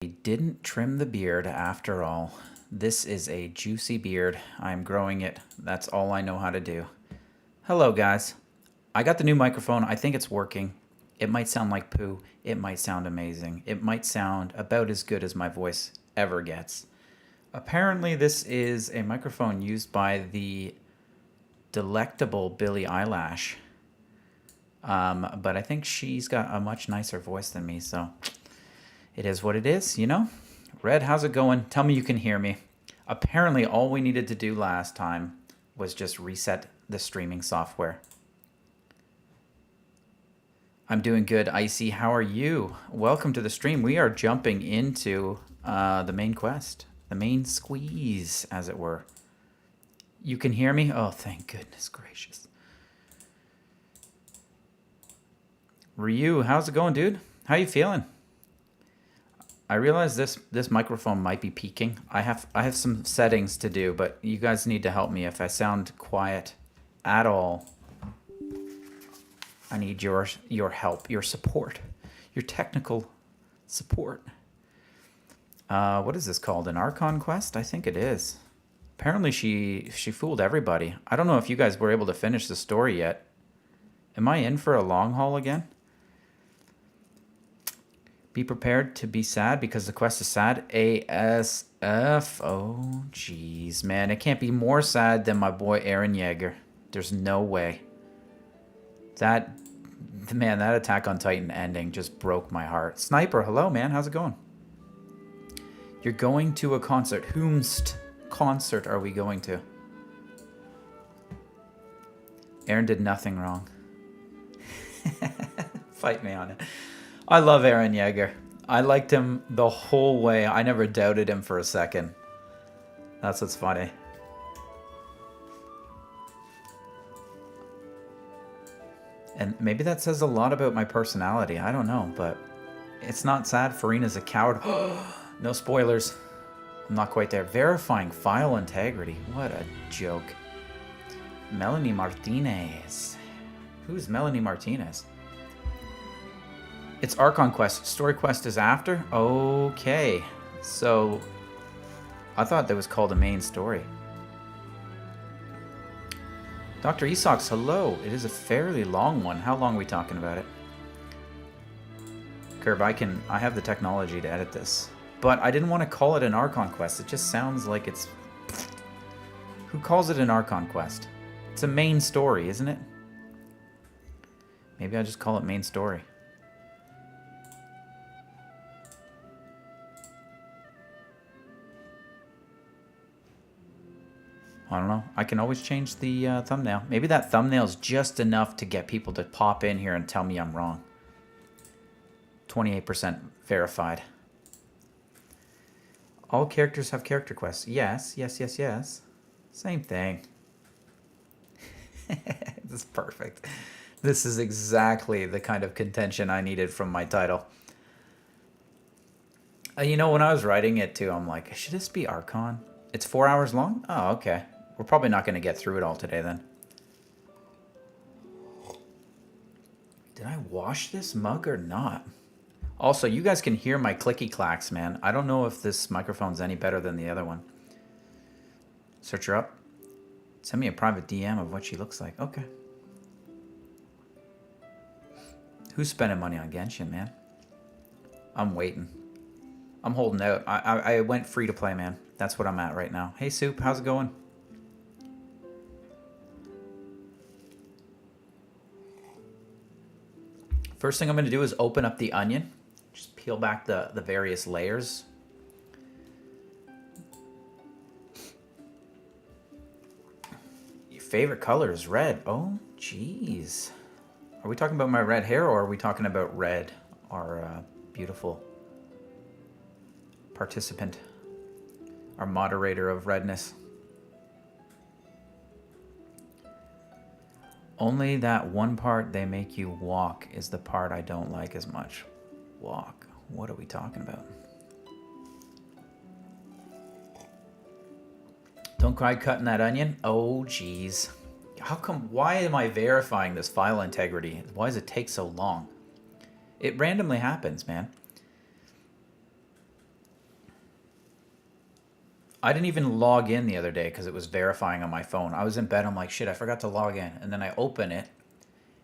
We didn't trim the beard after all. This is a juicy beard. I'm growing it. That's all I know how to do. Hello, guys. I got the new microphone. I think it's working. It might sound like poo. It might sound amazing. It might sound about as good as my voice ever gets. Apparently, this is a microphone used by the delectable Billie Eilish. But I think she's got a much nicer voice than me, so it is what it is, you know? Red, how's it going? Tell me you can hear me. Apparently, all we needed to do last time was just reset the streaming software. I'm doing good, Icy. How are you? Welcome to the stream. We are jumping into the main quest, the main squeeze, as it were. You can hear me? Oh, thank goodness gracious. Ryu, how's it going, dude? How you feeling? I realize this microphone might be peaking. I have some settings to do, but you guys need to help me if I sound quiet at all. I need your help, your support, your technical support. What is this called? An Archon quest? I think it is. Apparently she fooled everybody. I don't know if you guys were able to finish the story yet. Am I in for a long haul again? Be prepared to be sad because the quest is sad. ASF. Oh, jeez, man. It can't be more sad than my boy Eren Yeager. There's no way. That Attack on Titan ending just broke my heart. Sniper, hello, man. How's it going? You're going to a concert. Whomst concert are we going to? Eren did nothing wrong. Fight me on it. I love Eren Yeager. I liked him the whole way. I never doubted him for a second. That's what's funny. And maybe that says a lot about my personality. I don't know, but it's not sad. Furina's a coward. No spoilers. I'm not quite there. Verifying file integrity. What a joke. Melanie Martinez. Who's Melanie Martinez? It's Archon quest. Story quest is after? Okay. So, I thought that was called a main story. Dr. Esox, hello. It is a fairly long one. How long are we talking about it? Curb, I have the technology to edit this. But I didn't want to call it an Archon quest. It just sounds like it's... Who calls it an Archon quest? It's a main story, isn't it? Maybe I'll just call it main story. I don't know. I can always change the thumbnail. Maybe that thumbnail's just enough to get people to pop in here and tell me I'm wrong. 28% verified. All characters have character quests. Yes, yes, yes, yes. Same thing. This is perfect. This is exactly the kind of contention I needed from my title. You know, when I was writing it too, I'm like, should this be Archon? It's 4 hours long? Oh, okay. We're probably not going to get through it all today then. Did I wash this mug or not? Also, you guys can hear my clicky clacks, man. I don't know if this microphone's any better than the other one. Search her up. Send me a private DM of what she looks like. Okay. Who's spending money on Genshin, man? I'm waiting. I'm holding out. I went free to play, man. That's what I'm at right now. Hey, Soup, how's it going? First thing I'm going to do is open up the onion. Just peel back the various layers. Your favorite color is red. Oh, jeez. Are we talking about my red hair or are we talking about Red, our beautiful participant, our moderator of redness? Only that one part they make you walk is the part I don't like as much. Walk. What are we talking about? Don't cry cutting that onion. Oh, jeez. How come? Why am I verifying this file integrity? Why does it take so long? It randomly happens, man. I didn't even log in the other day because it was verifying on my phone. I was in bed. I'm like, shit, I forgot to log in. And then I open it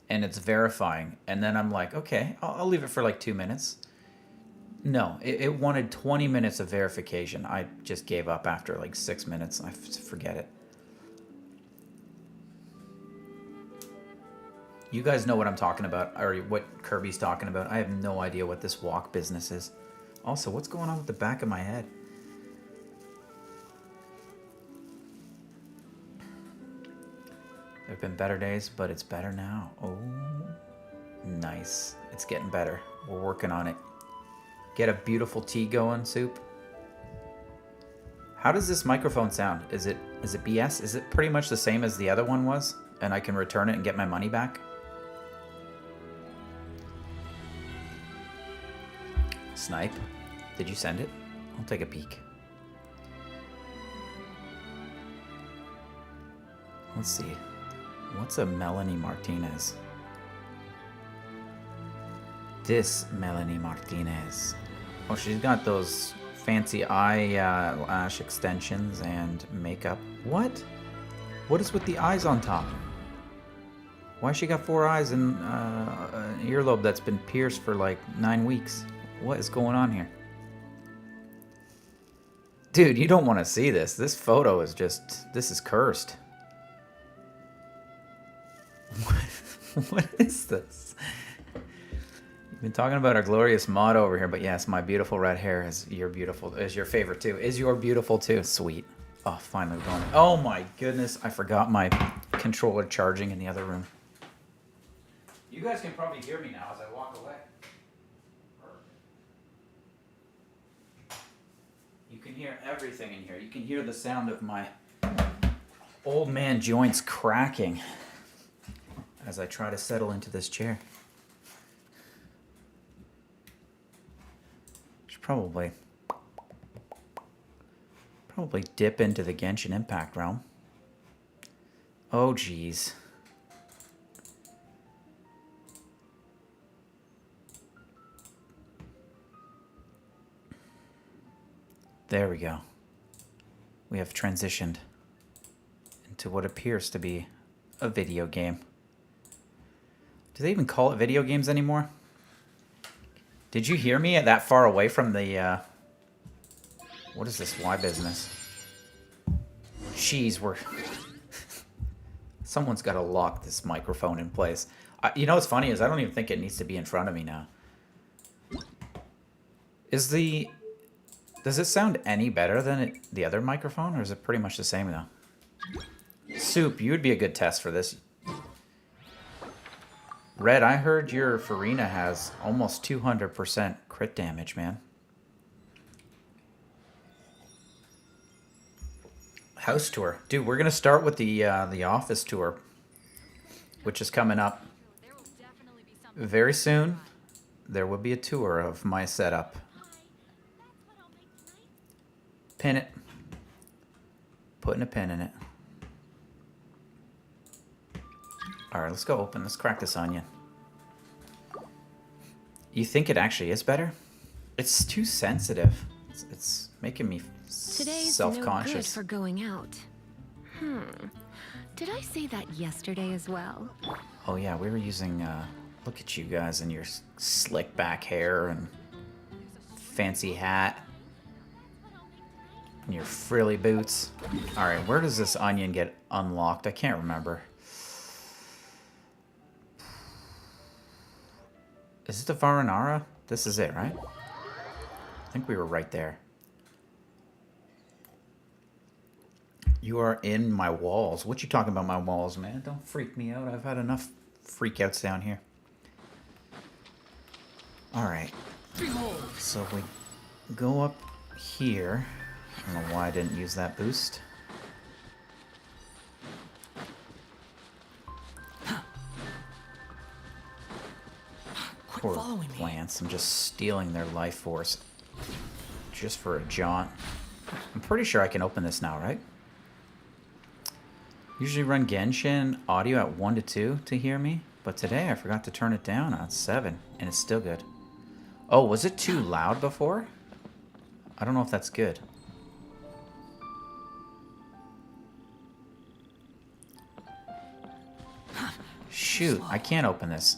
and it's verifying. And then I'm like, okay, I'll leave it for like 2 minutes. No, it wanted 20 minutes of verification. I just gave up after like 6 minutes. I forget it. You guys know what I'm talking about, or what Kirby's talking about. I have no idea what this walk business is. Also, what's going on with the back of my head? There have been better days, but it's better now. Oh, nice. It's getting better. We're working on it. Get a beautiful tea going, Soup. How does this microphone sound? Is it BS? Is it pretty much the same as the other one was? And I can return it and get my money back? Snipe, did you send it? I'll take a peek. Let's see. What's a Melanie Martinez? This Melanie Martinez. Oh, she's got those fancy eyelash extensions and makeup. What? What is with the eyes on top? Why she got 4 eyes and an earlobe that's been pierced for like 9 weeks? What is going on here? Dude, you don't want to see this. This photo is just... This is cursed. What is this? You've been talking about our glorious mod over here, but yes, my beautiful red hair is your favorite too. Is your beautiful too? Sweet. Oh, finally going. Oh my goodness, I forgot my controller charging in the other room. You guys can probably hear me now as I walk away. You can hear everything in here. You can hear the sound of my old man joints cracking as I try to settle into this chair. Should probably dip into the Genshin Impact realm. Oh geez. There we go. We have transitioned into what appears to be a video game. Do they even call it video games anymore? Did you hear me at that far away from the, what is this Y business? Jeez, someone's got to lock this microphone in place. You know what's funny is I don't even think it needs to be in front of me now. Does it sound any better than the other microphone, or is it pretty much the same though? Soup, you would be a good test for this. Red, I heard your Furina has almost 200% crit damage, man. House tour. Dude, we're going to start with the office tour, which is coming up very soon. There will be a tour of my setup. Pin it. Putting a pin in it. Alright, let's go open. Let's crack this onion. You think it actually is better? It's too sensitive. It's making me self-conscious. No good for going out. Did I say that yesterday as well? Oh yeah, we were using, look at you guys and your slick back hair and fancy hat. And your frilly boots. Alright, where does this onion get unlocked? I can't remember. Is it the Varanara? This is it, right? I think we were right there. You are in my walls. What you talking about my walls, man? Don't freak me out. I've had enough freakouts down here. Alright. So if we go up here. I don't know why I didn't use that boost. Poor plants. I'm just stealing their life force. Just for a jaunt. I'm pretty sure I can open this now, right? Usually run Genshin audio at 1 to 2 to hear me. But today I forgot to turn it down on 7. And it's still good. Oh, was it too loud before? I don't know if that's good. shoot, I can't open this.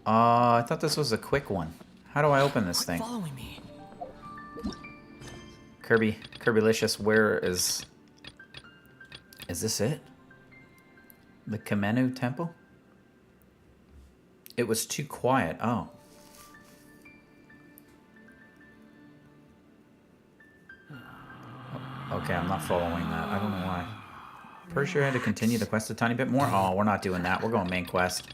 I thought this was a quick one. How do I open this thing? Following me. Kirbylicious, where is... Is this it? The Kamenu Temple? It was too quiet. Oh. Okay, I'm not following that. I don't know why. Pretty sure I had to continue the quest a tiny bit more. Oh, we're not doing that. We're going main quest.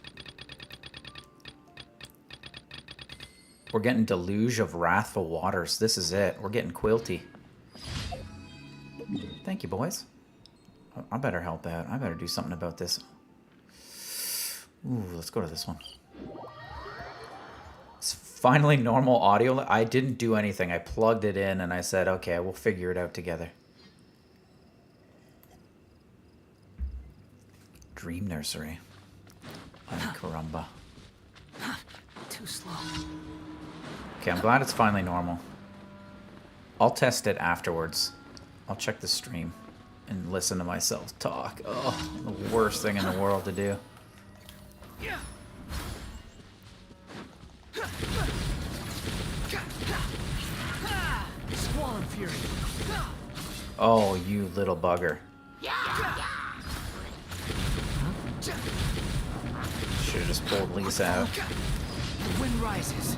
We're getting Deluge of Wrathful Waters. This is it. We're getting Quilty. Thank you, boys. I better help out. I better do something about this. Ooh, let's go to this one. It's finally normal audio. I didn't do anything. I plugged it in and I said, okay, we'll figure it out together. Dream Nursery. Ay, caramba. Too slow. Okay, I'm glad it's finally normal. I'll test it afterwards. I'll check the stream and listen to myself talk. Oh, the worst thing in the world to do. Squall and Fury. Oh, you little bugger. Should have just pulled Lisa out. The wind rises.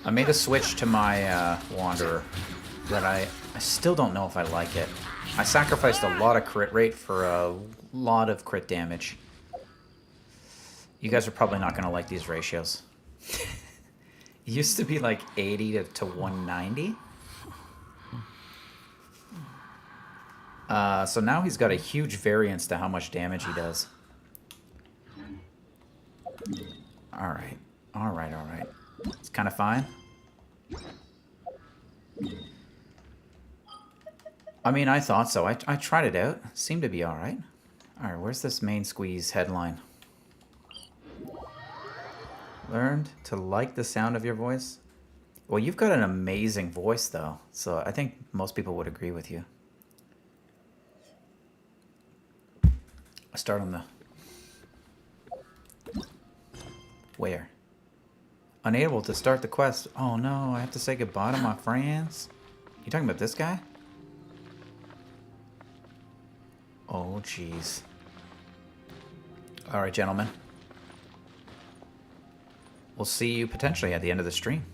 I made a switch to my Wanderer, but I still don't know if I like it. I sacrificed a lot of crit rate for a lot of crit damage. You guys are probably not going to like these ratios. It used to be like 80 to 190. So now he's got a huge variance to how much damage he does. Alright. Alright, alright. It's kind of fine. I mean, I thought so. I tried it out. It seemed to be alright. Alright, where's this main squeeze headline? Learned to like the sound of your voice? Well, you've got an amazing voice, though. So I think most people would agree with you. I start on the... Where? Unable to start the quest. Oh no, I have to say goodbye to my friends. You talking about this guy? Oh jeez. Alright, gentlemen. We'll see you potentially at the end of the stream.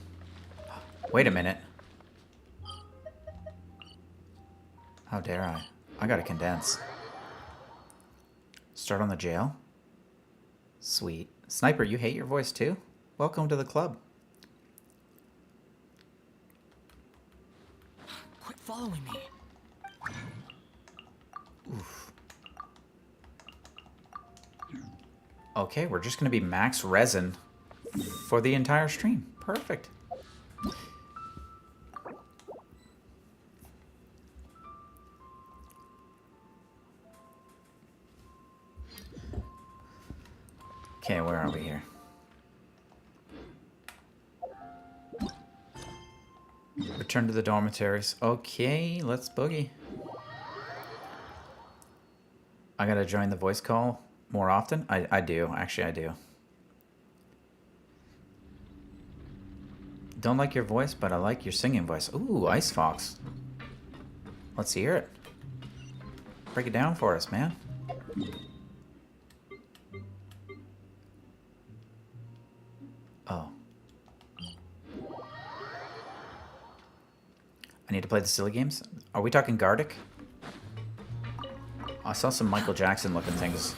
Wait a minute. How dare I? I gotta condense. Start on the jail? Sweet. Sniper, you hate your voice too? Welcome to the club. Quit following me. Oof. Okay, we're just gonna be max resin for the entire stream. Perfect. Okay, where are we here? Return to the dormitories. Okay, let's boogie. I gotta join the voice call more often? I do. Actually, I do. Don't like your voice, but I like your singing voice. Ooh, Ice Fox. Let's hear it. Break it down for us, man. Oh. I need to play the silly games? Are we talking Gardic? I saw some Michael Jackson looking things.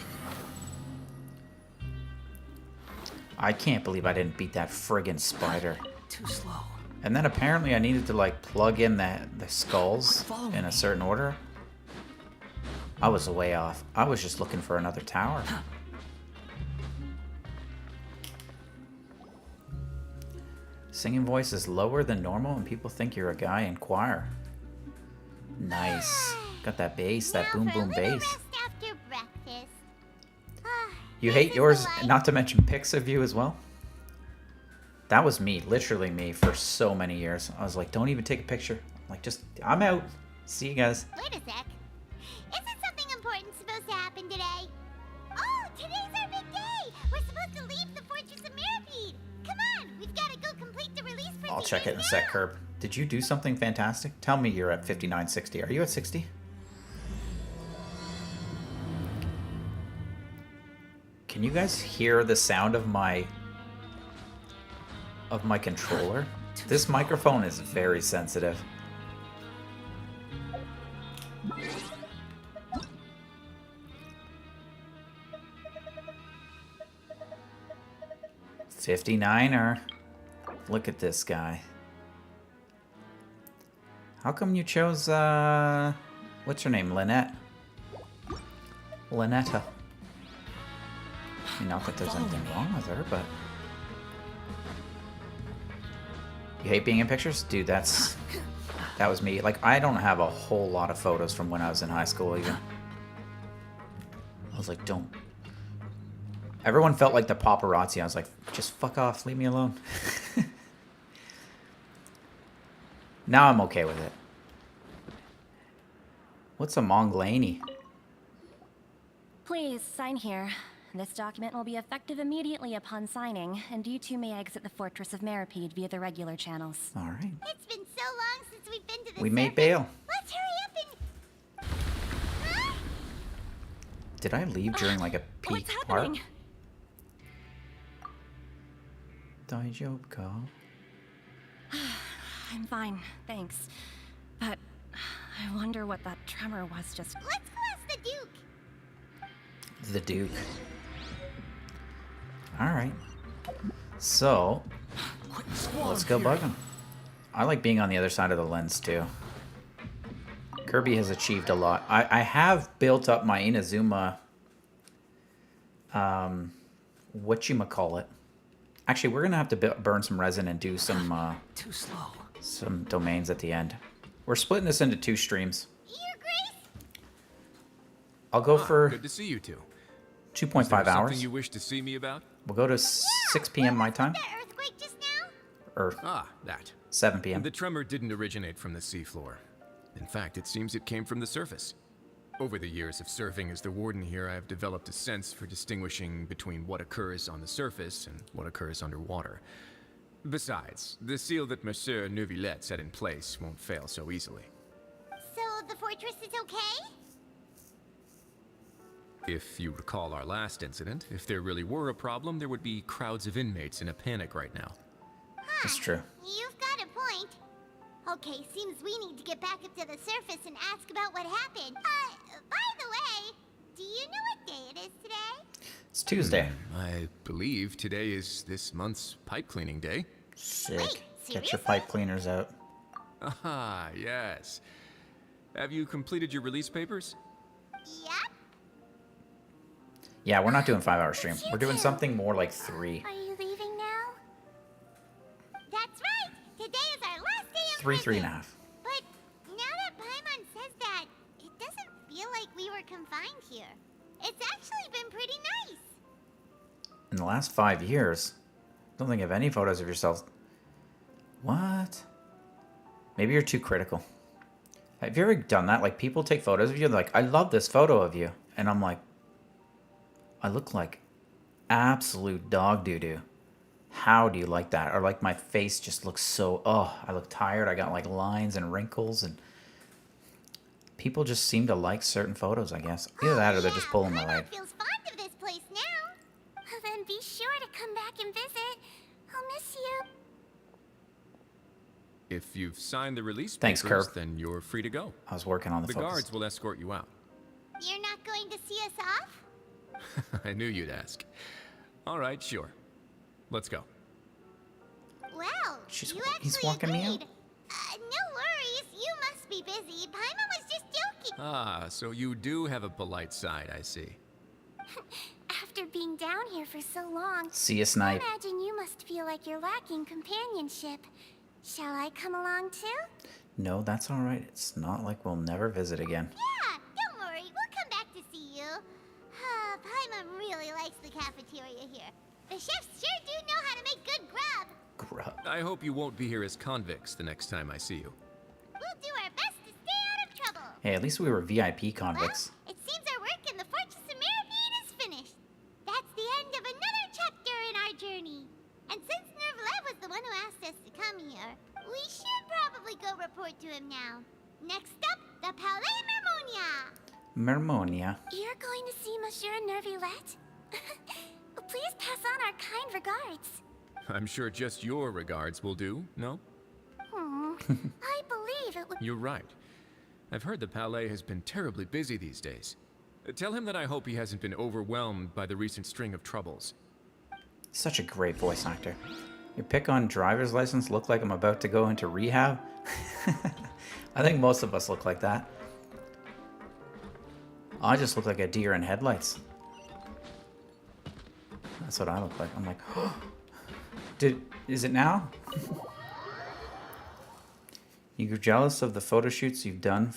I can't believe I didn't beat that friggin' spider. Too slow. And then apparently I needed to like plug in the skulls in a certain order. I was way off. I was just looking for another tower. Singing voice is lower than normal and people think you're a guy in choir. Nice. Got that bass, that boom boom bass. You hate yours, not to mention pics of you as well? That was me, literally me, for so many years. I was like, don't even take a picture. I'm like, I'm out. See you guys. Wait a sec. Isn't something happen today? Oh, today's our big day! We're supposed to leave the Fortress of Mirapede! Come on, we've got to go complete the release procedure. I'll check it in a sec, Curb. Did you do something fantastic? Tell me you're at 5960. Are you at 60? Can you guys hear the sound of my controller? This microphone is very sensitive. $59er. Look at this guy. How come you chose, what's her name? Lynette? Lynetta. I mean, not that there's anything wrong with her, but... You hate being in pictures? Dude, that was me. Like, I don't have a whole lot of photos from when I was in high school, even. I was like, don't. Everyone felt like the paparazzi. I was like, just fuck off, leave me alone. Now I'm okay with it. What's a Monglaney? Please, sign here. This document will be effective immediately upon signing, and you two may exit the Fortress of Mirapede via the regular channels. All right. It's been so long since we've been to the We made surface. bail. Let's hurry up and... Huh? Did I leave during like a peak What's part? happening? Daijoubu. I'm fine, thanks. But I wonder what that tremor was just... Let's go ask the Duke. The Duke. Alright. So, let's go bug him. I like being on the other side of the lens, too. Kirby has achieved a lot. I have built up my Inazuma... whatchamacallit. Actually, we're going to have to burn some resin and do some... Too slow. some domains at the end. We're splitting this into 2 streams. Your Grace? I'll go for Good to see you two. 2.5 Is there hours. something you wish to see me about? We'll go to 6 p.m. my time. That earthquake just now? Or Ah, that. 7 p.m. The tremor didn't originate from the seafloor. In fact, it seems it came from the surface. Over the years of serving as the warden here, I have developed a sense for distinguishing between what occurs on the surface and what occurs underwater. Besides, the seal that Monsieur Neuvillette set in place won't fail so easily. So the fortress is okay? If you recall our last incident, if there really were a problem, there would be crowds of inmates in a panic right now. That's true. You've got a point. Okay, seems we need to get back up to the surface and ask about what happened. By the way, do you know what day it is today? It's Tuesday. I believe today is this month's pipe cleaning day. Sick. Wait, Get your seriously? pipe cleaners out. Ah, yes. Have you completed your release papers? Yep. Yeah, we're not doing 5-hour stream. We're doing something more like 3. Are you leaving now? That's right. Today is our last day of 3, prison. 3.5. But now that Paimon says that, it doesn't feel like we were confined here. It's actually been pretty nice. In the last 5 years, don't think of any photos of yourself. What? Maybe you're too critical. Have you ever done that? Like, people take photos of you, they're like, I love this photo of you. And I'm like, I look like absolute dog doo-doo. How do you like that? Or like my face just looks so, oh, I look tired. I got like lines and wrinkles, and people just seem to like certain photos, I guess. Either that or they're just pulling my Paimon leg. feels fond of this place now. Then be sure to come back and visit. I'll miss you. If you've signed the release Thanks, papers, Kerb. then you're free to go. I was working on the The focus. guards will escort you out. You're not going to see us off? I knew you'd ask. All right, sure. Let's go. Well, She's- you he's actually walking me out. agreed. No worries. You must be busy. Paimon was just joking. Ah, so you do have a polite side, I see. After being down here for so long, See you, I Snipe. imagine you must feel like you're lacking companionship. Shall I come along too? No, that's all right. It's not like we'll never visit again. Yeah, don't worry. We'll come back to see you. Paimon really likes the cafeteria here. The chefs sure do know how to make good grub. Grub. I hope you won't be here as convicts the next time I see you. We'll do our best to stay out of trouble. Hey, at least we were VIP convicts. Well, it seems our work in the Fortress of asked us to come here. We should probably go report to him now. Next up, the Palais Mermonia. Mermonia. You're going to see Monsieur Nervulette? Please pass on our kind regards. I'm sure just your regards will do, no? I believe it would... You're right. I've heard the Palais has been terribly busy these days. Tell him that I hope he hasn't been overwhelmed by the recent string of troubles. Such a great voice actor. Your pick on driver's license look like I'm about to go into rehab? I think most of us look like that. I just look like a deer in headlights. That's what I look like. I'm like, is it now? You're jealous of the photo shoots you've done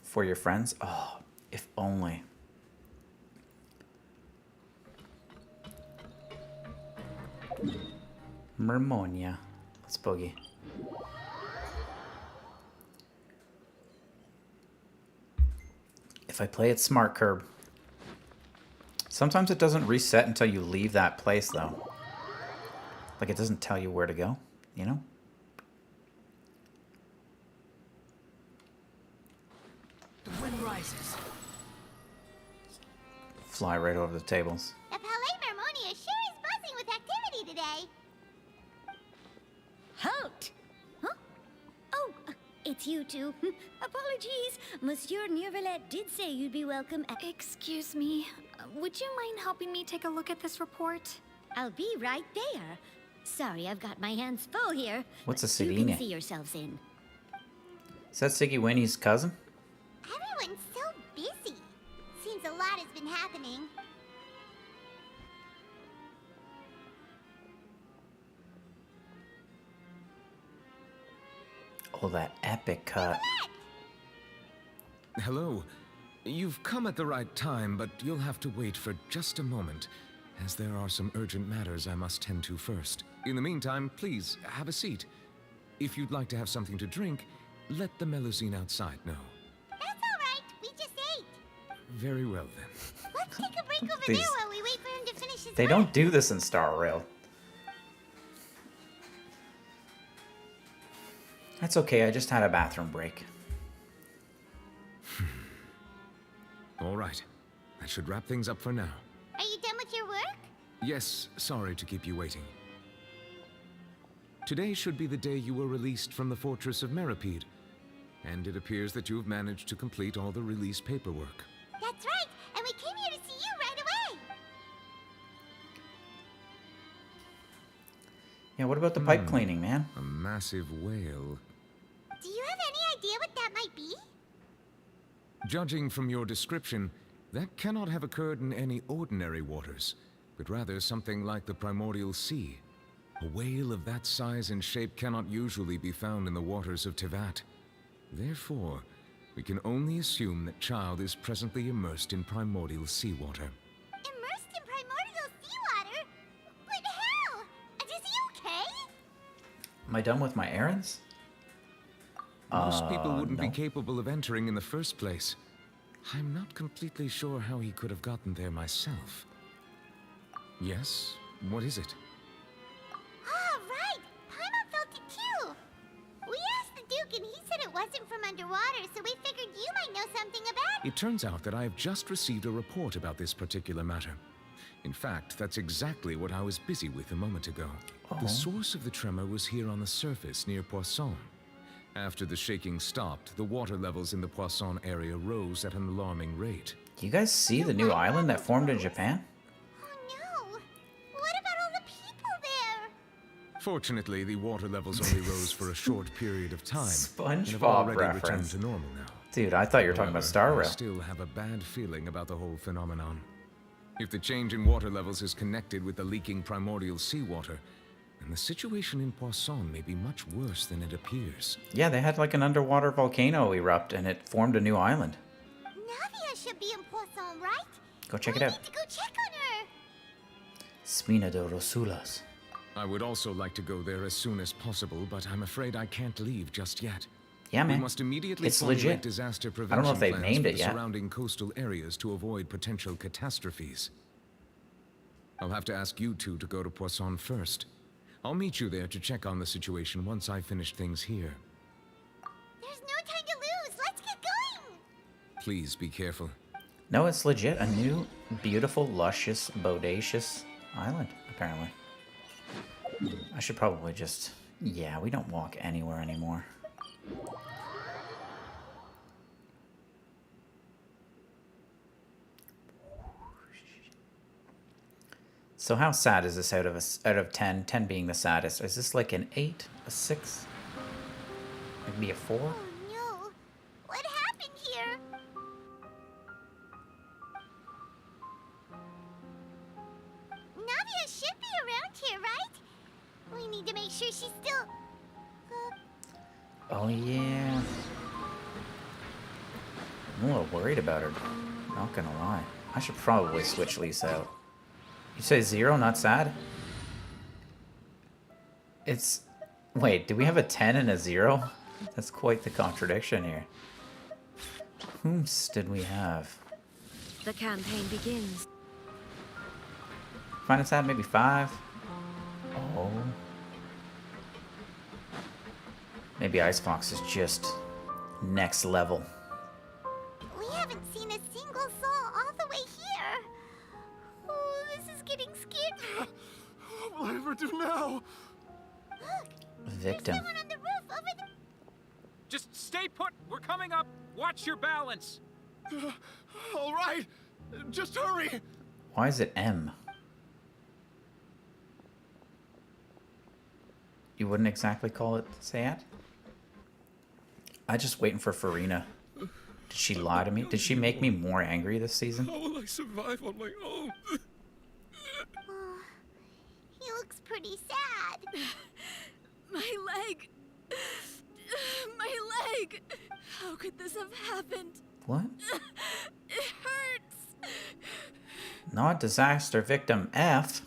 for your friends? Oh, if only. Mermonia. Let's boogie. If I play it smart, Curb. Sometimes it doesn't reset until you leave that place, though. Like, it doesn't tell you where to go, you know? The wind rises. Fly right over the tables. The Palais Mermonia sure is buzzing with activity today. Halt! Huh? Oh, it's you two. Apologies. Monsieur Nervulette did say you'd be welcome. Excuse me. Would you mind helping me take a look at this report? I'll be right there. Sorry, I've got my hands full here. What's a but you Sirene? can see yourselves in. Is that Siggy Winnie's cousin? Everyone's so busy. Seems a lot has been happening. Oh, that epic cut. Hello. You've come at the right time, but you'll have to wait for just a moment, as there are some urgent matters I must tend to first. In the meantime, please, have a seat. If you'd like to have something to drink, let the Melusine outside know. That's all right. We just ate. Very well, then. Let's take a break over These- there while we wait for him to finish his They work. don't do this in Star Rail. That's okay, I just had a bathroom break. All right. That should wrap things up for now. Are you done with your work? Yes, sorry to keep you waiting. Today should be the day you were released from the Fortress of Meripede, and it appears that you have managed to complete all the release paperwork. That's right. And we came here to see you right away. Yeah, what about the pipe cleaning, man? A massive whale. Do you have any idea what that might be? Judging from your description, that cannot have occurred in any ordinary waters, but rather something like the primordial sea. A whale of that size and shape cannot usually be found in the waters of Tevat. Therefore, we can only assume that Child is presently immersed in primordial seawater. Immersed in primordial seawater? But how? And is he okay? Am I done with my errands? Most people wouldn't no. be capable of entering in the first place. I'm not completely sure how he could have gotten there myself. Yes? What is it? Ah, right. Paimon felt it too. We asked the Duke and he said it wasn't from underwater, so we figured you might know something about it. It turns out that I have just received a report about this particular matter. In fact, that's exactly what I was busy with a moment ago. The source of the tremor was here on the surface near Poisson. After the shaking stopped, the water levels in the Poisson area rose at an alarming rate. Do you guys see the new island that formed in Japan? Oh no. What about all the people there? Fortunately, the water levels only rose for a short period of time, and have SpongeBob already reference. returned to normal now. Dude, I thought you were talking about Star However, I Rail. still have a bad feeling about the whole phenomenon. If the change in water levels is connected with the leaking primordial seawater, then the situation in Poisson may be much worse than it appears. Yeah, they had like an underwater volcano erupt and it formed a new island. Navia should be in Poisson, right? Go check it We out. need to go check on her. Spina de Rosulas. I would also like to go there as soon as possible, but I'm afraid I can't leave just yet. Yeah, We man. must immediately It's formulate legit. disaster I prevention don't know if they've plans named for it the yet. surrounding coastal areas to avoid potential catastrophes. I'll have to ask you two to go to Poisson first. I'll meet you there to check on the situation once I finish things here. There's no time to lose. Let's get going. Please be careful. No, it's legit a new, beautiful, luscious, bodacious island, apparently. I should probably just... Yeah, we don't walk anywhere anymore. So how sad is this out of 10? 10 being the saddest. Is this like an 8? A 6? Maybe a 4? Oh no. What happened here? Navia should be around here, right? We need to make sure she's still... Oh yeah. I'm a little worried about her. Not gonna lie. I should probably switch Lisa out. You say 0, not sad? It's... Wait, do we have a 10 and a 0? That's quite the contradiction here. Whomst did we have? The campaign begins. Find us at maybe 5? Oh. Maybe Ice Fox is just next level. We haven't seen a single soul all the way here. Oh, this is getting scary. What will I ever do now? Look, Victim. there's someone on the roof over there. Just stay put. We're coming up. Watch your balance. All right, just hurry. Why is it M? You wouldn't exactly call it sad? I'm just waiting for Furina. Did she lie to me? Did she make me more angry this season? How will I survive on my own? Oh, he looks pretty sad. My leg. My leg. How could this have happened? What? It hurts. Not disaster victim F.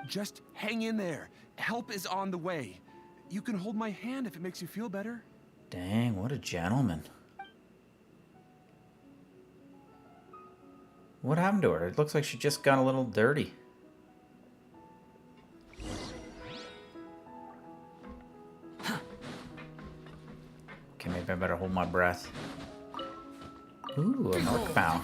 Just hang in there. Help is on the way. You can hold my hand if it makes you feel better. Dang, what a gentleman. What happened to her? It looks like she just got a little dirty. Okay, maybe I better hold my breath. Ooh, a Merc Bow.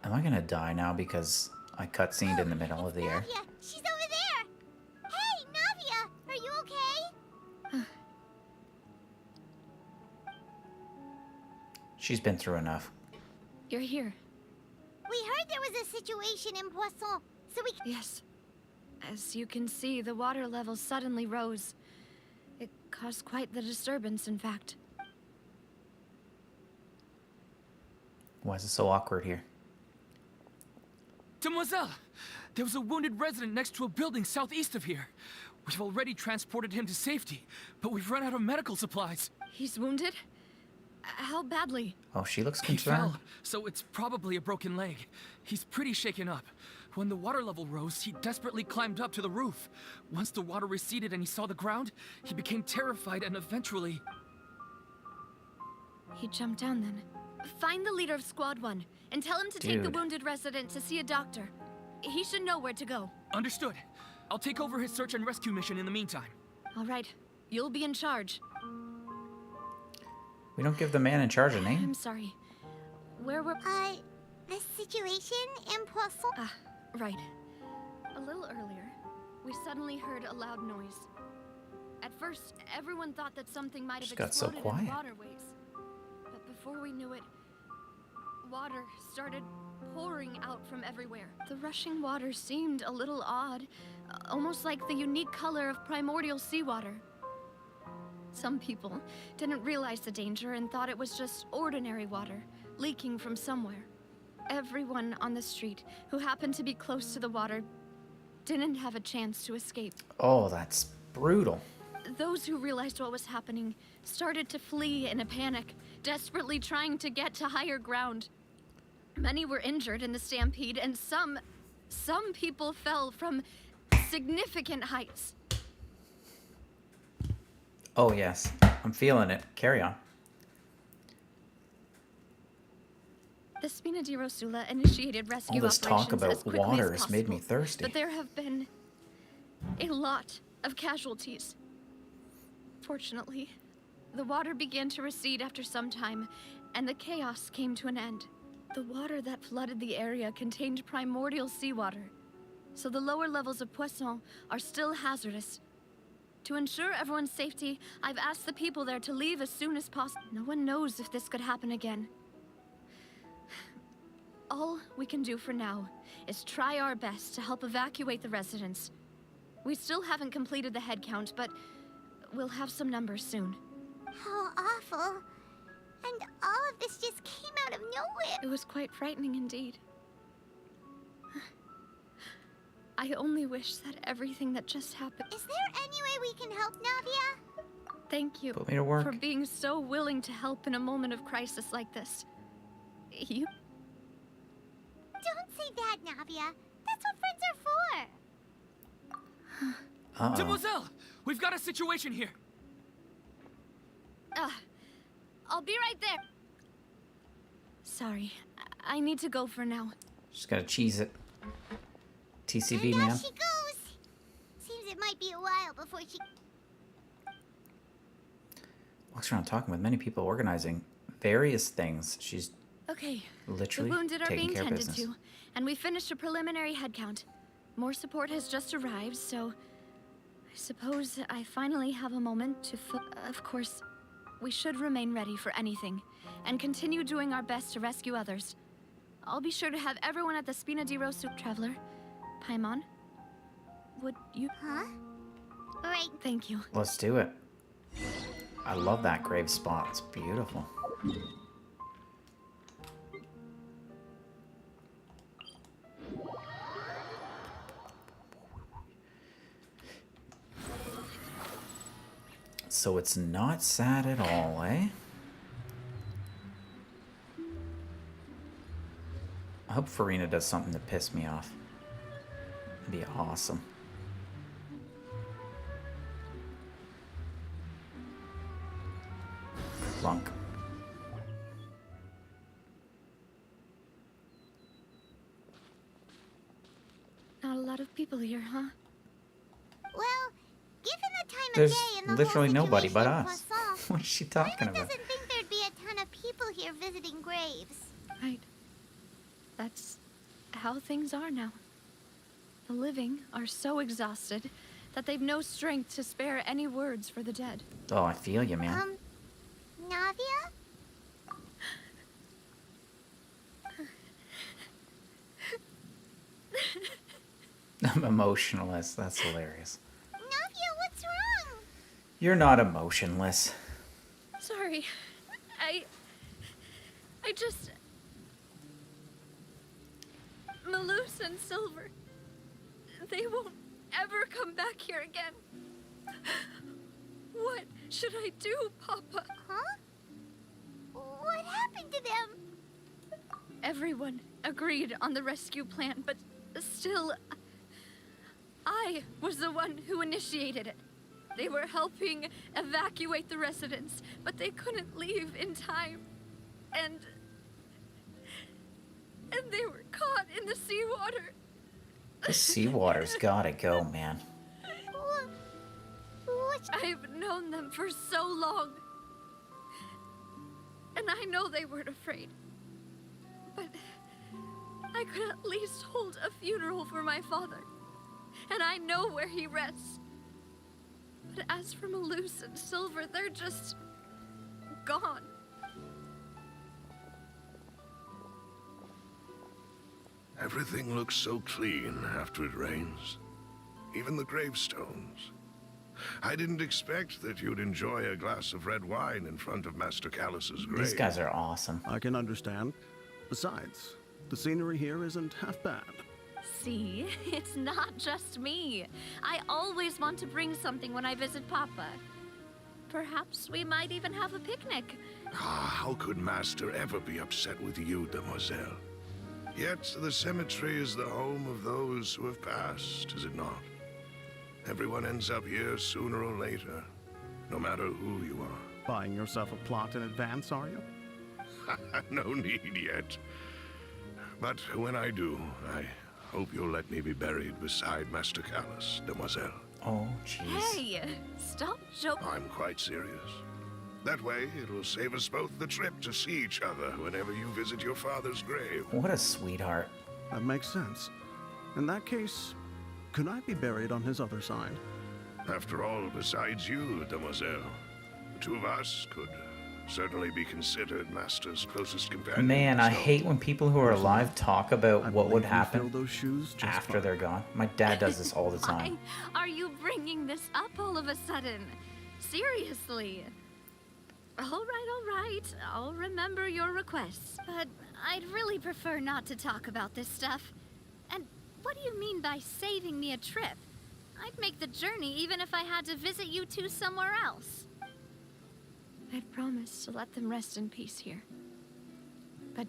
Am I gonna die now because I cutscened in the middle of the air? Navia, she's over there. Hey, Navia, are you okay? She's been through enough. You're here. We heard there was a situation in Poisson, so we... Yes. As you can see, the water level suddenly rose. It caused quite the disturbance, in fact. Why is it so awkward here? Demoiselle, there was a wounded resident next to a building southeast of here. We've already transported him to safety, but we've run out of medical supplies. He's wounded? How badly? Oh, she looks He concerned. fell, so it's probably a broken leg. He's pretty shaken up. When the water level rose, he desperately climbed up to the roof. Once the water receded and he saw the ground, he became terrified and eventually... He jumped down then. Find the leader of Squad 1 and tell him to take the Dude. wounded resident to see a doctor. He should know where to go. Understood. I'll take over his search and rescue mission in the meantime. All right. You'll be in charge. We don't give the man in charge a name. I'm sorry. Where were... The situation in Poisson? Ah, right. A little earlier, we suddenly heard a loud noise. At first, everyone thought that something might have Just got so exploded in quiet. the waterways. But before we knew it, water started pouring out from everywhere. The rushing water seemed a little odd, almost like the unique color of primordial seawater. Some people didn't realize the danger and thought it was just ordinary water leaking from somewhere. Everyone on the street who happened to be close to the water didn't have a chance to escape. Oh, that's brutal. Those who realized what was happening started to flee in a panic, desperately trying to get to higher ground. Many were injured in the stampede, and some people fell from significant heights. Oh, yes. I'm feeling it. Carry on. The Spina di Rosula initiated rescue All this talk operations about as quickly water as has made me possible, thirsty. But there have been a lot of casualties. Fortunately, the water began to recede after some time, and the chaos came to an end. The water that flooded the area contained primordial seawater, so the lower levels of Poisson are still hazardous. To ensure everyone's safety, I've asked the people there to leave as soon as possible. No one knows if this could happen again. All we can do for now is try our best to help evacuate the residents. We still haven't completed the head count, but we'll have some numbers soon. How awful. And all of this just came out of nowhere. It was quite frightening indeed. I only wish that everything that just happened... Is there any way we can help, Navia? Thank you Put me to work. for being so willing to help in a moment of crisis like this. You... Don't say that, Navia. That's what friends are for. Demoiselle, we've got a situation here. I'll be right there. Sorry, I need to go for now. Just gotta cheese it. TCB, And man. off she goes. Seems it might be a while before she... Walks around talking with many people, organizing various things. She's Okay, literally the wounded are taking being care of tended business. to, and we finished a preliminary head count. More support has just arrived, so I suppose I finally have a moment to Of course, we should remain ready for anything, and continue doing our best to rescue others. I'll be sure to have everyone at the Spina di Rosu. Traveler, Paimon, would you... Huh? Right. Thank you. Let's do it. I love that grave spot. It's beautiful. So it's not sad at all, eh? I hope Furina does something to piss me off. That'd be awesome. Lunk. Not a lot of people here, huh? Well, given the time There's of day and the literally whole nobody but situation in us. Poisson, What is she talking Furina about? doesn't think there'd be a ton of people here visiting graves. Right. That's how things are now. The living are so exhausted that they've no strength to spare any words for the dead. Oh, I feel you, man. Navia? I'm emotionless. That's hilarious. Navia, what's wrong? You're not emotionless. Sorry. I just... Malus and Silver, they won't ever come back here again. What should I do, Papa? Huh? What happened to them? Everyone agreed on the rescue plan, but still, I was the one who initiated it. They were helping evacuate the residents, but they couldn't leave in time. And they were caught in the seawater. The seawater's gotta go, man. I've known them for so long. And I know they weren't afraid. But I could at least hold a funeral for my father. And I know where he rests. But as for Malus and Silver, they're just gone. Everything looks so clean after it rains. Even the gravestones. I didn't expect that you'd enjoy a glass of red wine in front of Master Callus's grave. These guys are awesome. I can understand. Besides, the scenery here isn't half bad. See, it's not just me. I always want to bring something when I visit Papa. Perhaps we might even have a picnic. Ah, how could Master ever be upset with you, Demoiselle? Yet the cemetery is the home of those who have passed, is it not? Everyone ends up here sooner or later, no matter who you are. Buying yourself a plot in advance, are you? No need yet. But when I do, I hope you'll let me be buried beside Master Callus, demoiselle. Oh, jeez. Hey, stop joking. I'm quite serious. That way, it will save us both the trip to see each other whenever you visit your father's grave. What a sweetheart. That makes sense. In that case, could I be buried on his other side? After all, besides you, demoiselle, the two of us could certainly be considered Master's closest companions. Man, I so- hate when people who are alive talk about I what would believe you fill happen those shoes just after fine. they're gone. My dad does this all the time. Why are you bringing this up all of a sudden? Seriously. All right. I'll remember your requests. But I'd really prefer not to talk about this stuff. And what do you mean by saving me a trip? I'd make the journey even if I had to visit you two somewhere else. I'd promised to let them rest in peace here. But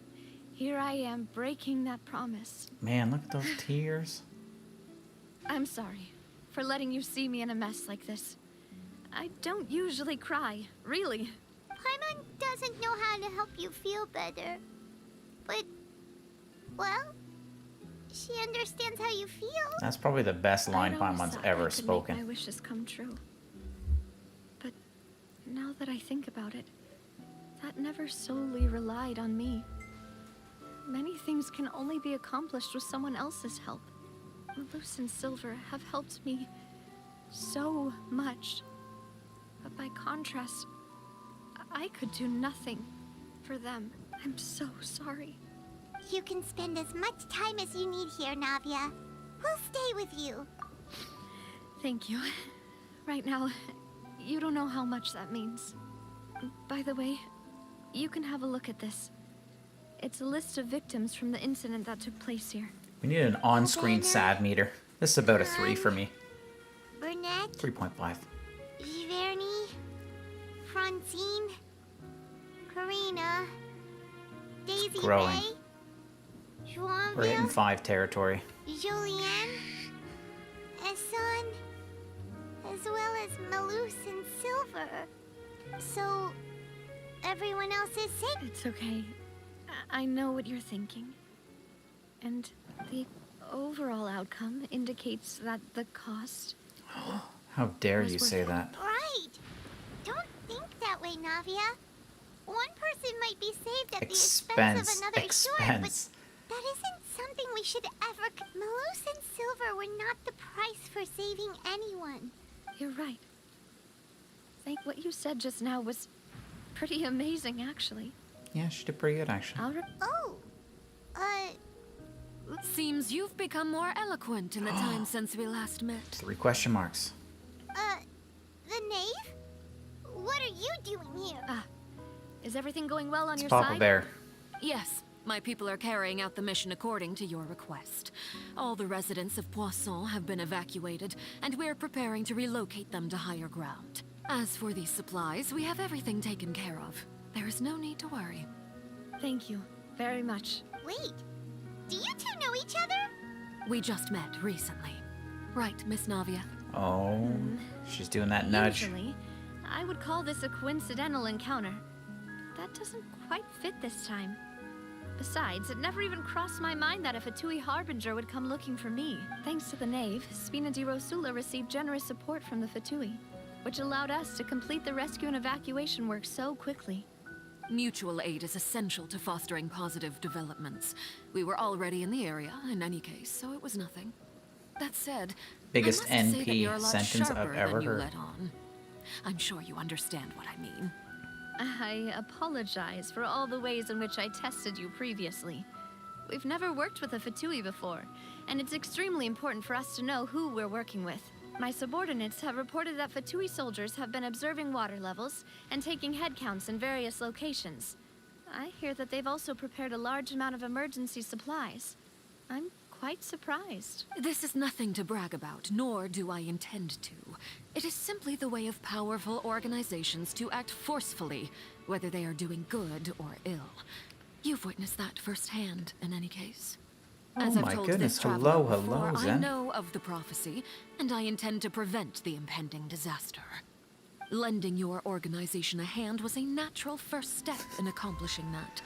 here I am breaking that promise. Man, look at those tears. I'm sorry for letting you see me in a mess like this. I don't usually cry, really. Paimon doesn't know how to help you feel better. But, well, she understands how you feel. That's probably the best line I'd always Paimon's thought I ever could spoken. Make my wishes come true. But now that I think about it, that never solely relied on me. Many things can only be accomplished with someone else's help. Luce and Silver have helped me so much. But by contrast, I could do nothing for them. I'm so sorry. You can spend as much time as you need here, Navia. We'll stay with you. Thank you. Right now, you don't know how much that means. By the way, you can have a look at this. It's a list of victims from the incident that took place here. We need an on-screen sad meter. This is about a 3 for me. Burnett, 3.5. Giverny, Francine, Karina, Daisy growing. Ray, We're hitting Joanville, 5 territory. Julianne, Esson, as well as Malus and Silver. So, everyone else is safe. It's okay. I know what you're thinking. And the overall outcome indicates that the cost... How dare Was you worth say it. that? Right. Don't think that way, Navia. One person might be saved at the expense of another, sure, but that isn't something we should ever... Malus and Silver were not the price for saving anyone. You're right. Think what you said just now was pretty amazing, actually. Yeah, she did pretty good, actually. Oh, Seems you've become more eloquent in the time since we last met. 3 question marks. the knave? What are you doing here? Is everything going well on It's your Papa side? Bear. Yes, my people are carrying out the mission according to your request. All the residents of Poisson have been evacuated, and we're preparing to relocate them to higher ground. As for these supplies, we have everything taken care of. There is no need to worry. Thank you very much. Wait, do you two know each other? We just met recently. Right, Miss Navia? Oh, she's doing that nudge. Usually, I would call this a coincidental encounter. That doesn't quite fit this time. Besides, it never even crossed my mind that a Fatui Harbinger would come looking for me. Thanks to the Knave, Spina di Rosula received generous support from the Fatui, which allowed us to complete the rescue and evacuation work so quickly. Mutual aid is essential to fostering positive developments. We were already in the area, in any case, so it was nothing. That said, Biggest I must say that NP you're a lot sentence I've sharper ever than you heard. let on. I'm sure you understand what I mean. I apologize for all the ways in which I tested you previously. We've never worked with a Fatui before, and it's extremely important for us to know who we're working with. My subordinates have reported that Fatui soldiers have been observing water levels and taking head counts in various locations. I hear that they've also prepared a large amount of emergency supplies. I'm quite surprised. This is nothing to brag about, nor do I intend to. It is simply the way of powerful organizations to act forcefully, whether they are doing good or ill. You've witnessed that firsthand, in any case. As Oh I've my told goodness, this traveler hello, before, hello, I Zen. know of the prophecy, and I intend to prevent the impending disaster. Lending your organization a hand was a natural first step in accomplishing that.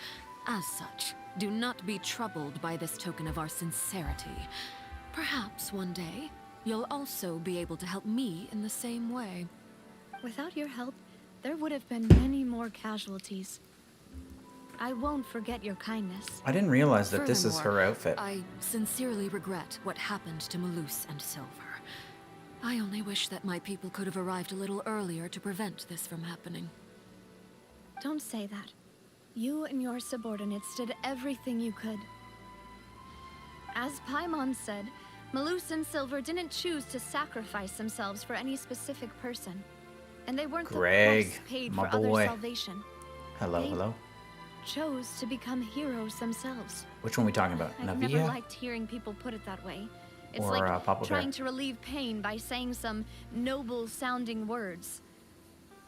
As such, do not be troubled by this token of our sincerity. Perhaps one day, you'll also be able to help me in the same way. Without your help, there would have been many more casualties. I won't forget your kindness. I didn't realize that this is her Furthermore, outfit. I sincerely regret what happened to Malus and Silver. I only wish that my people could have arrived a little earlier to prevent this from happening. Don't say that. You and your subordinates did everything you could. As Paimon said, Malus and Silver didn't choose to sacrifice themselves for any specific person. And they weren't Greg, the price paid my for boy. other salvation. Hello, They hello. chose to become heroes themselves. Which one are we talking about? I've never Navia? liked hearing people put it that way. It's Or, like Papa Bear? trying to relieve pain by saying some noble-sounding words.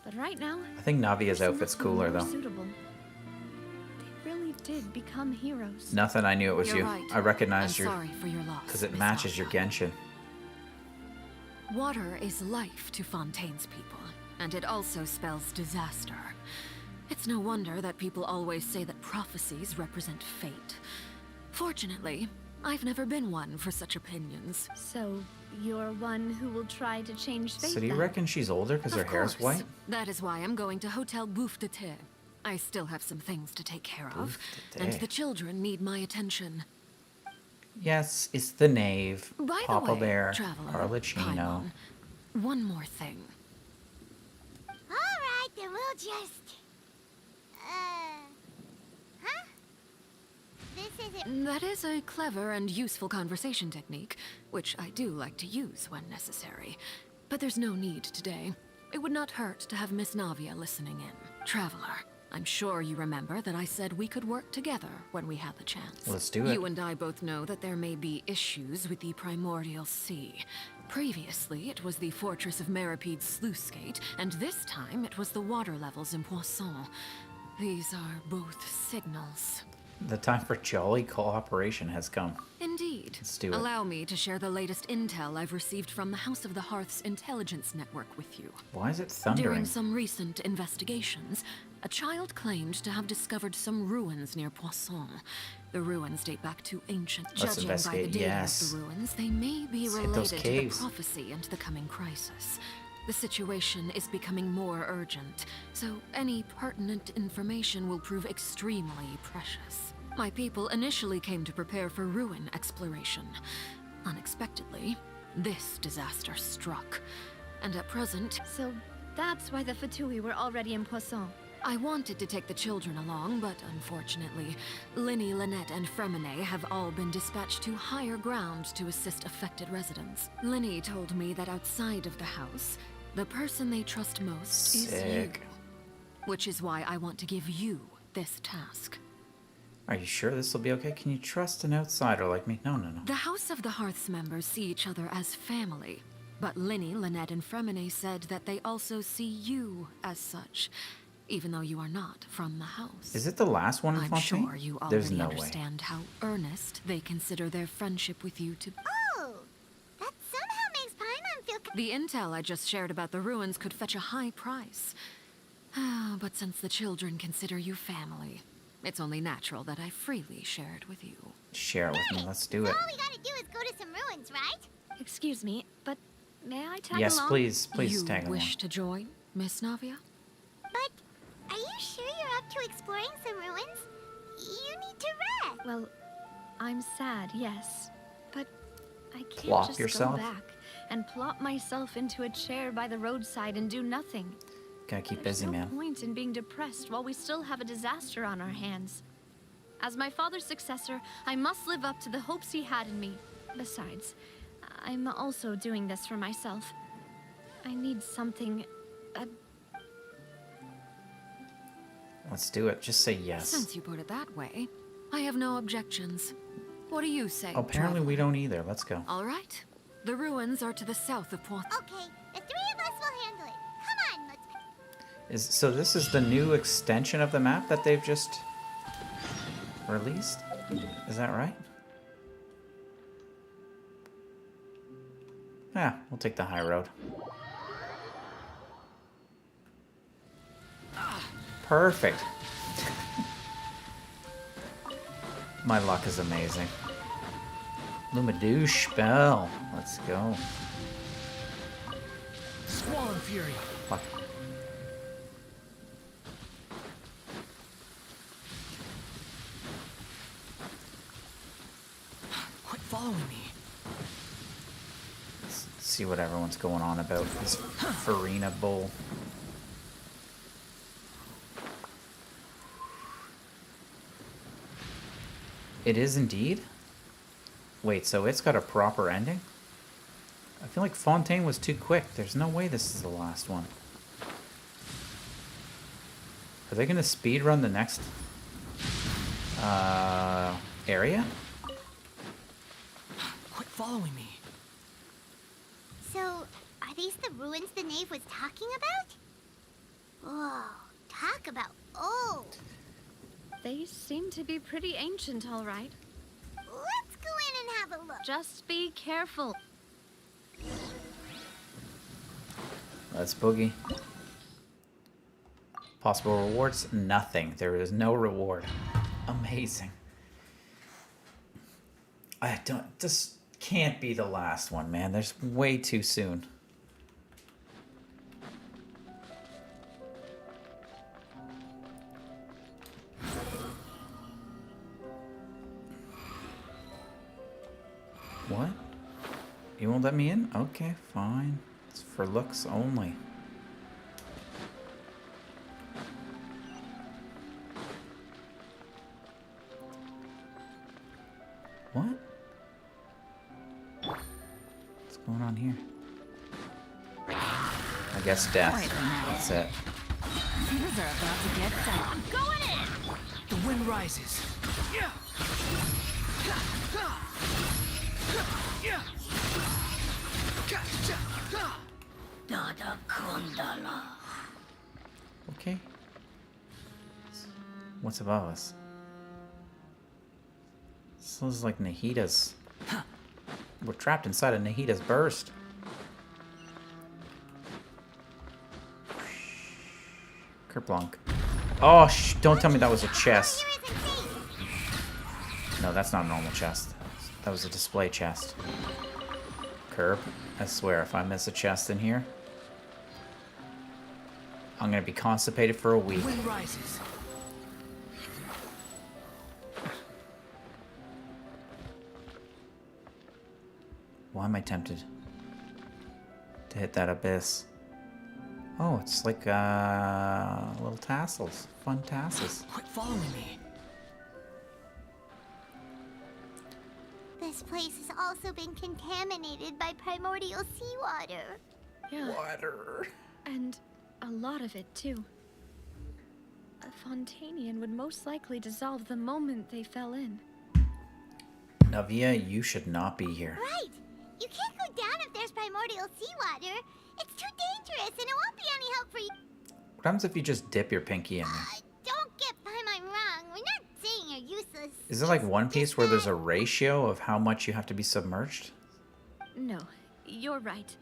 But right now, I think Navia's there's outfit's nothing cooler more though. Suitable. They really did become heroes. Nothing, I knew it was You're you. right. I recognized I'm you sorry for your loss, because it Miss matches your Navia. Genshin. Water is life to Fontaine's people, and it also spells disaster. It's no wonder that people always say that prophecies represent fate. Fortunately, I've never been one for such opinions. So, you're one who will try to change fate So do you then? reckon she's older because her Of hair's course. white? That is why I'm going to Hotel Bouffe de Thé. I still have some things to take care of, Bouffe de and Thé. the children need my attention. Yes, it's the knave, By Papa the way, Bear, Traveler, Arlecchino. Paimon, one more thing. Alright, then we'll just... Huh? This isn't... That is a clever and useful conversation technique, which I do like to use when necessary. But there's no need today. It would not hurt to have Miss Navia listening in. Traveler, I'm sure you remember that I said we could work together when we had the chance. Let's do it. You and I both know that there may be issues with the Primordial Sea. Previously, it was the Fortress of Meripede's sluice gate, and this time it was the water levels in Poisson. These are both signals. The time for jolly cooperation has come. Indeed. Let's do it. Allow me to share the latest intel I've received from the House of the Hearth's intelligence network with you. Why is it thundering? During some recent investigations, a child claimed to have discovered some ruins near Poisson. The ruins date back to ancient. Let's Judging by the investigate, data yes. of the ruins, they may be Let's hit those related to the caves. prophecy and the coming crisis. The situation is becoming more urgent, so any pertinent information will prove extremely precious. My people initially came to prepare for ruin exploration. Unexpectedly, this disaster struck. And at present, So, that's why the Fatui were already in Poisson. I wanted to take the children along, but unfortunately, Linny, Lynette, and Fremine have all been dispatched to higher ground to assist affected residents. Linny told me that outside of the house, the person they trust most is you. Sick. Which is why I want to give you this task. Are you sure this will be okay? Can you trust an outsider like me? No, no, no. The House of the Hearth's members see each other as family, but Linny, Lynette, and Fremine said that they also see you as such, even though you are not from the house. Is it the last one in I'm Fontaine? sure you There's already no way. understand how earnest they consider their friendship with you to be. Oh! That somehow makes Paimon feel... The intel I just shared about the ruins could fetch a high price. But since the children consider you family, it's only natural that I freely share it with you. Share it with me. Let's do it. All we gotta do is go to some ruins, right? Excuse me, but may I tag Yes, along? please. Please you tag along. wish to join, Miss Navia? But are you sure you're up to exploring some ruins? You need to rest. Well, I'm sad, yes. But I can't Plop just yourself? go back and plop myself into a chair by the roadside and do nothing. Gotta keep There's busy, no man. point in being depressed while we still have a disaster on our hands. As my father's successor, I must live up to the hopes he had in me. Besides, I'm also doing this for myself. I need something... Let's do it. Just say yes. Since you put it that way, I have no objections. What do you say, Apparently we don't either. Let's go. All right. The ruins are to the south of Poisson. Okay, the three of us will handle it. Come on, let's... So this is the new extension of the map that they've just released? Is that right? Yeah, we'll take the high road. Perfect. My luck is amazing. Lumadouche spell. Let's go. Squall and Fury. Fuck. Quit following me. Let's see what everyone's going on about this Furina bull. It is indeed? Wait, so it's got a proper ending? I feel like Fontaine was too quick. There's no way this is the last one. Are they going to speedrun the next area? Quit following me. So, are these the ruins the knave was talking about? Whoa, talk about old. They seem to be pretty ancient, all right. Let's go in and have a look. Just be careful. Let's boogie. Possible rewards? Nothing. There is no reward. Amazing. This can't be the last one, man. There's way too soon. What? You won't let me in? Okay, fine. It's for looks only. What? What's going on here? I guess death. That's it. Things are about to get down. Going in! The wind rises. Yeah. Okay. What's above us? This is like Nahida's. We're trapped inside of Nahida's burst. Kerplunk. Oh, don't tell me that was a chest. No, that's not a normal chest. That was a display chest. Curb. I swear, if I miss a chest in here, I'm gonna be constipated for a week. Wind rises. Why am I tempted to hit that abyss? Oh, it's like little tassels. Fun tassels. Quit following me. This place has also been contaminated by primordial seawater. Yeah. Water. And a lot of it, too. A Fontainian would most likely dissolve the moment they fell in. Navia, you should not be here. Right! You can't go down if there's primordial seawater. It's too dangerous and it won't be any help for you. What happens if you just dip your pinky in there? Don't get my mind wrong. We're not saying you're useless. Is it like One Piece where there's a ratio of how much you have to be submerged? No, you're right.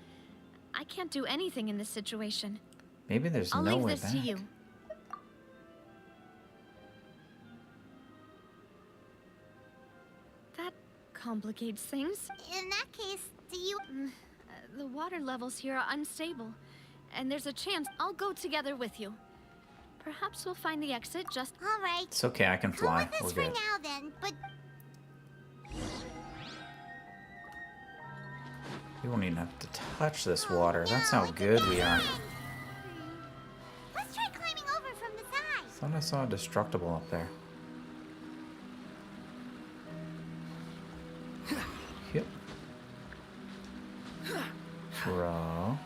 I can't do anything in this situation. Maybe there's I'll no leave way this back. to you. That complicates things. In that case, do you... The water levels here are unstable, and there's a chance I'll go together with you. Perhaps we'll find the exit just... All right. It's okay, I can fly. Go with We're us for good. now then, but... We won't even have to touch this water. That's how good we are. Let's try climbing over from the side. Thought I saw a destructible up there. Yep. Bro.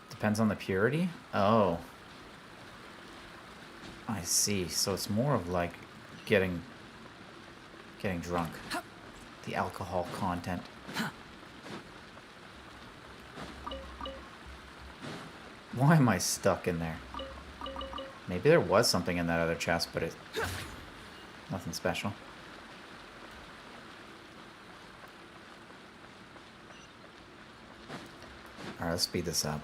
Depends on the purity? Oh. I see. So it's more of like getting drunk. The alcohol content. Why am I stuck in there? Maybe there was something in that other chest, but nothing special. Alright, let's speed this up.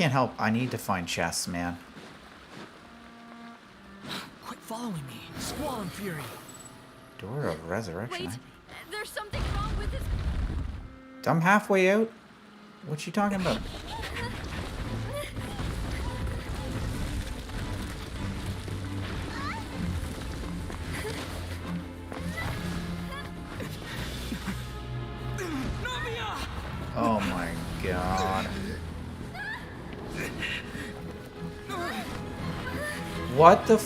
can't help. I need to find chests, man. Quit following me, Squall and Fury. Door of Resurrection. Wait, there's something wrong with this. I'm halfway out. What you talking about? Oh my god. What the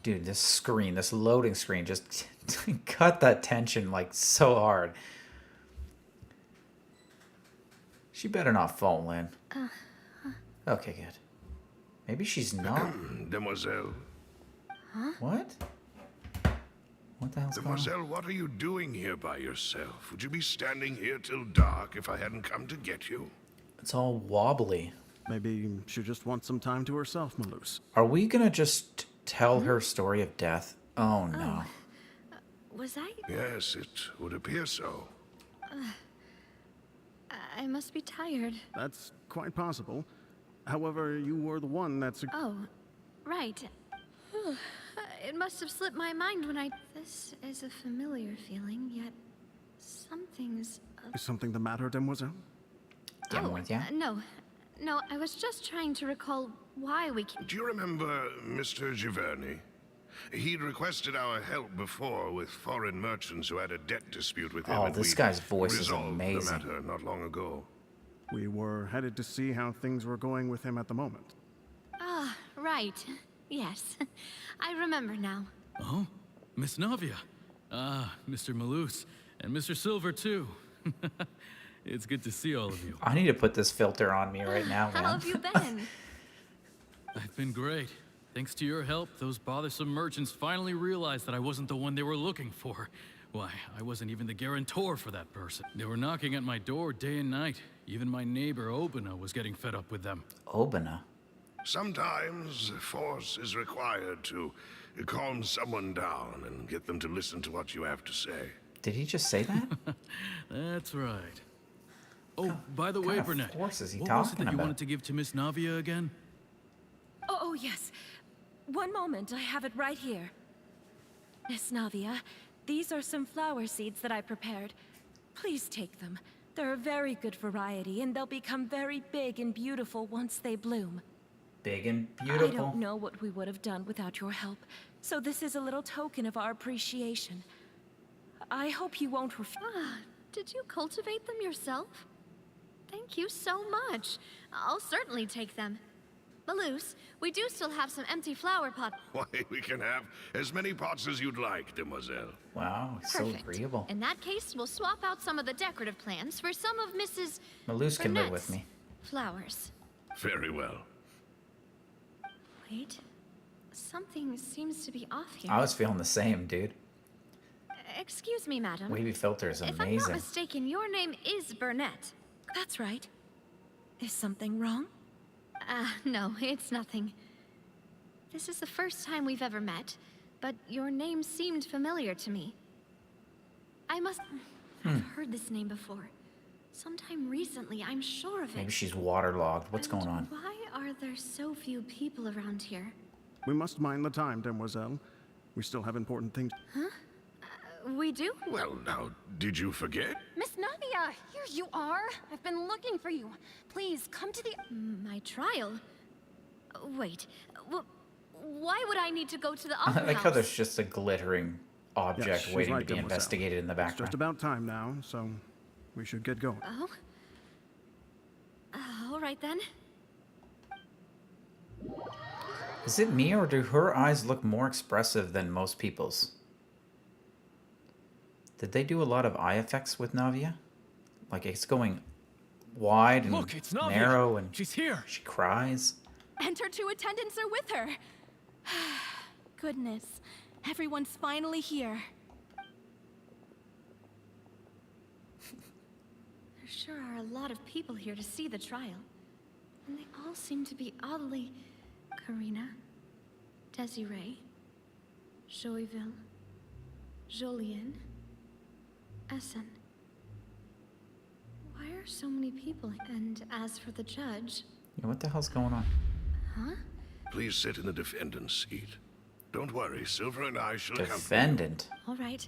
Dude, this screen, this loading screen just cut that tension like so hard. She better not fall in. Okay, good. Maybe she's not. Demoiselle. Huh? What? What the hell's going on? Demoiselle, what are you doing here by yourself? Would you be standing here till dark if I hadn't come to get you? It's all wobbly. Maybe she just wants some time to herself, Malus. Are we gonna just tell her story of death? Oh no. Was I? Yes, it would appear so. I must be tired. That's quite possible. However, you were the one that's... Oh, right. Whew. It must have slipped my mind when I... This is a familiar feeling, yet something's... Is something the matter, Demoiselle? No, I was just trying to recall why we came... Do you remember Mr. Giverny? He'd requested our help before with foreign merchants who had a debt dispute with him. Oh, and this we guy's voice is resolved amazing. the matter not long ago. We were headed to see how things were going with him at the moment. Ah, right. Yes. I remember now. Oh, Miss Navia. Ah, Mr. Malus. And Mr. Silver, too. It's good to see all of you. I need to put this filter on me right now, man. How have you been? I've been great. Thanks to your help, those bothersome merchants finally realized that I wasn't the one they were looking for. Why, I wasn't even the guarantor for that person. They were knocking at my door day and night. Even my neighbor, Obina, was getting fed up with them. Obina? Sometimes force is required to calm someone down and get them to listen to what you have to say. Did he just say that? That's right. Oh, by the way, kind of Burnett, force is he what was it talking that you about? wanted to give to Miss Navia again? Oh, yes. One moment, I have it right here. Miss Navia, these are some flower seeds that I prepared. Please take them. They're a very good variety, and they'll become very big and beautiful once they bloom. Big and beautiful? I don't know what we would have done without your help, so this is a little token of our appreciation. I hope you won't refuse. Ah, did you cultivate them yourself? Thank you so much. I'll certainly take them. Malus, we do still have some empty flower pots. Why, we can have as many pots as you'd like, demoiselle. Wow, so Perfect. agreeable. In that case, we'll swap out some of the decorative plants for some of Mrs. Malus can live Burnett's with me. flowers. Very well. Wait, something seems to be off here. I was feeling the same, dude. Excuse me, madam. Wavy filter is If I'm not amazing. mistaken, your name is Burnett. That's right. Is something wrong? No, it's nothing. This is the first time we've ever met, but your name seemed familiar to me. I've heard this name before. Sometime recently, I'm sure of it. Maybe she's waterlogged. What's going on? Why are there so few people around here? We must mind the time, Demoiselle. We still have important things. Huh? We do? Well, now, did you forget? Miss Navia, here you are. I've been looking for you. Please, come to the... My trial? Wait, why would I need to go to the opera I like how house? there's just a glittering object Yes, she's waiting right, to be Demoiselle. investigated in the It's background. just about time now, so we should get going. Oh? All right then. Is it me, or do her eyes look more expressive than most people's? Did they do a lot of eye effects with Navia? Like, it's going wide and Look, it's Navia. narrow, and She's here. she cries. And her two attendants are with her. Goodness, everyone's finally here. There sure are a lot of people here to see the trial. And they all seem to be oddly... Karina, Desiree, Joyville, Jolien, Essen. Why are so many people? And as for the judge... Yeah, what the hell's going on? Huh? Please sit in the defendant's seat. Don't worry, Silver and I shall accompany you. Defendant? All right.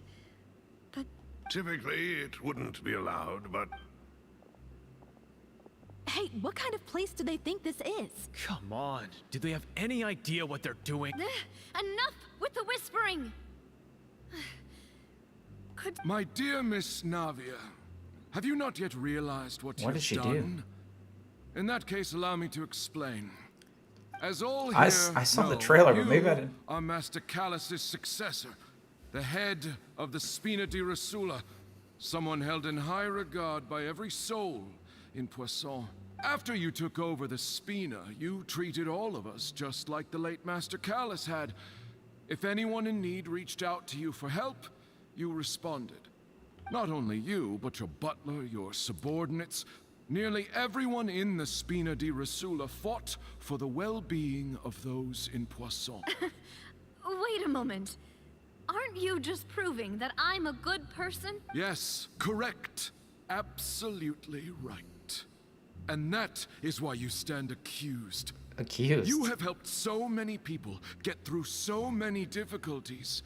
But... Typically, it wouldn't be allowed, but... Hey, what kind of place do they think this is? Come on. Do they have any idea what they're doing? Enough with the whispering! My dear Miss Navia, have you not yet realized what did she done? Do? In that case, allow me to explain. As all here I saw the know, trailer, but maybe I you didn't. are Master Callus's successor, the head of the Spina di Rasula, someone held in high regard by every soul in Poisson. After you took over the Spina, you treated all of us just like the late Master Callus had. If anyone in need reached out to you for help, you responded. Not only you, but your butler, your subordinates, nearly everyone in the Spina di Rasula fought for the well-being of those in Poisson. Wait a moment. Aren't you just proving that I'm a good person? Yes, correct. Absolutely right. And that is why you stand accused. Accused? You have helped so many people get through so many difficulties.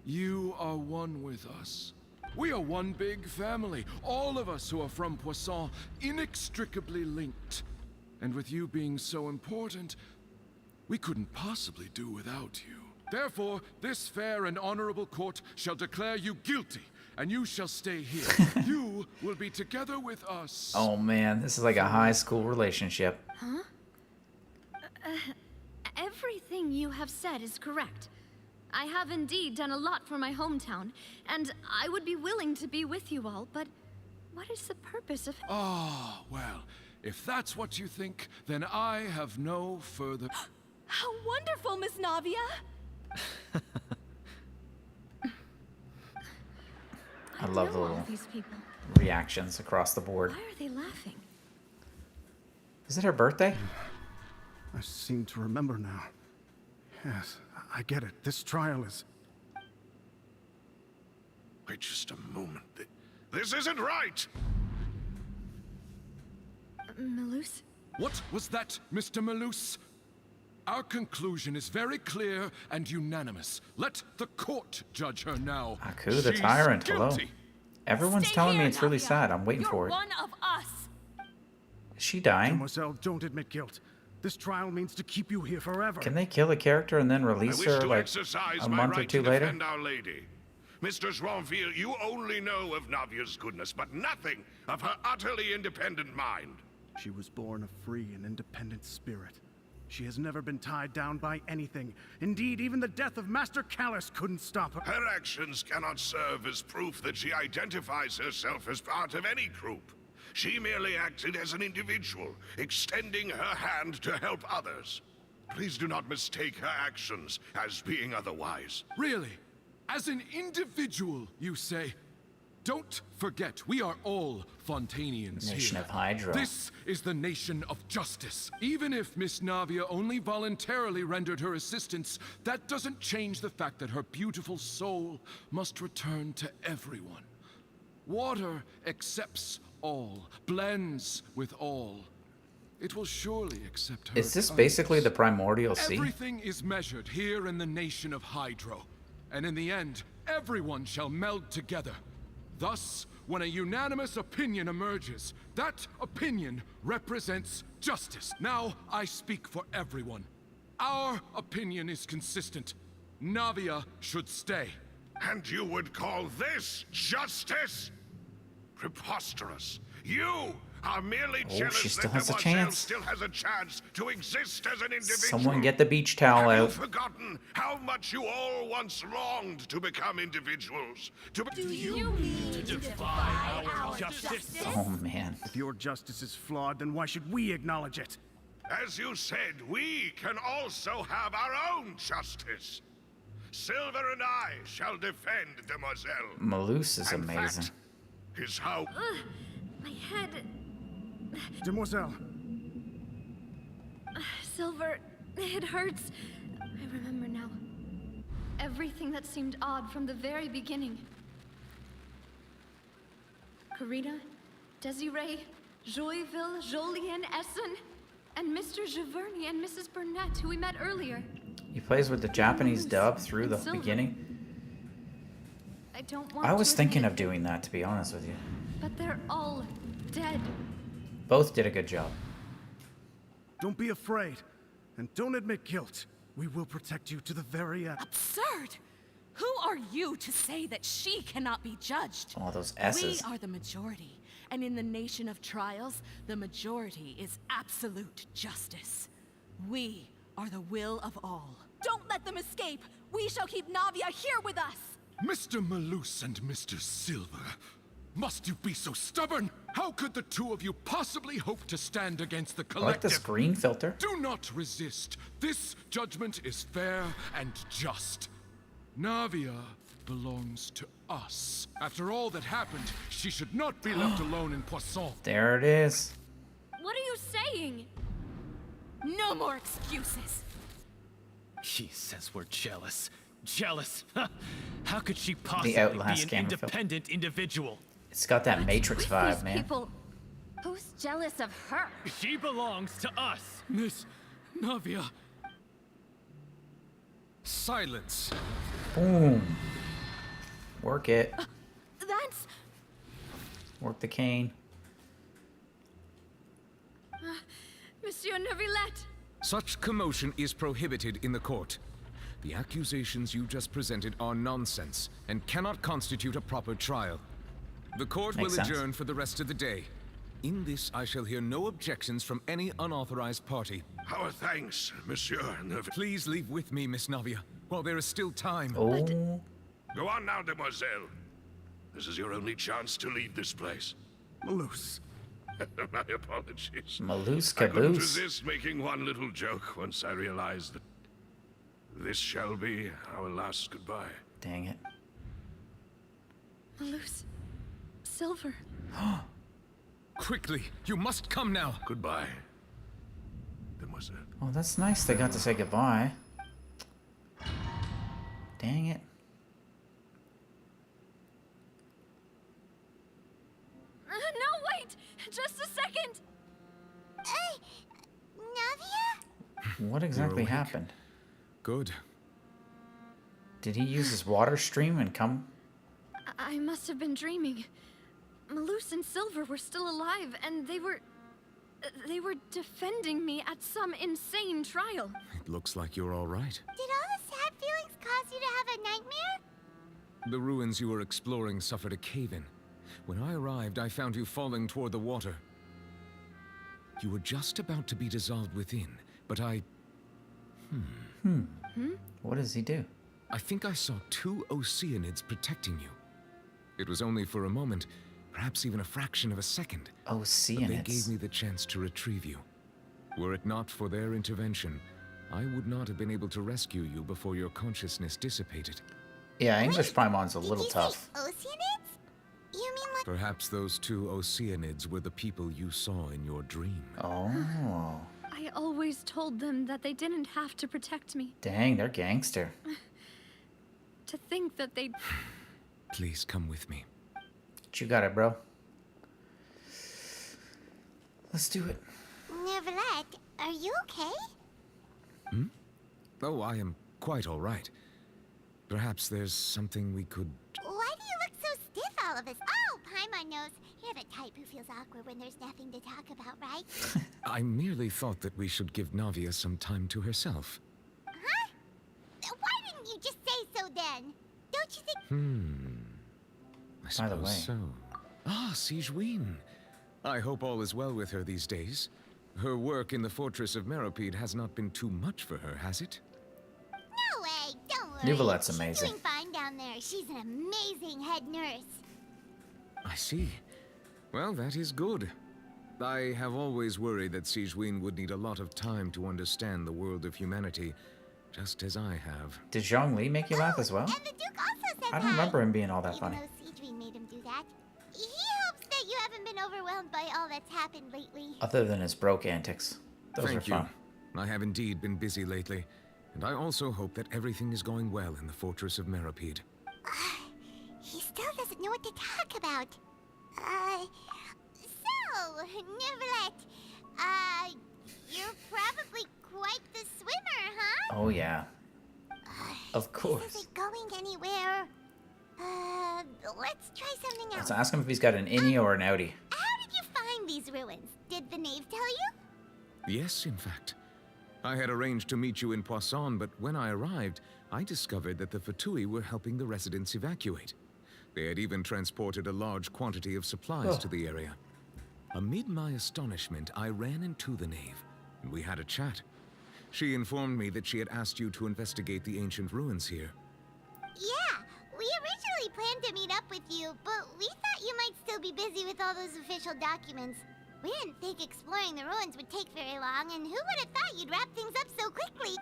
You are one with us. We are one big family, all of us who are from Poisson, inextricably linked. And with you being so important, we couldn't possibly do without you. Therefore, this fair and honorable court shall declare you guilty, and you shall stay here. You will be together with us. Oh man, this is like a high school relationship. Huh? Everything you have said is correct. I have indeed done a lot for my hometown, and I would be willing to be with you all, but what is the purpose of... Ah, well, if that's what you think, then I have no further... How wonderful, Miss Navia! I love the little these people. reactions across the board. Why are they laughing? Is it her birthday? I seem to remember now. Yes, I get it. This trial is... Wait just a moment. This isn't right! Malus? What was that, Mr. Malus? Our conclusion is very clear and unanimous. Let the court judge her now. Aku the She's tyrant, guilty. hello. Everyone's telling me it's really sad. I'm waiting for it. One of us. Is she dying? Mademoiselle, don't admit guilt. This trial means to keep you here forever. Can they kill a character and then release her like a month or two later? Our lady. Mr. Joinville, you only know of Navia's goodness, but nothing of her utterly independent mind. She was born a free and independent spirit. She has never been tied down by anything. Indeed, even the death of Master Callus couldn't stop her. Her actions cannot serve as proof that she identifies herself as part of any group. She merely acted as an individual, extending her hand to help others. Please do not mistake her actions as being otherwise. Really? As an individual, you say? Don't forget, we are all Fontanians Nation here. of Hydra. This is the nation of justice. Even if Miss Navia only voluntarily rendered her assistance, that doesn't change the fact that her beautiful soul must return to everyone. Water accepts all, blends with all. It will surely accept her. Is this basically the primordial sea? Everything is measured here in the nation of Hydro. And in the end, everyone shall meld together. Thus, when a unanimous opinion emerges, that opinion represents justice. Now, I speak for everyone. Our opinion is consistent. Navia should stay. And you would call this justice? Preposterous. You are merely jealous she still that has a Demoiselle chance. still has a chance to exist as an individual. Someone get the beach towel Have out. you forgotten how much you all once longed to become individuals? Do you mean to defy our justice? Oh man. If your justice is flawed, then why should we acknowledge it? As you said, we can also have our own justice. Silver and I shall defend Demoiselle. Malus is And amazing. that is how... My head... Demoiselle. Silver, it hurts. I remember now. Everything that seemed odd from the very beginning. Karina, Desiree, Joyville, Jolien, Essen, and Mr. Giverny and Mrs. Burnett, who we met earlier. He plays with the Japanese dub through the beginning. I don't want I was to thinking admit of doing that, to be honest with you. but they're all dead. Both did a good job. Don't be afraid, and don't admit guilt. We will protect you to the very end. Absurd! Who are you to say that she cannot be judged? All those S's. We are the majority, and in the nation of trials, the majority is absolute justice. We are the will of all. Don't let them escape! We shall keep Navia here with us! Mr. Malus and Mr. Silver, must you be so stubborn? How could the two of you possibly hope to stand against the I collective? like the screen filter. Do not resist. This judgment is fair and just. Navia belongs to us. After all that happened, she should not be left alone in Poisson. There it is. What are you saying? No more excuses! She says we're jealous. Jealous? How could she possibly Outlast be an camera film. independent individual? It's got that Matrix vibe, These man. people, who's jealous of her? She belongs to us. Miss Navia. Silence. Boom. Work it. That's... Work the cane. Monsieur Neuvillette. Such commotion is prohibited in the court. The accusations you just presented are nonsense and cannot constitute a proper trial. The court Makes will sense. adjourn for the rest of the day. In this, I shall hear no objections from any unauthorized party. Our thanks, Monsieur Nerv. Please leave with me, Miss Navia, while there is still time. Oh. Go on now, demoiselle. This is your only chance to leave this place. Malus. My apologies. Malus I couldn't caboose. resist making one little joke once I realized that this shall be our last goodbye. Dang it. Malus. Silver. Quickly, you must come now. Goodbye, demoiselle. Oh, that's nice. They got to say goodbye. Dang it. No, wait! Just a second! Navia? What exactly awake. happened? Good. Did he use his water stream and come? I must have been dreaming. Malus and Silver were still alive, and they were defending me at some insane trial. It looks like you're all right. Did all the sad feelings cause you to have a nightmare? The ruins you were exploring suffered a cave-in. When I arrived, I found you falling toward the water. You were just about to be dissolved within, but I... What does he do? I think I saw two Oceanids protecting you. It was only for a moment, perhaps even a fraction of a second. But they gave Oceanids. me the chance to retrieve you. Were it not for their intervention, I would not have been able to rescue you before your consciousness dissipated. Yeah, English Paimon's a Did little you tough. say Oceanids? You mean like... Perhaps those two Oceanids were the people you saw in your dream. Oh. I always told them that they didn't have to protect me. Dang, they're gangster. To think that they'd... Please come with me. You got it, bro. Let's do it. Neuvillette, are you okay? Oh, I am quite all right. Perhaps there's something we could... Why do you look so stiff, all of us? Oh, Paimon knows. You're the type who feels awkward when there's nothing to talk about, right? I merely thought that we should give Navia some time to herself. Huh? Why didn't you just say so then? Don't you think... I suppose By the way. so. Ah, Sigewinne. I hope all is well with her these days. Her work in the Fortress of Meropide has not been too much for her, has it? No way, don't worry. Neuvillette's She's amazing. doing fine down there. She's an amazing head nurse. I see. Well, that is good. I have always worried that Sigewinne would need a lot of time to understand the world of humanity, just as I have. Did Zhongli make you laugh as well? And the Duke also said I don't remember him being all that funny. Even though Sigewinne made him do that. He hopes that you haven't been overwhelmed by all that's happened lately. Other than his broke antics. Those Thank are you. fun. I have indeed been busy lately, and I also hope that everything is going well in the Fortress of Meropide. He still doesn't know what to talk about. Oh, Neverlet. You're probably quite the swimmer, huh? Oh, yeah. Of course. This isn't going anywhere. Let's try something else. Let's ask him if he's got an innie or an outie. How did you find these ruins? Did the knave tell you? Yes, in fact. I had arranged to meet you in Poisson, but when I arrived, I discovered that the Fatui were helping the residents evacuate. They had even transported a large quantity of supplies to the area. Amid my astonishment, I ran into the knave, and we had a chat. She informed me that she had asked you to investigate the ancient ruins here. Yeah, we originally planned to meet up with you, but we thought you might still be busy with all those official documents. We didn't think exploring the ruins would take very long, and who would have thought you'd wrap things up so quickly?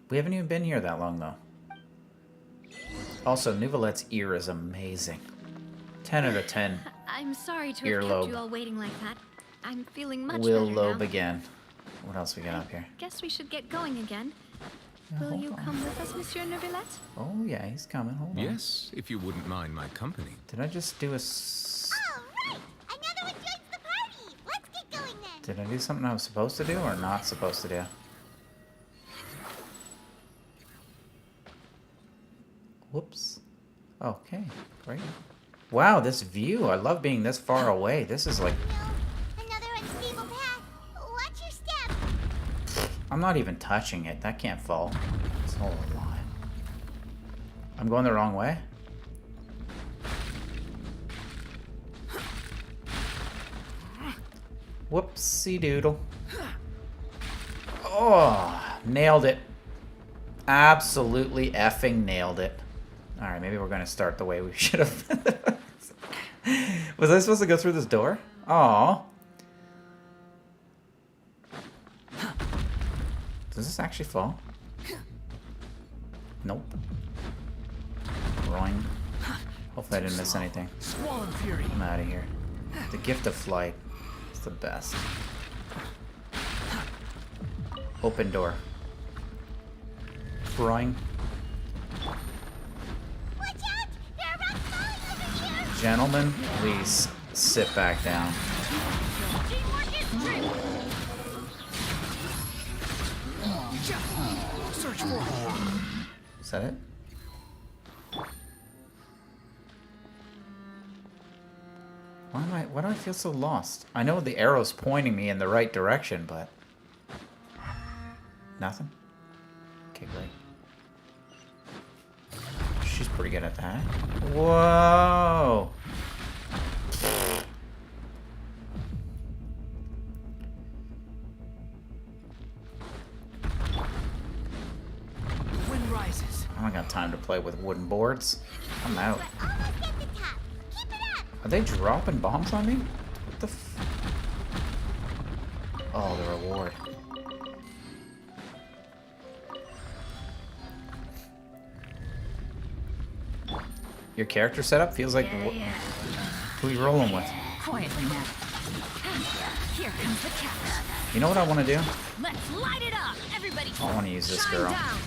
We haven't even been here that long, though. Also, Neuvillete's ear is amazing. 10 out of 10. I'm sorry to have kept you all waiting like that. I'm feeling much Will better lobe now. again. What else we got up here? Guess we should get going again. Yeah, Will you hold on. come with us, Monsieur Neuvillette? Oh, yeah, he's coming. Hold on. Yes, if you wouldn't mind my company. Did I just do a... All right, another one joins the party. Let's get going then. Did I do something I was supposed to do or not supposed to do? Whoops. Okay, great. Wow, this view. I love being this far away. This is like... Another unstable path. Watch your step. I'm not even touching it. That can't fall. It's a whole lot. I'm going the wrong way? Whoopsie doodle. Oh, nailed it. Absolutely effing nailed it. Alright, maybe we're going to start the way we should have. Was I supposed to go through this door? Aw. Does this actually fall? Nope. Roing. Hopefully I didn't miss anything. I'm out of here. The gift of flight is the best. Open door. Roing. Watch out! There are rocks falling over here. Gentlemen, please sit back down. Teamwork is true. Search for it. Is that it? Why do I feel so lost? I know the arrow's pointing me in the right direction, but... Nothing? Okay, great. She's pretty good at that. Whoa! The wind rises. I don't got time to play with wooden boards. I'm out. Are they dropping bombs on me? What the f... Oh, the reward. Your character setup feels like... Who are you rolling with? Quietly now. Here comes the cat. You know what I want to do? Let's light it up, everybody. I want to use this Shine girl. down.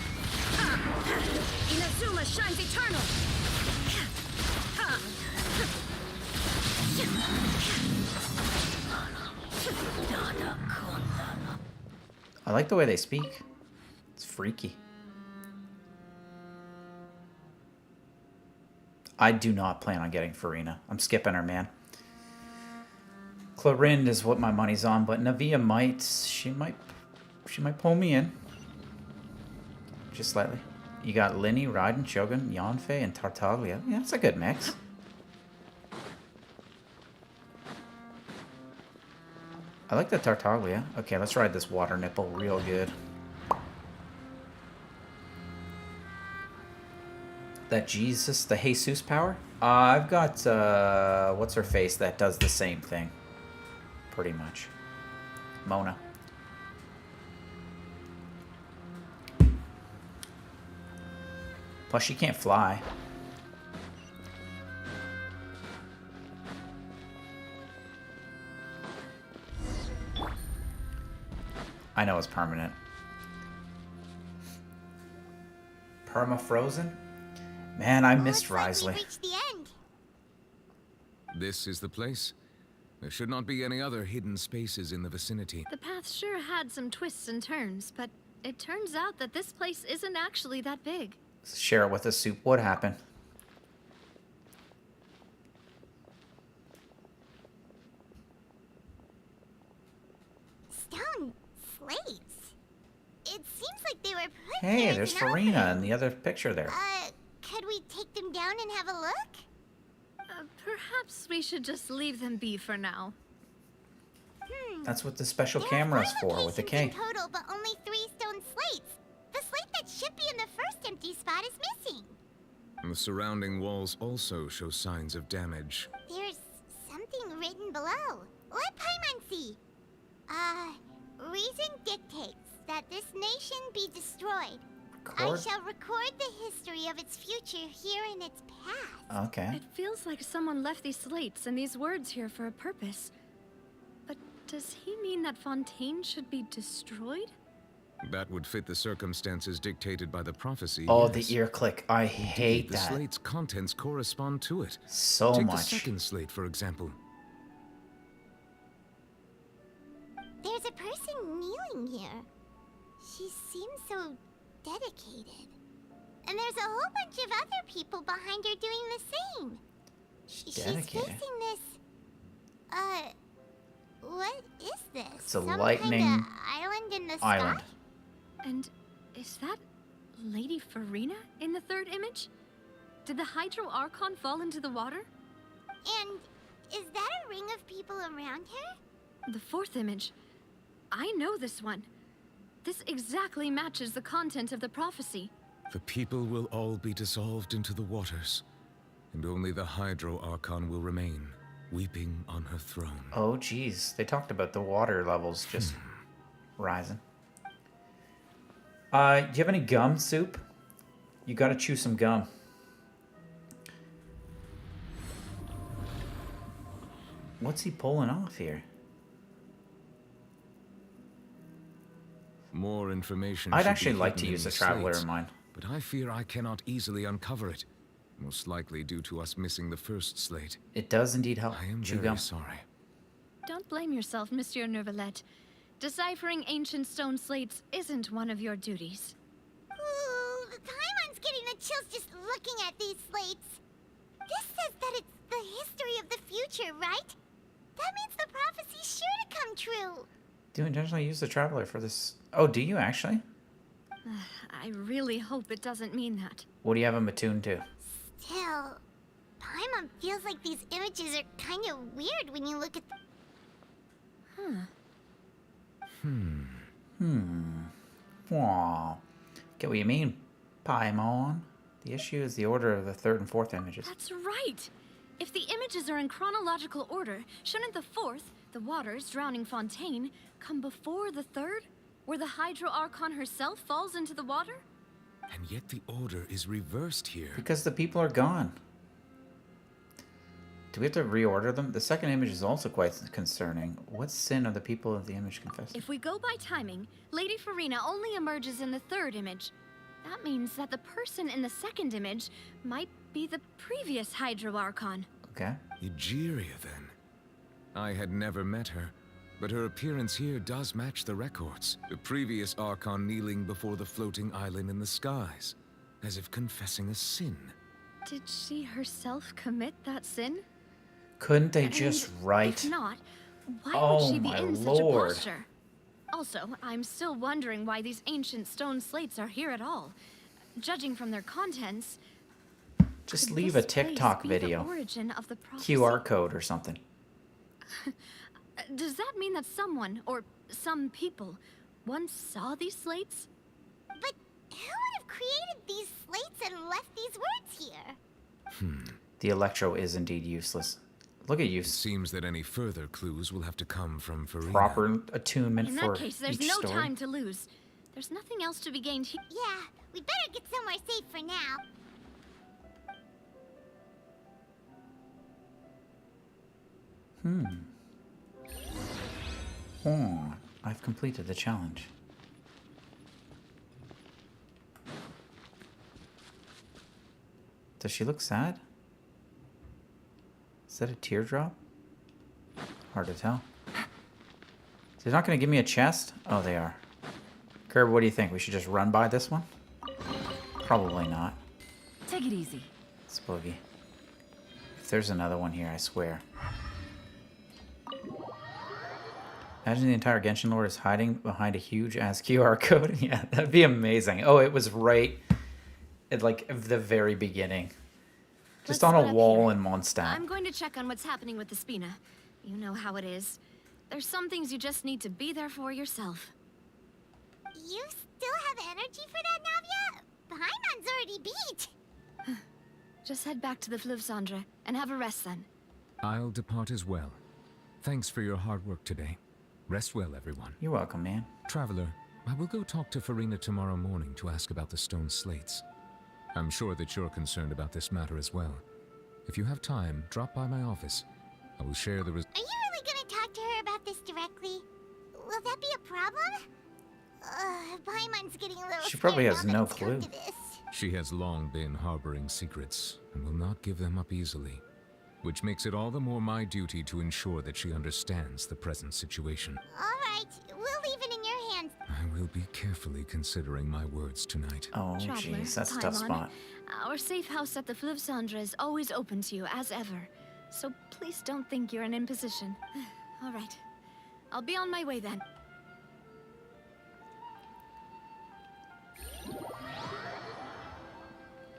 Inazuma shines eternal. I like the way they speak. It's freaky. I do not plan on getting Furina. I'm skipping her, man. Clorinde is what my money's on, but Navia might... She might pull me in. Just slightly. You got Linny, Raiden, Shogun, Yanfei, and Tartaglia. Yeah, that's a good mix. I like the Tartaglia. Okay, let's ride this water nipple real good. That Jesus, the Jesus power? I've got, what's her face that does the same thing. Pretty much. Mona. Plus, she can't fly. I know it's permanent. Perma-frozen? Man, I missed Risley. Reached the end. This is the place. There should not be any other hidden spaces in the vicinity. The path sure had some twists and turns, but it turns out that this place isn't actually that big. Share it with us, Soup. What happened? Stone slates? It seems like they were put Hey, there there's as an Furina offering. in the other picture there. Could we take them down and have a look? Perhaps we should just leave them be for now. That's what the special camera is for, with the K. In total, but only 3 stone slates. The slate that should be in the first empty spot is missing. And the surrounding walls also show signs of damage. There's something written below. Let Paimon see. Reason dictates that this nation be destroyed. I shall record the history of its future here in its past. Okay. It feels like someone left these slates and these words here for a purpose. But does he mean that Fontaine should be destroyed? That would fit the circumstances dictated by the prophecy. Oh, yes. the ear click. I hate the that. The slate's contents correspond to it. So Take much. the second slate, for example. There's a person kneeling here. She seems so dedicated. And there's a whole bunch of other people behind her doing the same. She's dedicated. facing this... what is this? It's a Some lightning kinda island in the island. sky? And is that Lady Furina in the third image? Did the Hydro Archon fall into the water? And is that a ring of people around her? The fourth image. I know this one. This exactly matches the content of the prophecy. The people will all be dissolved into the waters, and only the Hydro Archon will remain, weeping on her throne. Oh, geez. They talked about the water levels just rising. Do you have any gum, Soup? You gotta chew some gum. What's he pulling off here? More information. I'd should actually be like to hidden use in the Traveler slates, in mine. but I fear I cannot easily uncover it. Most likely due to us missing the first slate. It does indeed help. I am Chew very gum. sorry. Don't blame yourself, Monsieur Neuvillette. Deciphering ancient stone slates isn't one of your duties. Ooh, Paimon's getting the chills just looking at these slates. This says that it's the history of the future, right? That means the prophecy's sure to come true. Do you intentionally use the Traveler for this? Oh, do you actually? I really hope it doesn't mean that. What do you have him attuned to? Still, Paimon feels like these images are kind of weird when you look at them. Aw. Get what you mean, Paimon. The issue is the order of the third and fourth images. That's right! If the images are in chronological order, shouldn't the fourth, the waters drowning Fontaine, come before the third? Where the Hydro Archon herself falls into the water? And yet the order is reversed here. Because the people are gone. Do we have to reorder them? The second image is also quite concerning. What sin are the people of the image confessing? If we go by timing, Lady Furina only emerges in the third image. That means that the person in the second image might be the previous Hydro Archon. Okay. Egeria, then. I had never met her, but her appearance here does match the records. The previous Archon kneeling before the floating island in the skies, as if confessing a sin. Did she herself commit that sin? Couldn't they just write? If not, why Oh would she be my in such a lord. posture? Also, I'm still wondering why these ancient stone slates are here at all. Judging from their contents, Just could leave a this place TikTok be the video. origin of the prophecy? QR code or something. Does that mean that someone, or some people, once saw these slates? But who would have created these slates and left these words here? The Electro is indeed useless. Look at you. It seems that any further clues will have to come from Furina. Proper attunement In for that case, there's each no story. time to lose. There's nothing else to be gained here. Yeah, we better get somewhere safe for now. I've completed the challenge. Does she look sad? Is that a teardrop? Hard to tell. They're not going to give me a chest? Oh, they are. Curb, what do you think? We should just run by this one? Probably not. Take it easy. Spooky. If there's another one here, I swear. Imagine the entire Genshin lore is hiding behind a huge-ass QR code. Yeah, that'd be amazing. Oh, it was right at, like, the very beginning. Just on a wall in Mondstadt. I'm going to check on what's happening with the Spina. You know how it is. There's some things you just need to be there for yourself. You still have energy for that, Navia? Paimon's already beat. Just head back to the Fluvsandre and have a rest then. I'll depart as well. Thanks for your hard work today. Rest well, everyone. You're welcome, man. Traveler, I will go talk to Furina tomorrow morning to ask about the stone slates. I'm sure that you're concerned about this matter as well. If you have time, drop by my office. I will share the Are you really gonna talk to her about this directly? Will that be a problem? Paimon's getting a little She probably scared has now no that it's come clue. to this. She has long been harboring secrets and will not give them up easily, which makes it all the more my duty to ensure that she understands the present situation. All right, we'll leave it in your hands. I will be carefully considering my words tonight. Oh, Traveler, jeez, that's a tough Paimon, spot. Our safe house at the Fluvsandre is always open to you, as ever. So please don't think you're an imposition. All right. I'll be on my way then.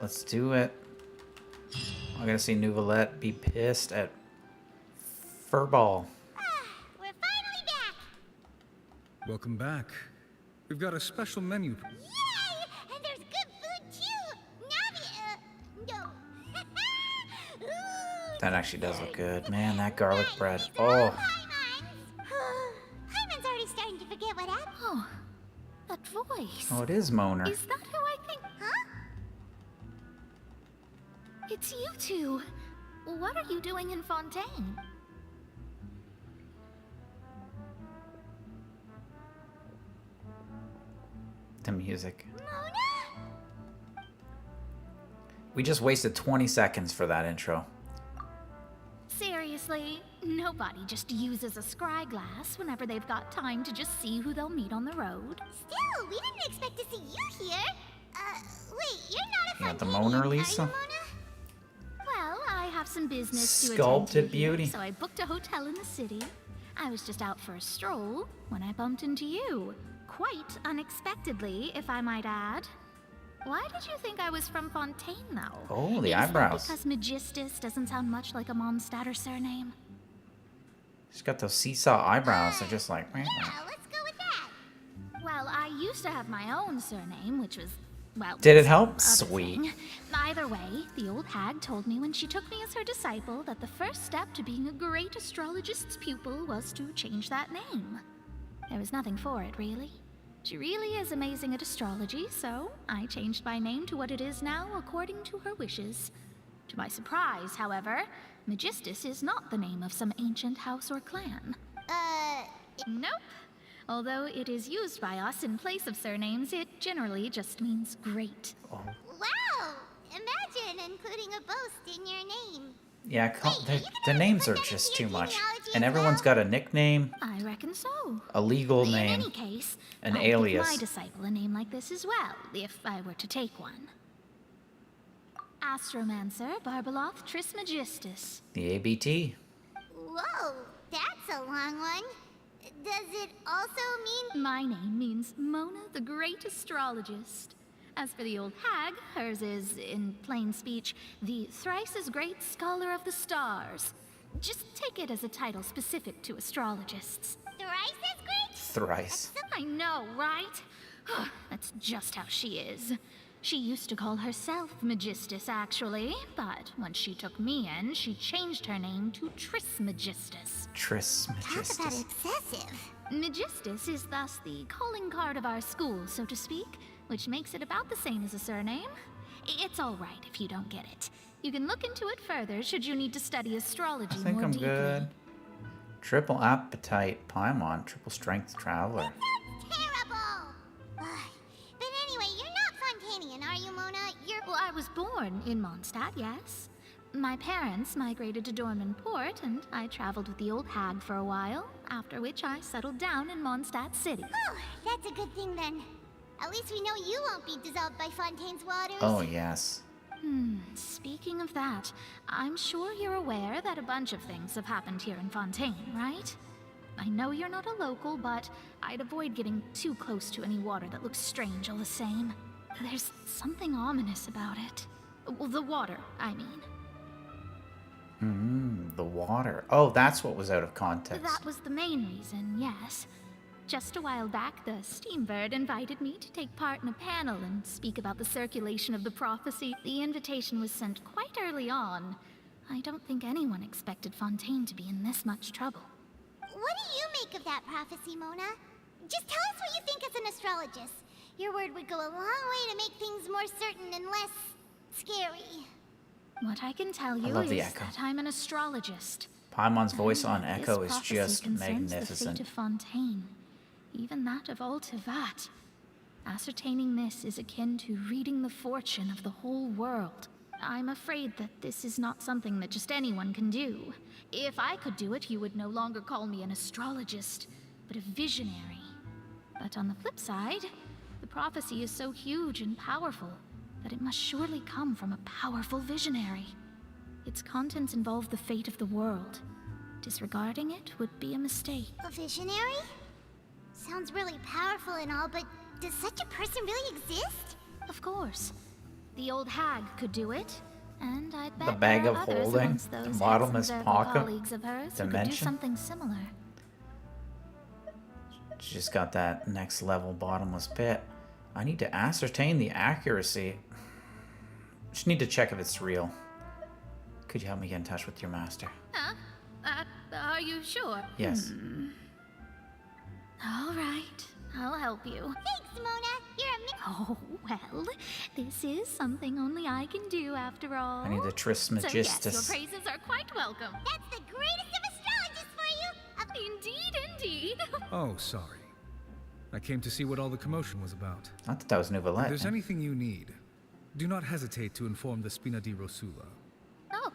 Let's do it. I gotta see Nouvelette be pissed at Furball. We're finally back. Welcome back. We've got a special menu. Yay! And there's good food too. Navia, no. That actually does look good. Man, that garlic bread. Oh. Paimon's already starting to forget what happened. Oh, that voice. Oh, it is Moner. Is that who I think? Huh? It's you two. What are you doing in Fontaine? The music. We just wasted 20 seconds for that intro. Seriously, nobody just uses a scry glass whenever they've got time to just see who they'll meet on the road. Still, we didn't expect to see you here. Wait, you're not a You got the Fontainian, Moner, are you, Lisa? Mona? Well, I have some business to Sculpted attend to here, beauty. so I booked a hotel in the city. I was just out for a stroll when I bumped into you. Quite unexpectedly, if I might add. Why did you think I was from Fontaine, though? Oh, the Is that eyebrows. because Magistus doesn't sound much like a Mondstadter surname? She's got those seesaw eyebrows. They're just like. Yeah, let's go with that. Well, I used to have my own surname, which was, well... Did it help? some other Sweet. thing. Either way, the old hag told me when she took me as her disciple that the first step to being a great astrologist's pupil was to change that name. There was nothing for it, really. She really is amazing at astrology, so I changed my name to what it is now according to her wishes. To my surprise, however, Magistus is not the name of some ancient house or clan. Nope. Although it is used by us in place of surnames, it generally just means great. Oh. Wow! Imagine including a boast in your name. Yeah, the names are just too much. And everyone's got a nickname, I reckon so. a legal In name, any case, an I'd alias. give my disciple a name like this as well, if I were to take one. Astromancer Barbeloth Trismegistus. The ABT. Whoa, that's a long one. Does it also mean... My name means Mona the Great Astrologist. As for the old hag, hers is, in plain speech, the thrice-as-great Scholar of the Stars. Just take it as a title specific to astrologists. Thrice as great? Thrice. I know, right? That's just how she is. She used to call herself Magistus, actually, but when she took me in, she changed her name to Trismegistus. Trismegistus. Talk about excessive. Magistus is thus the calling card of our school, so to speak, which makes it about the same as a surname. It's all right if you don't get it. You can look into it further should you need to study astrology I think more I'm deeply. good. Triple appetite Paimon, triple strength traveler. Terrible! But anyway, you're not Fontainian, are you, Mona? You're... Well, I was born in Mondstadt, yes. My parents migrated to Dorman Port, and I traveled with the old hag for a while, after which I settled down in Mondstadt City. Oh, that's a good thing then. At least we know you won't be dissolved by Fontaine's waters. Oh, yes. Speaking of that, I'm sure you're aware that a bunch of things have happened here in Fontaine, right? I know you're not a local, but I'd avoid getting too close to any water that looks strange all the same. There's something ominous about it. Well, the water, I mean. The water. Oh, that's what was out of context. That was the main reason, yes. Just a while back, the Steambird invited me to take part in a panel and speak about the circulation of the prophecy. The invitation was sent quite early on. I don't think anyone expected Fontaine to be in this much trouble. What do you make of that prophecy, Mona? Just tell us what you think as an astrologist. Your word would go a long way to make things more certain and less scary. What I can tell you love the is echo. that I'm an astrologist. Paimon's voice on This Echo is prophecy just concerns the magnificent. fate of Fontaine, even that of all Tevat. Ascertaining this is akin to reading the fortune of the whole world. I'm afraid that this is not something that just anyone can do. If I could do it, you would no longer call me an astrologist, but a visionary. But on the flip side, the prophecy is so huge and powerful that it must surely come from a powerful visionary. Its contents involve the fate of the world. Disregarding it would be a mistake. A visionary? Sounds really powerful and all, but does such a person really exist? Of course. The old hag could do it, and I bet The bag there of are others holding, amongst those the bottomless handsome pocket colleagues of hers who could do dimension. something similar. She just got that next level bottomless pit. I need to ascertain the accuracy. Just need to check if it's real. Could you help me get in touch with your master? Huh? Are you sure? Yes. All right, I'll help you. Thanks, Mona. You're Oh, well, this is something only I can do after all. I need the So yes, Trismegistus. your praises are quite welcome. That's the greatest of astrologists for you. Indeed, indeed. Oh, sorry. I came to see what all the commotion was about. I thought that was If Nouvellette. there's anything you need, do not hesitate to inform the Spina di Rosula. Oh,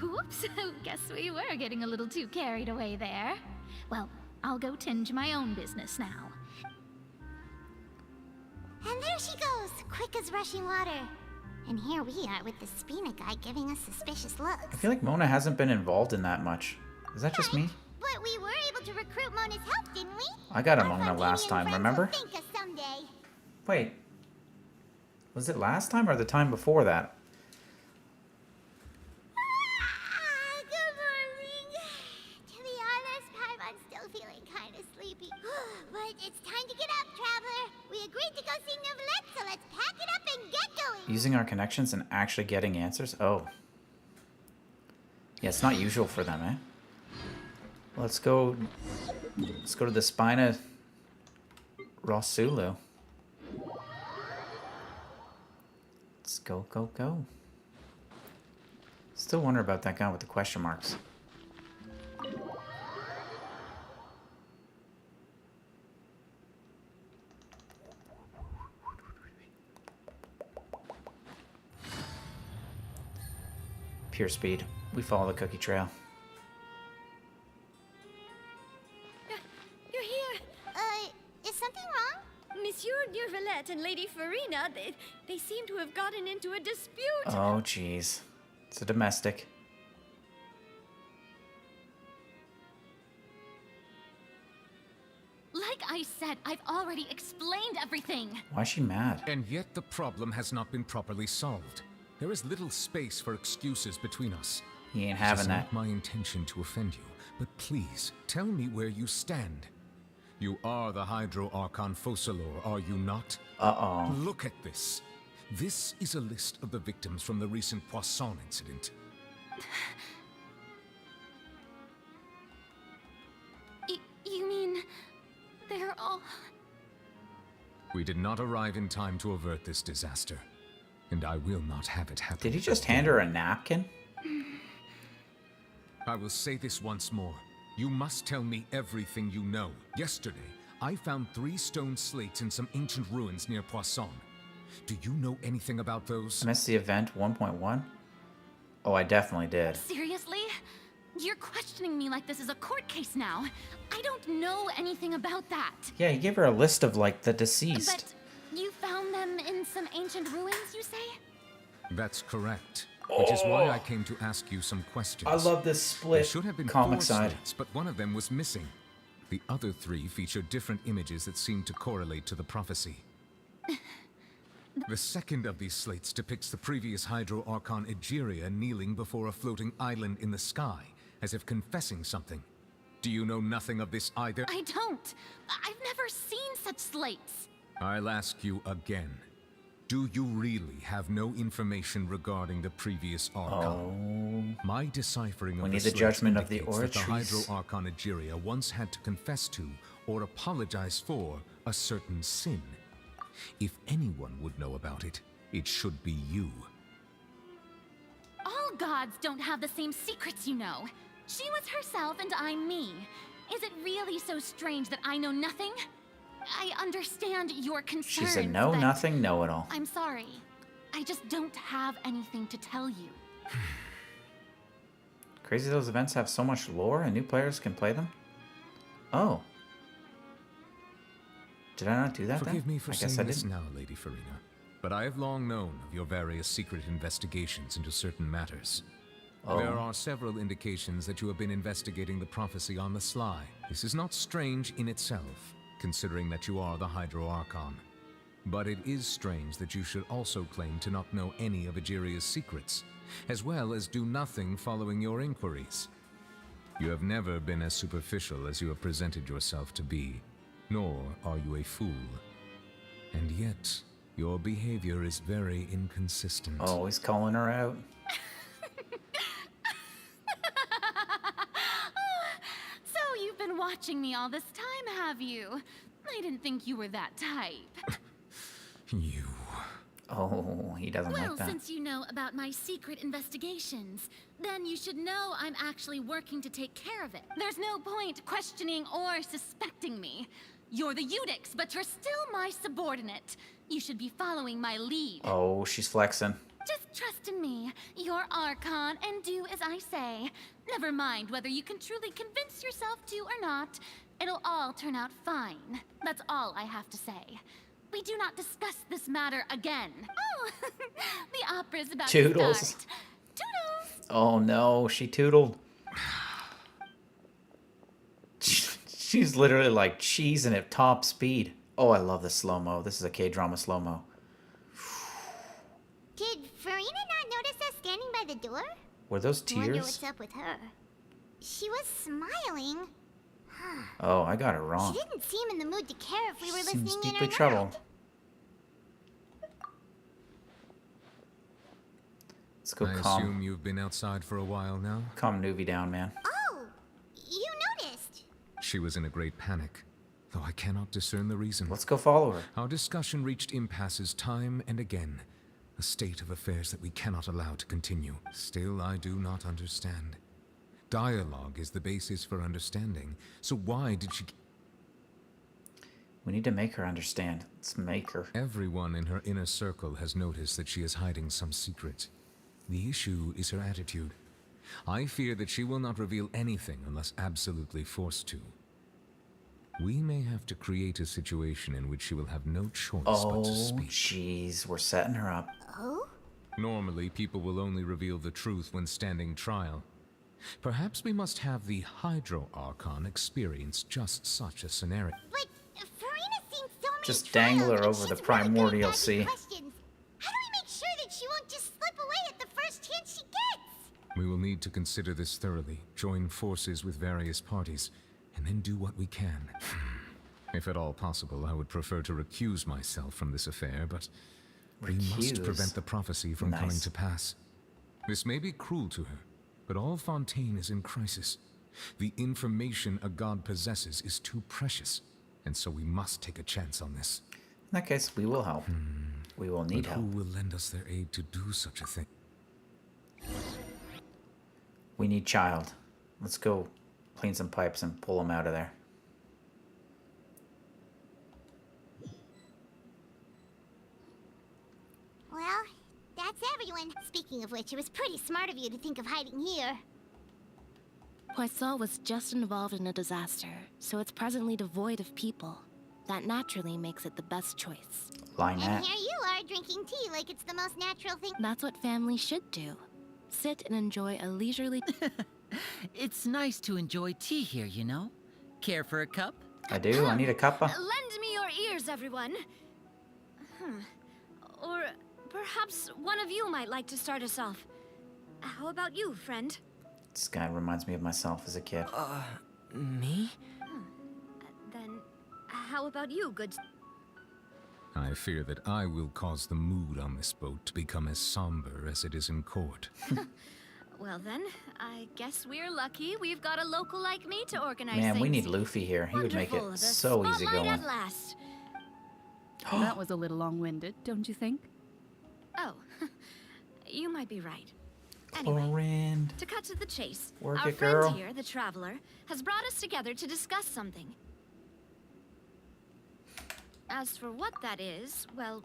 whoops. Guess we were getting a little too carried away there. Well, I'll go tend to my own business now. And there she goes, quick as rushing water. And here we are with the Spina guy giving us suspicious I looks. feel like Mona hasn't been involved in that much. Is that just me? But we were able to recruit Mona's help, didn't we? I got a Our Mona last Fontanian time, friends remember? will thank us someday. Wait. Was it last time or the time before that? Good morning. To be honest, I'm still feeling kind of sleepy. But it's time to get up, traveler. We agreed to go see Nouvellette, so let's pack it up and get going. Using our connections and actually getting answers? Oh. Yeah, it's not usual for them, eh? Let's go to the Spina Rosulu. Let's go, go, go. Still wonder about that guy with the question marks. Pure speed. We follow the cookie trail. You're here. Is something wrong? Monsieur Neuvillette and Lady Furina, they seem to have gotten into a dispute. Oh, jeez. It's a domestic. Like I said, I've already explained everything. Why is she mad? And yet the problem has not been properly solved. There is little space for excuses between us. He ain't It having is that. not my intention to offend you, but please, tell me where you stand. You are the Hydro Archon Focalor, are you not? Uh-oh. Look at this. This is a list of the victims from the recent Poisson incident. You mean they're all... We did not arrive in time to avert this disaster, and I will not have it happen. Did he just hand her a napkin? I will say this once more. You must tell me everything you know. Yesterday, I found 3 stone slates in some ancient ruins near Poisson. Do you know anything about those? I missed the event 1.1. Oh, I definitely did. Seriously? You're questioning me like this is a court case now. I don't know anything about that. Yeah, he gave her a list of, like, the deceased. But you found them in some ancient ruins, you say? That's correct. Which is why I came to ask you some questions. I love this split There should have been comic 4 side. slates, but one of them was missing. The other 3 feature different images that seem to correlate to the prophecy. The second of these slates depicts the previous Hydro Archon Egeria kneeling before a floating island in the sky, as if confessing something. Do you know nothing of this either? I don't. I've never seen such slates. I'll ask you again. Do you really have no information regarding the previous Archon? My deciphering of We the need the slates judgment of the indicates that the Orreries. Hydro Archon Egeria once had to confess to, or apologize for, a certain sin. If anyone would know about it, it should be you. All gods don't have the same secrets, you know. She was herself and I'm me. Is it really so strange that I know nothing? I understand your concerns. She's a know-nothing know-it-all. I'm sorry. I just don't have anything to tell you. Crazy those events have so much lore and new players can play them? Oh. Did I not do that Forgive then? me for I guess saying I this didn't. now, Lady Furina, but I have long known of your various secret investigations into certain matters. Oh. There are several indications that you have been investigating the prophecy on the sly. This is not strange in itself, considering that you are the Hydro Archon. But it is strange that you should also claim to not know any of Egeria's secrets, as well as do nothing following your inquiries. You have never been as superficial as you have presented yourself to be, nor are you a fool. And yet, your behavior is very inconsistent. Always calling her out. So you've been watching me all this time, have you? I didn't think you were that type. You. Oh, he doesn't Well, like that. since you know about my secret investigations, then you should know I'm actually working to take care of it. There's no point questioning or suspecting me. You're the Eunuchs, but you're still my subordinate. You should be following my lead. Oh, she's flexing. Just trust in me. You're Archon, and do as I say. Never mind whether you can truly convince yourself to or not. It'll all turn out fine. That's all I have to say. We do not discuss this matter again. Oh, the opera's about Toodles. to start. Toodles! Oh no, she tootled. She's literally like cheesing at top speed. Oh, I love the slow-mo. This is a K-drama slow-mo. Did Furina not notice us standing by the door? Were those Wonder tears? what's up with her. She was smiling. Oh, I got it wrong. She didn't seem in the mood to care if we were Seems listening in deeply or troubled. not. Let's go I calm. assume you've been outside for a while now? Calm Nuvi down, man. Oh, you noticed. She was in a great panic, though I cannot discern the reason. Let's go follow her. Our discussion reached impasses time and again, a state of affairs that we cannot allow to continue. Still, I do not understand. Dialogue is the basis for understanding, so why did she... We need to make her understand. Let's make her. Everyone in her inner circle has noticed that she is hiding some secret. The issue is her attitude. I fear that she will not reveal anything unless absolutely forced to. We may have to create a situation in which she will have no choice but to Oh, speak. jeez. We're setting her up. Oh? Normally, people will only reveal the truth when standing trial. Perhaps we must have the Hydro Archon experience just such a scenario. But Furina seems so many Just dangle her trials, over and the she's really good at primordial dodging sea. questions. How do we make sure that she won't just slip away at the first chance she gets? We will need to consider this thoroughly, join forces with various parties, and then do what we can. If at all possible, I would prefer to recuse myself from this affair, but we must Recuse? prevent the prophecy from coming Nice. to pass. This may be cruel to her, but all Fontaine is in crisis. The information a god possesses is too precious, and so we must take a chance on this. In that case, we will help. We will need But help. who will lend us their aid to do such a thing? We need child. Let's go clean some pipes and pull him out of there. Well, that's everyone one. Speaking of which, it was pretty smart of you to think of hiding here. Poisson was just involved in a disaster, so it's presently devoid of people. That naturally makes it the best choice. And here you are drinking tea like it's the most natural thing. That's what families should do. Sit and enjoy a leisurely... It's nice to enjoy tea here, you know? Care for a cup? I do. I need a cuppa. Lend me your ears, everyone. Or perhaps one of you might like to start us off. How about you, friend? This guy reminds me of myself as a kid. Me? Then, how about you, good... I fear that I will cause the mood on this boat to become as somber as it is in court. Well then, I guess we're lucky we've got a local like me to organize Man, we things. need Luffy here. He would make Wonderful, it the so easy spotlight going. at last. That was a little long-winded, don't you think? Oh, you might be right. Chlorine. To cut to the chase, Work our it, friend girl. here, the Traveler, has brought us together to discuss something. As for what that is, well,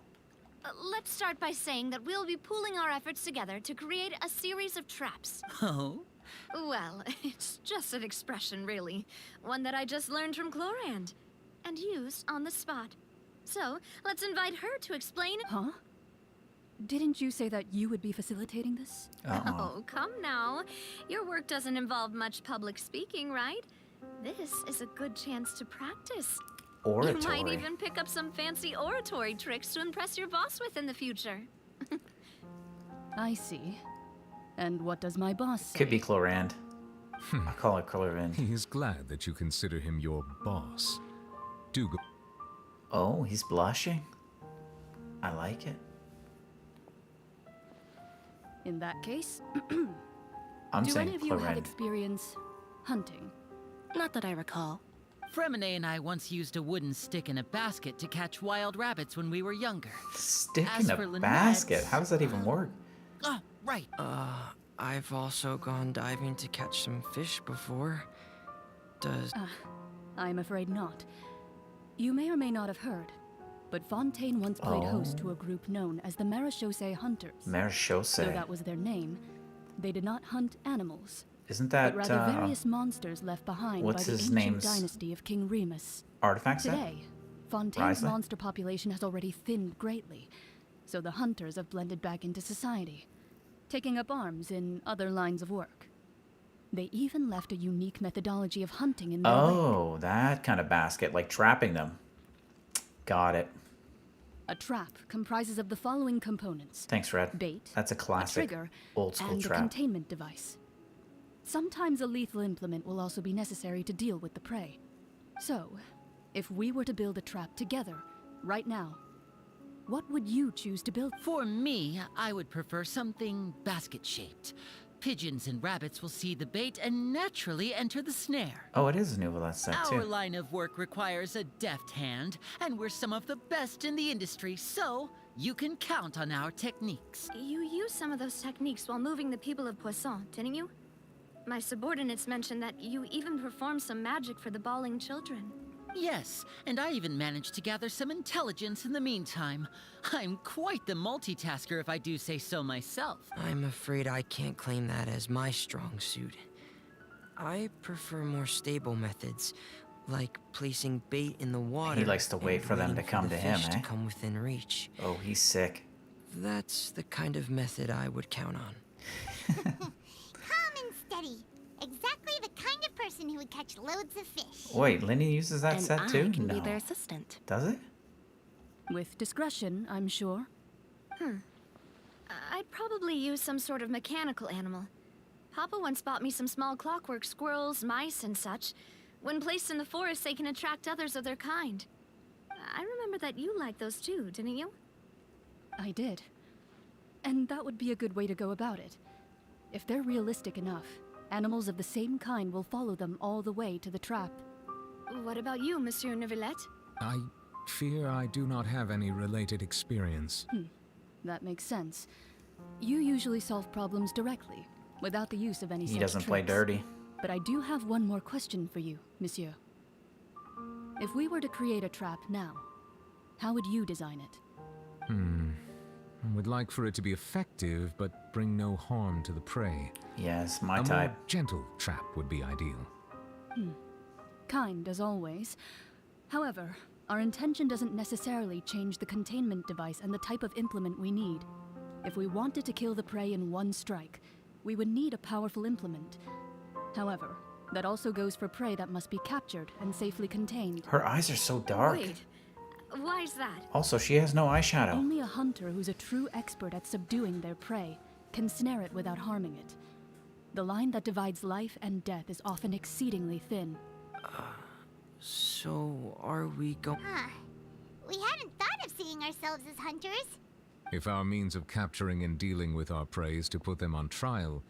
let's start by saying that we'll be pooling our efforts together to create a series of traps. Oh? Well, it's just an expression, really. One that I just learned from Chlorand, and used on the spot. So, let's invite her to explain... Huh? Didn't you say that you would be facilitating this? Oh, come now. Your work doesn't involve much public speaking, right? This is a good chance to practice. Oratory. You might even pick up some fancy oratory tricks to impress your boss with in the future. I see. And what does my boss say? Could be Chlorand. I call her Chlorand. He is glad that you consider him your boss. Do go. Oh, he's blushing. I like it. In that case, I'm do saying any of you have Chlorand. experience hunting? Not that I recall. Fremine and I once used a wooden stick in a basket to catch wild rabbits when we were younger. Stick As in for a Lynette- basket? How does that even work? Oh, right. I've also gone diving to catch some fish before. Does... I'm afraid not. You may or may not have heard, but Fontaine once played host to a group known as the Marechaussee Hunters. Marechaussee. Though that was their name, they did not hunt animals. Isn't that, but rather various monsters left behind by what's the his ancient name's dynasty of King Remus. artifact set? Today, Fontaine's Risley? monster population has already thinned greatly, so the hunters have blended back into society, taking up arms in other lines of work. They even left a unique methodology of hunting in their wake. Oh, that kind of basket, like trapping them. Got it. A trap comprises of the following components. Thanks, Red. Bait, That's a classic a trigger, old school and trap. a containment device. Sometimes a lethal implement will also be necessary to deal with the prey. So, if we were to build a trap together, right now, what would you choose to build? For me, I would prefer something basket-shaped. Pigeons and rabbits will see the bait and naturally enter the snare. Oh, it is a novelette set, Our too. line of work requires a deft hand, and we're some of the best in the industry, so you can count on our techniques. You used some of those techniques while moving the people of Poisson, didn't you? My subordinates mentioned that you even performed some magic for the bawling children. Yes, and I even managed to gather some intelligence in the meantime. I'm quite the multitasker if I do say so myself. I'm afraid I can't claim that as my strong suit. I prefer more stable methods, like placing bait in the water. He likes to wait and for them to waiting come the to him, fish eh? to come within reach. Oh, he's sick. That's the kind of method I would count on. Calm and steady. Exactly the kind of person who would catch loads of fish. Wait, Linny uses that And set I too? can No. be their assistant. Does it? With discretion, I'm sure. I'd probably use some sort of mechanical animal. Papa once bought me some small clockwork squirrels, mice, and such. When placed in the forest, they can attract others of their kind. I remember that you liked those too, didn't you? I did. And that would be a good way to go about it. If they're realistic enough, animals of the same kind will follow them all the way to the trap. What about you, Monsieur Neuvillette? I fear I do not have any related experience. That makes sense. You usually solve problems directly, without the use of any He such doesn't play tricks. dirty. But I do have one more question for you, monsieur. If we were to create a trap now, how would you design it? Would like for it to be effective, but bring no harm to the prey. Yes, my A type. more gentle trap would be ideal. Kind as always. However, our intention doesn't necessarily change the containment device and the type of implement we need. If we wanted to kill the prey in one strike, we would need a powerful implement. However, that also goes for prey that must be captured and safely contained. Her eyes are so dark. Wait, why is that? Also, she has no eyeshadow. Only a hunter who's a true expert at subduing their prey can snare it without harming it. The line that divides life and death is often exceedingly thin. So, are we going... Huh. We hadn't thought of seeing ourselves as hunters. If our means of capturing and dealing with our prey is to put them on trial,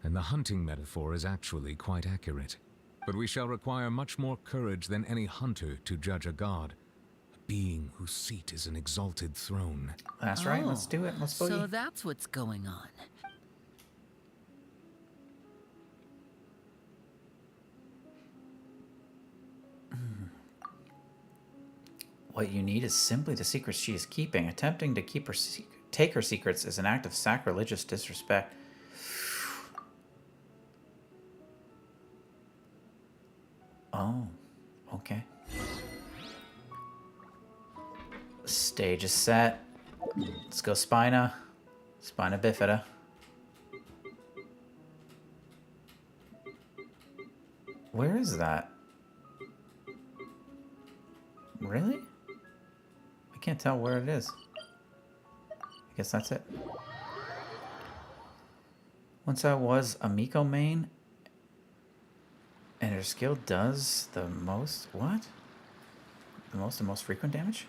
then the hunting metaphor is actually quite accurate. But we shall require much more courage than any hunter to judge a god. A being whose seat is an exalted throne. That's right, let's do it. Let's boogie. So that's what's going on. What you need is simply the secrets she is keeping. Attempting to keep her take her secrets is an act of sacrilegious disrespect. Oh, okay. Stage is set. Let's go Spina. Spina bifida. Where is that? Really? I can't tell where it is. I guess that's it. Once I was a Miko main, and her skill does the most... What? The most frequent damage?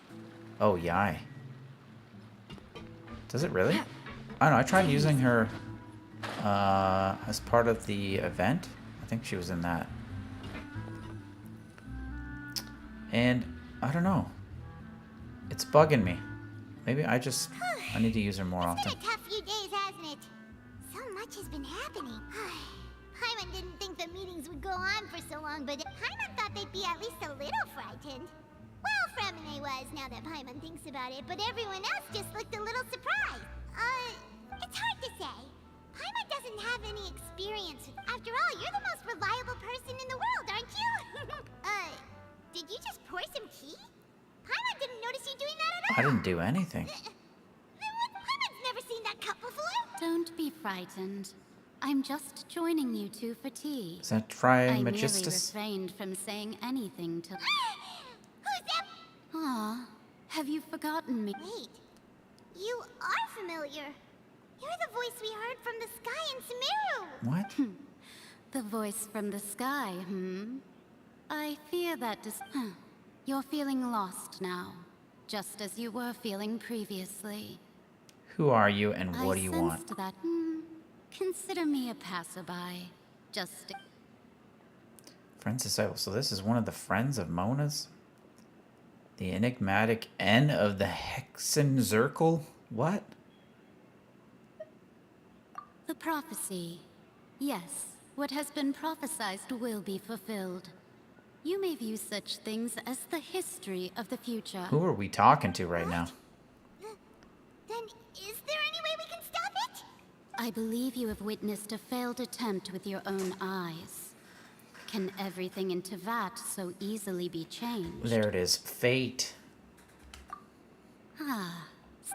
Oh, yai. Does it really? I don't know, I tried using her as part of the event. I think she was in that. And I don't know. It's bugging me. Maybe I need to use her more often. It's been a tough few days, hasn't it? So much has been happening. Paimon didn't think the meetings would go on for so long, but Paimon thought they'd be at least a little frightened. Well, Fremine was, now that Paimon thinks about it, but everyone else just looked a little surprised. It's hard to say. Paimon doesn't have any experience. After all, you're the most reliable person in the world, aren't you? Did you just pour some tea? Paimon didn't notice you doing that at all. I didn't do anything. Paimon's never seen that cup before. Don't be frightened. I'm just joining you two for tea. Is that I merely Trimagistus? refrained from saying anything to... Who's that? Aw, have you forgotten me? Wait, you are familiar. You're the voice we heard from the sky in Sumeru. What? The voice from the sky, I fear that you're feeling lost now, just as you were feeling previously. Who are you and what do you want? I sensed that. Consider me a passerby. Just... Friends disciple. So this is one of the friends of Mona's? The enigmatic N of the Hexenzirkel? What? The prophecy. Yes, what has been prophesied will be fulfilled. You may view such things as the history of the future. Who are we talking to right now? Then is there any way we can stop it? I believe you have witnessed a failed attempt with your own eyes. Can everything in Tevat so easily be changed? There it is. Fate.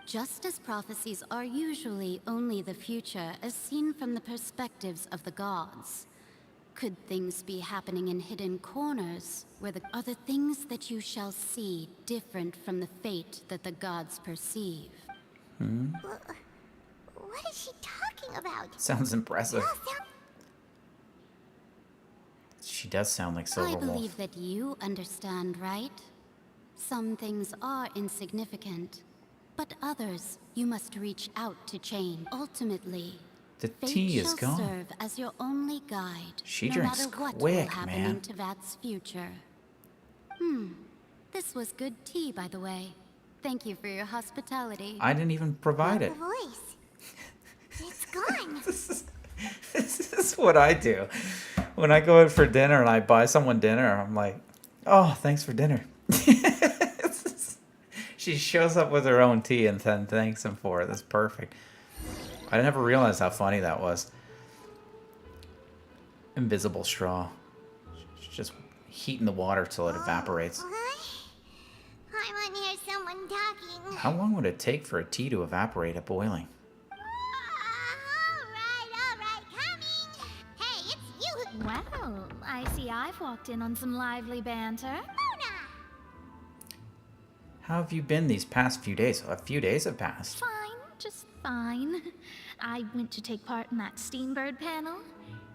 Just as prophecies are usually only the future as seen from the perspectives of the gods, could things be happening in hidden corners where are the things that you shall see different from the fate that the gods perceive? What is she talking about? Sounds impressive. She does sound like Silver I Wolf. believe that you understand, right? Some things are insignificant, but others you must reach out to change. Ultimately, The fate tea is shall gone. serve as your only guide, She no drinks matter what will quick, happen man. in Tevat's future. This was good tea, by the way. Thank you for your hospitality. I didn't even provide it. The voice. It's gone. This is what I do. When I go out for dinner and I buy someone dinner, I'm like, oh, thanks for dinner. She She shows up with her own tea and then thanks him for it. That's perfect. I never realized how funny that was. Invisible straw. She's just heating the water till it evaporates. I want to hear someone talking. How long would it take for a tea to evaporate at boiling? Alright, coming. Hey, it's you. Well, I see I've walked in on some lively banter. How have you been these past few days? A few days have passed. Fine, just fine. I went to take part in that Steambird panel.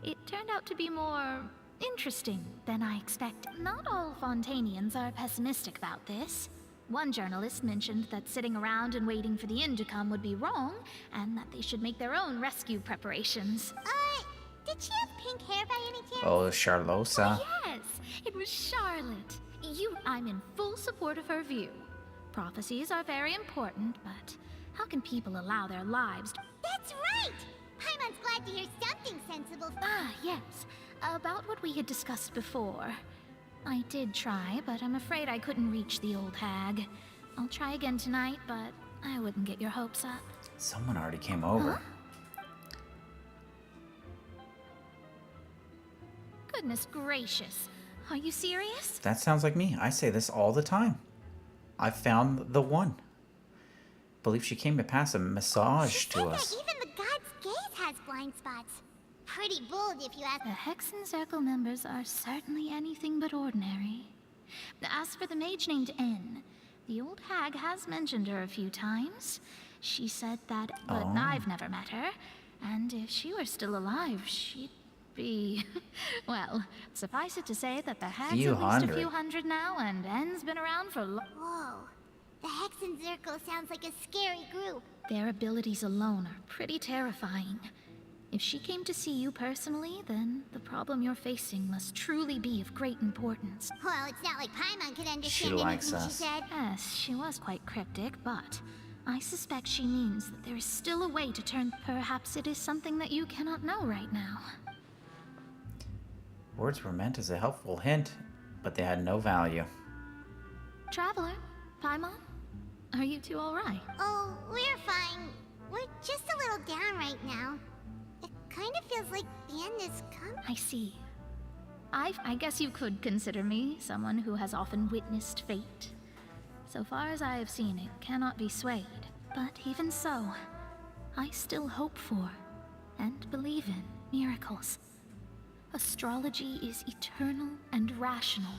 It turned out to be more interesting than I expected. Not all Fontanians are pessimistic about this. One journalist mentioned that sitting around and waiting for the end to come would be wrong, and that they should make their own rescue preparations. Did she have pink hair by any chance? Oh, Charlosa. Yes, it was Charlotte. I'm in full support of her view. Prophecies are very important, but how can people allow their lives to... That's right! Paimon's glad to hear something sensible. Yes. About what we had discussed before. I did try, but I'm afraid I couldn't reach the old hag. I'll try again tonight, but I wouldn't get your hopes up. Someone already came over. Huh? Goodness gracious. Are you serious? That sounds like me. I say this all the time. I found the one. Believe she came to pass a massage to us. Even the god's gaze has blind spots. Pretty bold if you ask. The Hexen Circle members are certainly anything but ordinary. As for the mage named N, the old hag has mentioned her a few times. She said that, but I've never met her. And if she were still alive, she'd be... well, suffice it to say that the hag's at least a few hundred now, and N's been around for Whoa. The Hexen Circle sounds like a scary group. Their abilities alone are pretty terrifying. If she came to see you personally, then the problem you're facing must truly be of great importance. Well, it's not like Paimon could understand anything she said. Yes, she was quite cryptic, but I suspect she means that there is still a way to turn... Perhaps it is something that you cannot know right now. Words were meant as a helpful hint, but they had no value. Traveler, Paimon, are you two all right? Oh, we're fine. We're just a little down right now. It kind of feels like the end is coming. I see. I guess you could consider me someone who has often witnessed fate. So far as I have seen, it cannot be swayed. But even so, I still hope for and believe in miracles. Astrology is eternal and rational,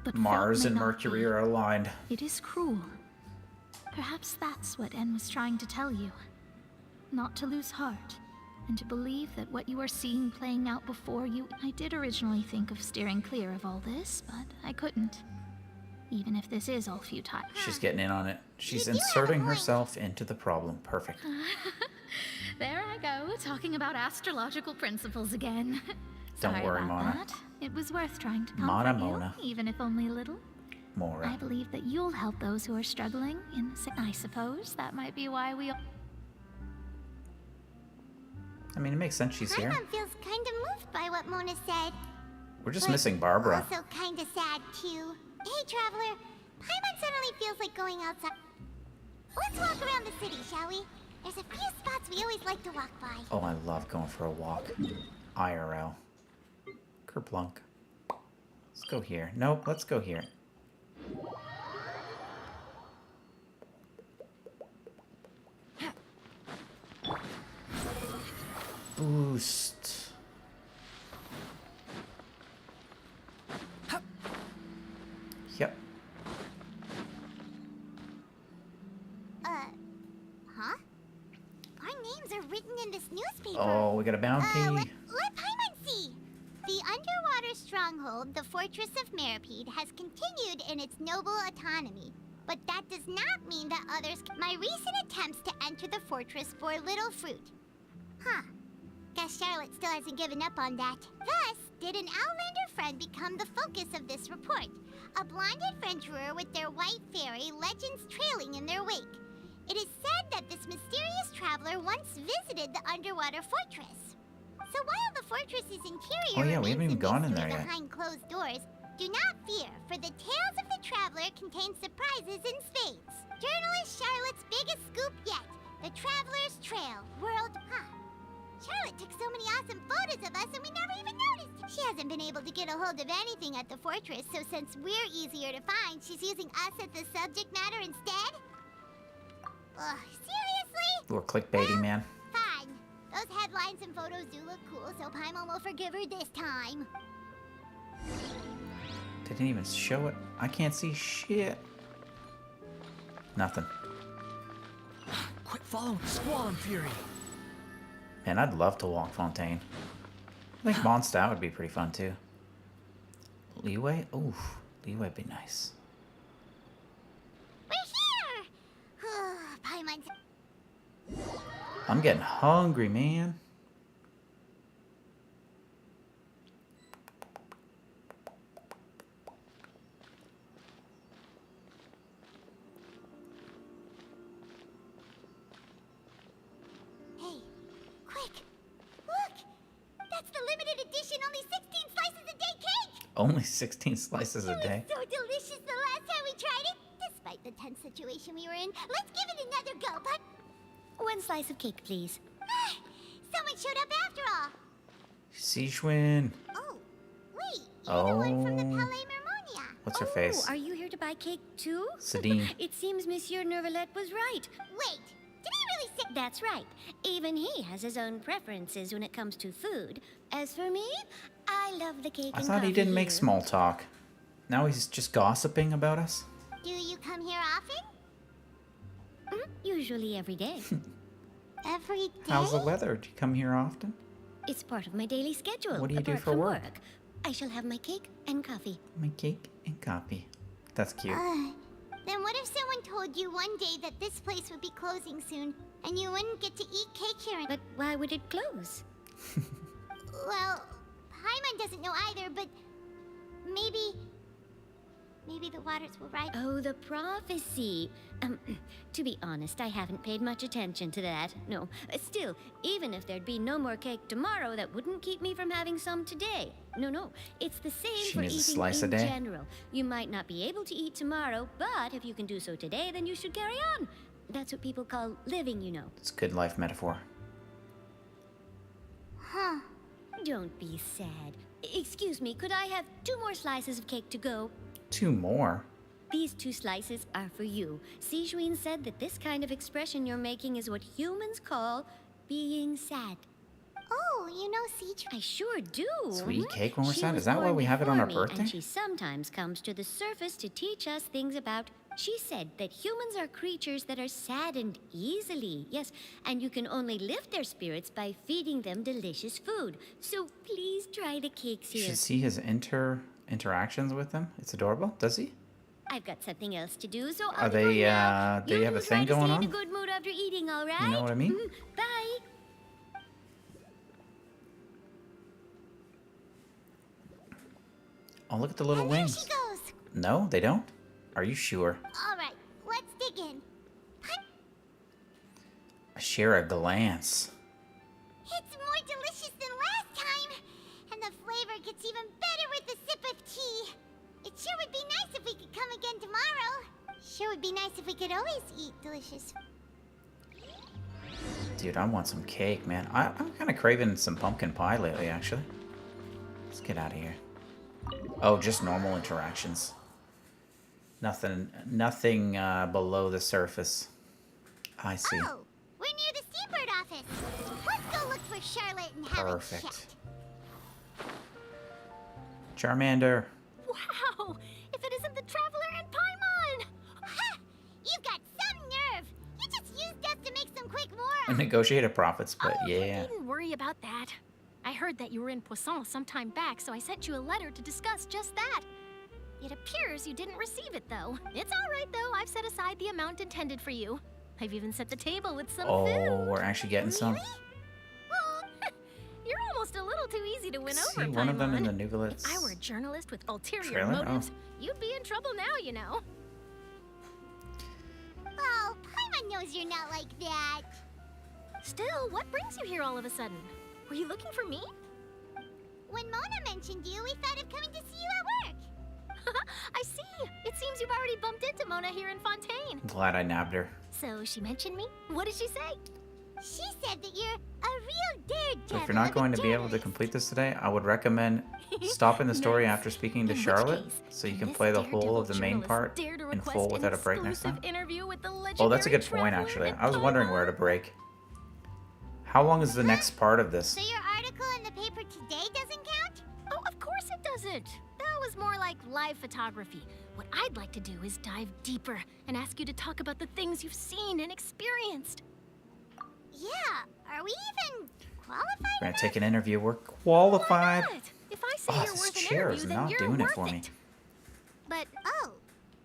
but Mars and Mercury are aligned. It is cruel. Perhaps that's what N was trying to tell you. Not to lose heart, and to believe that what you are seeing playing out before you... I did originally think of steering clear of all this, but I couldn't. Even if this is all futile. She's getting in on it. She's inserting herself into the problem. Perfect. There I go, talking about astrological principles again. Don't worry, Mona. That. It was worth trying to comfort you, even if only a little. Mora. I believe that you'll help those who are struggling in the I suppose that might be why we all... I mean, it makes sense she's here. Paimon feels kind of moved by what Mona said. We're just missing Barbara. Also kind of sad, too. Hey, Traveler. Paimon suddenly feels like going outside. Let's walk around the city, shall we? There's a few spots we always like to walk by. Oh, I love going for a walk. IRL. Kerplunk. Let's go here. Nope, let's go here. Boost. Yep. Huh? Our names are written in this newspaper. Oh, we got a bounty. Let Paimon see. The underwater stronghold, the Fortress of Meripede, has continued in its noble autonomy. But that does not mean that others... My recent attempts to enter the fortress bore little fruit. Huh. Guess Charlotte still hasn't given up on that. Thus, did an Outlander friend become the focus of this report. A blonde adventurer with their white fairy, legends trailing in their wake. It is said that this mysterious traveler once visited the underwater fortress. So while the fortress's interior we haven't even gone in there yet. behind closed doors, do not fear, for the tales of the traveler contain surprises in spades. biggest scoop yet. The Traveler's Trail, World... Charlotte took so many awesome photos of us and we never even noticed. She hasn't been able to get a hold of anything at the fortress, so since we're easier to find, she's using us as the subject matter instead? Ugh, seriously? Or clickbaity, man. Fine. Those headlines and photos do look cool, so Paimon will forgive her this time. Didn't even show it. I can't see shit. Nothing. Quit following Squall and Fury. Man, I'd love to walk Fontaine. I think Mondstadt would be pretty fun too. Leeway? Ooh, Leeway'd be nice. We're here! Paimon's... I'm getting hungry, man. Hey, quick! Look! That's the limited edition only 16 slices a day cake! Only 16 slices a It day. was so delicious the last time we tried it! Despite the tense situation we were in, let's give it another go, but... One slice of cake, please. Someone showed up after all! Sichuan. Oh, wait, you're the one from the Palais Mermonia. What's her face? Are you here to buy cake too? Sadine. It seems Monsieur Nervalette was right. Wait, did he really say... That's right. Even he has his own preferences when it comes to food. As for me, I love the cake I and thought he coffee didn't make here. small talk. Now he's just gossiping about us? Do you come here often? Usually every day. Every day? How's the weather? Do you come here often? It's part of my daily schedule. What do you do apart for from work? I shall have my cake and coffee. My cake and coffee. That's cute. Then what if someone told you one day that this place would be closing soon, and you wouldn't get to eat cake here? But why would it close? Well, Paimon doesn't know either, but maybe the waters will rise. Oh, the prophecy. To be honest, I haven't paid much attention to that. No. Still, even if there'd be no more cake tomorrow, that wouldn't keep me from having some today. No. It's the same She for needs a eating slice a in day? general. You might not be able to eat tomorrow, but if you can do so today, then you should carry on. That's what people call living, you know. It's a good life metaphor. Huh. Don't be sad. Excuse me, could I have 2 more slices of cake to go? 2 more? These 2 slices are for you. Sijuin said that this kind of expression you're making is what humans call being sad. Oh, you know Siege? I sure do. Sweet cake when we're She sad? was Is that why born we have it on our before me, birthday? And she sometimes comes to the surface to teach us things about... She said that humans are creatures that are saddened easily. Yes, and you can only lift their spirits by feeding them delicious food. So please try the cakes You here. should see his interactions with them. It's adorable. Does he? I've got something else to do, so I'll Are be going they, now. do they have a thing going Stay in on? a good mood after eating, all right? You know what I mean? Bye. Oh, look at the little wings. There she goes. No, they don't? Are you sure? All right, let's dig in. I share a glance. It's more delicious than last time, and the flavor gets even better with a sip of tea. It sure would be nice if we could come again tomorrow. Sure would be nice if we could always eat delicious. Dude, I want some cake, man. I'm kind of craving some pumpkin pie lately, actually. Let's get out of here. Oh, just normal interactions. Nothing below the surface. I see. Oh, we're near the Steambird office. Let's go look for Charlotte and have a chat. Perfect. Charmander. Wow! If it isn't the Traveler and Paimon! Ha! You've got some nerve! You just used us to make some quick more! Negotiate a profits, but yeah. Needn't worry about that. I heard that you were in Poisson some time back, so I sent you a letter to discuss just that. It appears you didn't receive it, though. It's all right, though. I've set aside the amount intended for you. I've even set the table with some Oh, food. we're actually getting some. Well, you're almost a little too easy to win See over, one of them in Paimon. the Nuvolets If I were a journalist with ulterior trailer? motives, Oh. you'd be in trouble now, you know. Oh, Paimon knows you're not like that. Still, what brings you here all of a sudden? Were you looking for me? When Mona mentioned you, we thought of coming to see you at work. I see. It seems you've already bumped into Mona here in Fontaine. Glad I nabbed her. So she mentioned me? What did she say? She said that you're a real daredevil. If you're not going to be able to complete this today, I would recommend stopping the story after speaking to Charlotte, so you can play the whole of the main part in full without a break next time. Oh, that's a good point, actually. I was wondering where to break. How long is the next part of this? So your article in the paper today doesn't count? Oh, of course it doesn't. That was more like live photography. What I'd like to do is dive deeper and ask you to talk about the things you've seen and experienced. Yeah, are we even qualified? We're gonna take an interview. We're qualified. If I say you're This worth an chair is interview, then not you're doing it worth for me. But, oh,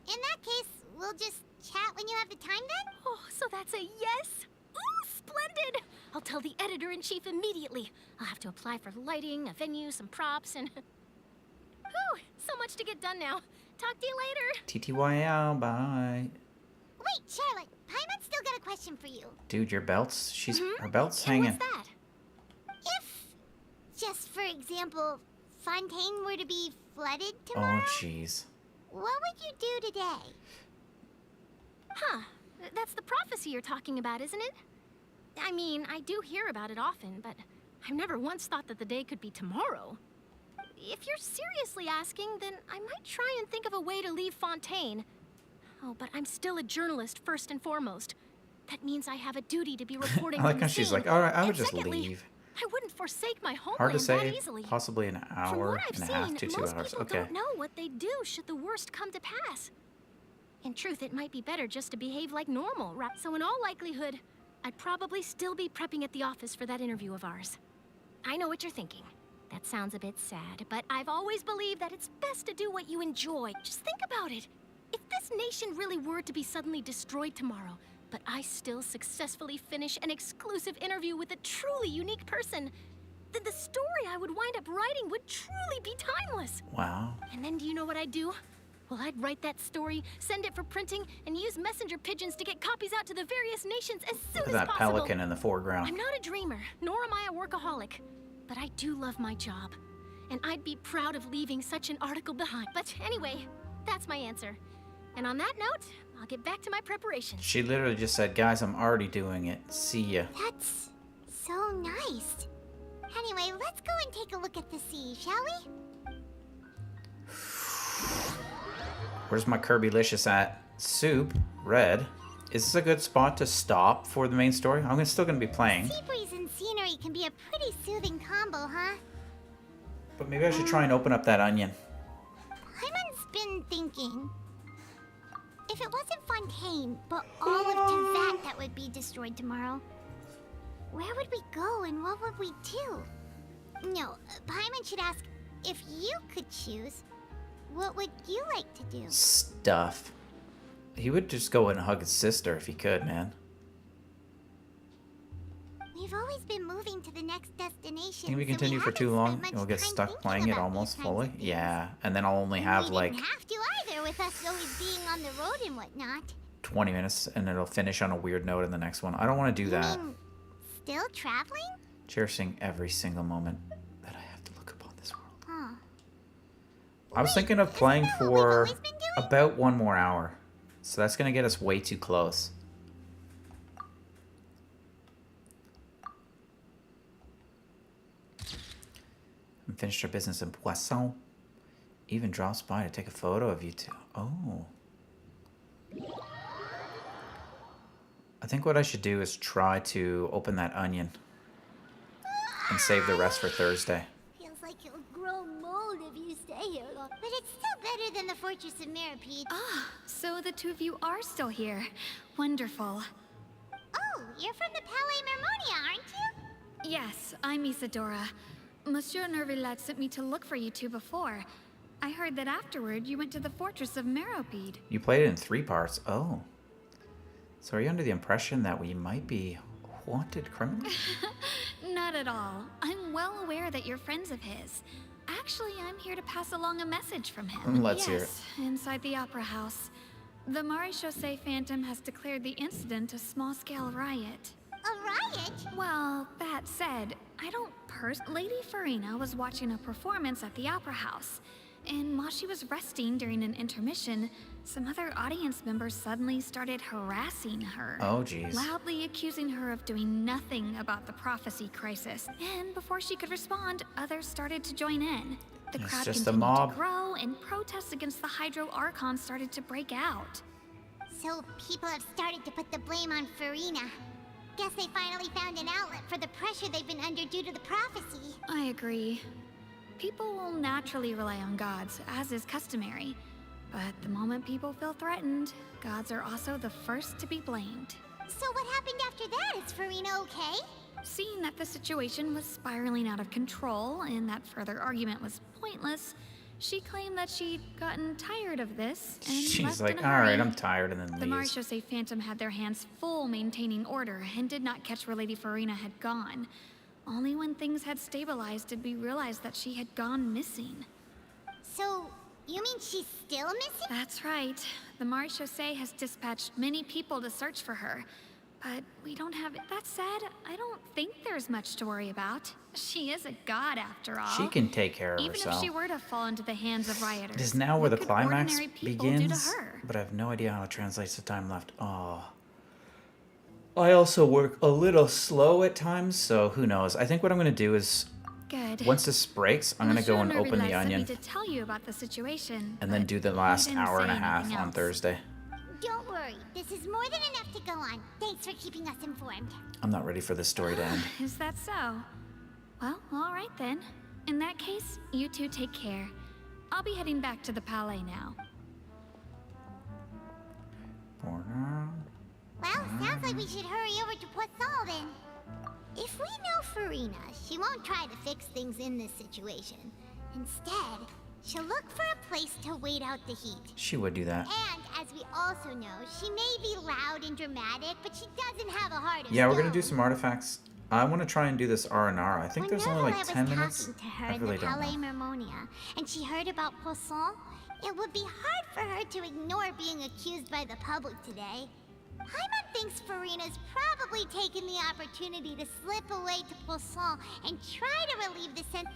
in that case, we'll just chat when you have the time then? Oh, so that's a yes? Ooh, splendid! I'll tell the editor-in-chief immediately. I'll have to apply for lighting, a venue, some props, and... Whew, so much to get done now. Talk to you later. TTYL, bye. Wait, Charlotte, Paimon's still got a question for you. Dude, your belt's... her belt's hanging. What's that? If, just for example, Fontaine were to be flooded tomorrow... Oh, jeez. What would you do today? Huh. That's the prophecy you're talking about, isn't it? I mean, I do hear about it often, but I've never once thought that the day could be tomorrow. If you're seriously asking, then I might try and think of a way to leave Fontaine. Oh, but I'm still a journalist first and foremost. That means I have a duty to be reporting I like on how the she's scene. like, alright, I would And just secondly, leave. I wouldn't forsake my homeland Hard to that say. easily. Possibly an From hour what I've and a half seen, to 2 most hours. people Okay. don't know what they'd do should the worst come to pass. In truth, it might be better just to behave like normal, right? So in all likelihood, I'd probably still be prepping at the office for that interview of ours. I know what you're thinking. That sounds a bit sad, but I've always believed that it's best to do what you enjoy. Just think about it. If this nation really were to be suddenly destroyed tomorrow, but I still successfully finish an exclusive interview with a truly unique person, then the story I would wind up writing would truly be timeless. Wow. And then do you know what I'd do? Well, I'd write that story, send it for printing, and use messenger pigeons to get copies out to the various nations as soon Look at as that possible. pelican in the foreground. I'm not a dreamer, nor am I a workaholic, but I do love my job. And I'd be proud of leaving such an article behind. But anyway, that's my answer. And on that note, I'll get back to my preparations. She literally just said, guys, I'm already doing it. See ya. That's so nice. Anyway, let's go and take a look at the sea, shall we? Where's my Kirbylicious at? Soup, red. Is this a good spot to stop for the main story? I'm still going to be playing. Sea breeze and scenery can be a pretty soothing combo, huh? But maybe I should try and open up that onion. Paimon's been thinking. If it wasn't Fontaine, but all of Teyvat that would be destroyed tomorrow, where would we go and what would we do? No, Paimon should ask, if you could choose, what would you like to do? Stuff. He would just go and hug his sister if he could, man. We've always been moving to the next destination. Think we continue for too long and we'll get stuck playing it almost fully? Yeah, and then I'll only have like Didn't have to either, with us always being on the road and whatnot. 20 minutes and it'll finish on a weird note in the next one. I don't want to do that. You mean, still traveling? Cherishing every single moment that I have to look upon this world. Huh. I was thinking of playing for about 1 more hour. So that's going to get us way too close. And finished our business in Poisson. Even drops by to take a photo of you two. Oh. I think what I should do is try to open that onion. And save the rest for Thursday. Feels like it'll grow mold if you stay here long. But it's still better than the Fortress of Mirapede. Ah, so the two of you are still here. Wonderful. Oh, you're from the Palais Mermonia, aren't you? Yes, I'm Isadora. Monsieur Nervillet sent me to look for you two before. I heard that afterward you went to the Fortress of Meropide. You played it in 3 parts. Oh. So are you under the impression that we might be wanted criminals? Not at all. I'm well aware that you're friends of his. Actually, I'm here to pass along a message from him. Let's hear it. Yes, inside the Opera House. The Maréchaussée Phantom has declared the incident a small-scale riot. A riot? Well, that said, I don't Lady Furina was watching a performance at the Opera House, and while she was resting during an intermission, some other audience members suddenly started harassing her. Oh, jeez. Loudly accusing her of doing nothing about the prophecy crisis. And before she could respond, others started to join in. The It's crowd just a continued mob. to grow, and protests against the Hydro Archon started to break out. So people have started to put the blame on Furina. Guess they finally found an outlet for the pressure they've been under due to the prophecy. I agree. People will naturally rely on gods, as is customary. But the moment people feel threatened, gods are also the first to be blamed. So what happened after that? Is Furina okay? Seeing that the situation was spiraling out of control and that further argument was pointless, she claimed that she'd gotten tired of this and She's left like, in a hurry. alright, I'm tired, and then The leaves. Marechaussee Phantom had their hands full maintaining order and did not catch where Lady Furina had gone. Only when things had stabilized did we realize that she had gone missing. So, you mean she's still missing? That's right. The Marechaussee has dispatched many people to search for her. But we don't have... That said, I don't think there's much to worry about. She is a god, after all. She can take care of Even herself. if she were to fall into the hands of rioters. It is now where the what could climax ordinary people do to begins, her? but I have no idea how it translates to time left. Oh. I also work a little slow at times, so who knows. I think what I'm going to do is, Good. once this breaks, I'm going to go and Monsieur open the Nervillet sent me onion to tell you about the situation, and then do the last didn't hour and a say half anything on else. Thursday. Don't worry, this is more than enough to go on. Thanks for keeping us informed. I'm not ready for this story to end. Is that so? Well, all right then. In that case, you two take care. I'll be heading back to the Palais now. Well, sounds like we should hurry over to Poisson then. If we know Furina, she won't try to fix things in this situation. Instead, she'll look for a place to wait out the heat. She would do that. And as we also know, she may be loud and dramatic, but she doesn't have a heart of Yeah, we're stone. going to do some artifacts. I want to try and do this R&R. I think there's only like 10 minutes. To her I in really the don't Palais know. Mermonia, and she heard about Poisson, it would be hard for her to ignore being accused by the public today. Paimon thinks Furina's probably taken the opportunity to slip away to Poisson and try to relieve the sense.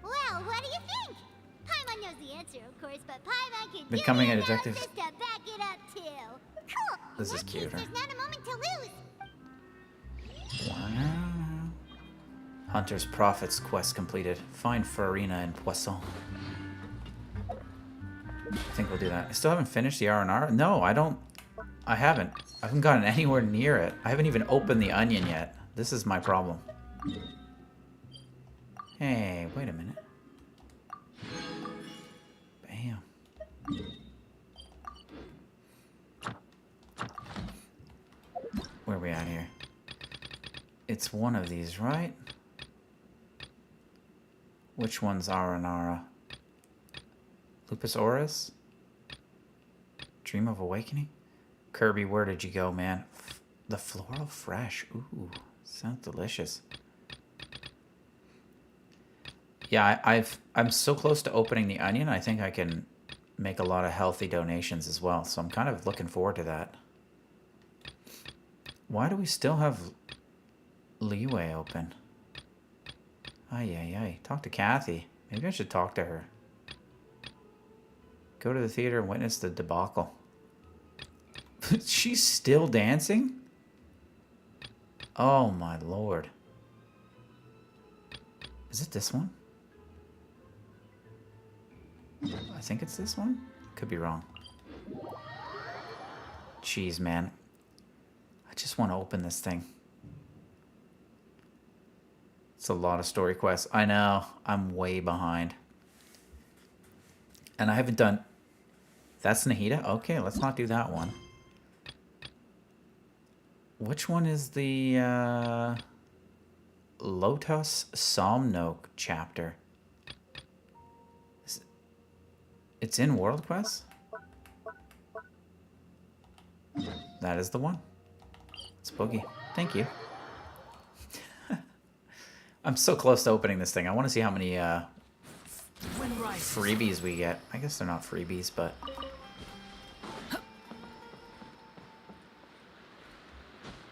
Well, what do you think? Paimon knows the answer, of course, but Paimon can Becoming do a the detective. analysis to back it up too. Cool. This In is that case, cuter. there's not a moment to lose. Wow. Hunter's Prophet's quest completed. Find Furina in Poisson. I think we'll do that. I still haven't finished the R&R? No, I don't. I haven't. I haven't gotten anywhere near it. I haven't even opened the onion yet. This is my problem. Hey, wait a minute. Bam. Where are we at here? It's one of these, right? Which one's Aranara? Lupus Auris? Dream of Awakening? Kirby, where did you go, man? The Floral Fresh. Ooh, sounds delicious. Yeah, I'm so close to opening the onion. I think I can make a lot of healthy donations as well. So I'm kind of looking forward to that. Why do we still have Leeway open? Ay. Talk to Kathy. Maybe I should talk to her. Go to the theater and witness the debacle. She's still dancing? Oh my lord. Is it this one? I think it's this one. Could be wrong. Jeez, man. I just want to open this thing. It's a lot of story quests. I know. I'm way behind. And I haven't done... That's Nahida? Okay, let's not do that one. Which one is the Lotus Somnoke chapter? It's in World Quest? That is the one. It's Boogie. Thank you. I'm so close to opening this thing. I want to see how many freebies we get. I guess they're not freebies, but...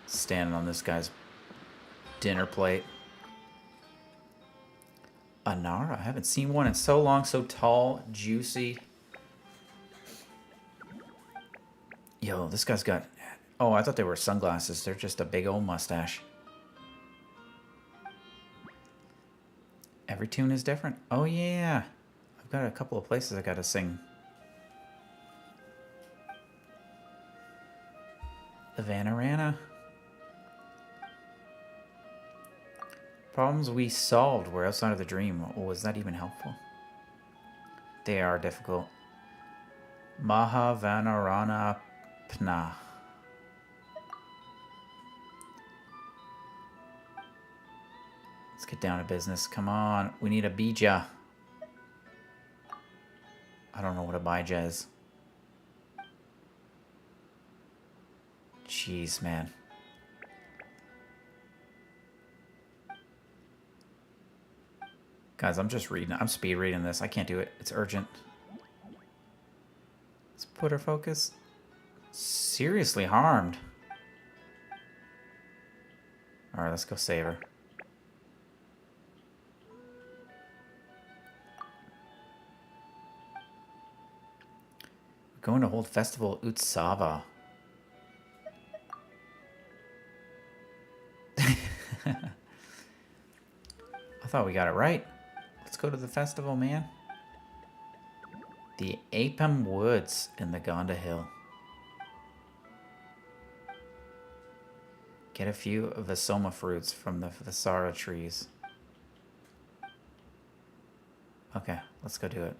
Standing on this guy's dinner plate. Anara? I haven't seen one in so long. So tall, juicy. Yo, this guy's got... Oh, I thought they were sunglasses. They're just a big old mustache. Every tune is different. Oh, yeah. I've got a couple of places I gotta sing. The Vanarana. Problems we solved were outside of the dream. Was that even helpful? They are difficult. Mahavanarana Pna. Let's get down to business. Come on. We need a bija. I don't know what a bija is. Jeez, man. Guys, I'm just reading. I'm speed reading this. I can't do it. It's urgent. Let's put her focus. Seriously harmed. Alright, let's go save her. We're going to hold Festival Utsava. I thought we got it right. Let's go to the festival, man. The Apem Woods in the Gonda Hill. Get a few Vasoma fruits from the Vasara trees. Okay, let's go do it.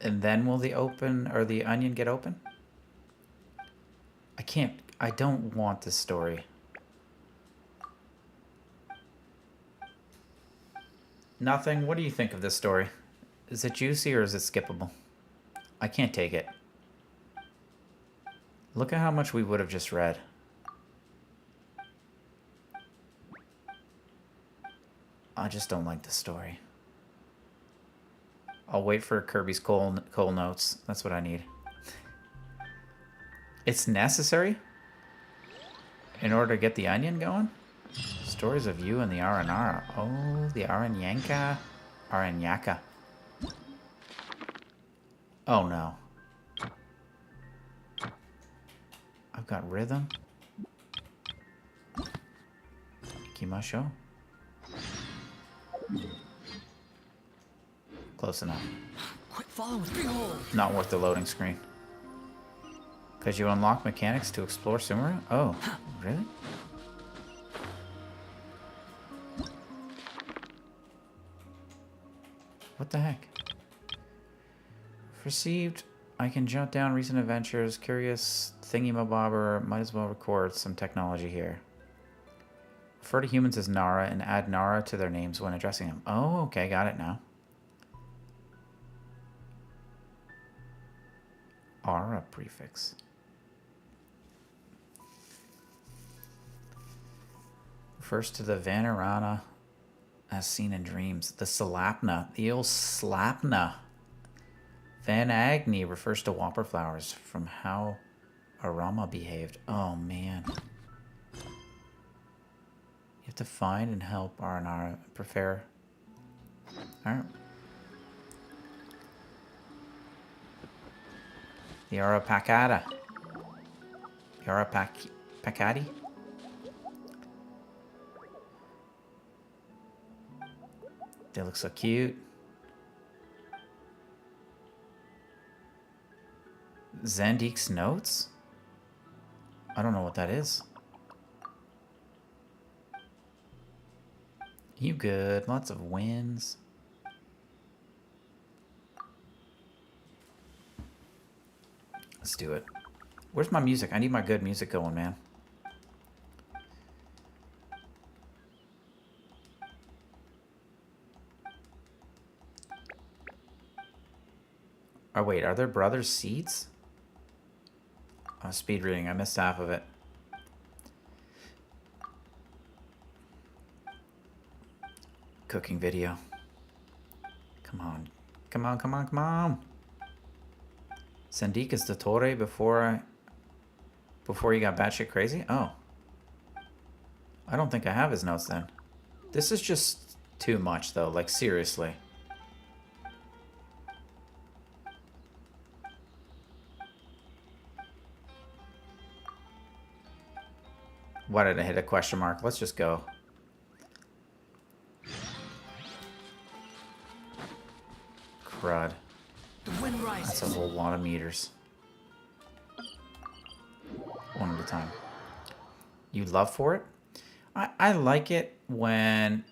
And then will the onion get open? I don't want this story. Nothing. What do you think of this story? Is it juicy or is it skippable? I can't take it. Look at how much we would have just read. I just don't like the story. I'll wait for Kirby's coal notes. That's what I need. It's necessary? In order to get the onion going? Stories of you and the Aranara. Oh, the Aranyaka. Oh no. I've got rhythm. Ikimasho. Close enough. Quit following me. Behold. Not worth the loading screen. Because you unlock mechanics to explore Sumeru? Oh, really? What the heck? Received. I can jot down recent adventures. Curious thingy-mabobber. Might as well record some technology here. Refer to humans as Nara and add Nara to their names when addressing them. Oh, okay. Got it now. Ara prefix. Refers to the Vanarana as seen in dreams. The Salapna. The old Slapna. Van Agni refers to whopper flowers from how Arama behaved. Oh, man. You have to find and help Aranara. Prefer. Alright. The Arapakada. The Arapakadi? They look so cute. Zandik's notes? I don't know what that is. You good? Lots of wins. Let's do it. Where's my music? I need my good music going, man. Oh, wait. Are there brothers' seeds? Oh, speed reading. I missed half of it. Cooking video. Come on. Come on, come on, come on. Sandik is the Torre before he got batshit crazy? Oh. I don't think I have his notes then. This is just too much though, like seriously. Why did I hit a question mark? Let's just go. Crud. That's a whole lot of meters. One at a time. You love for it? I like it when...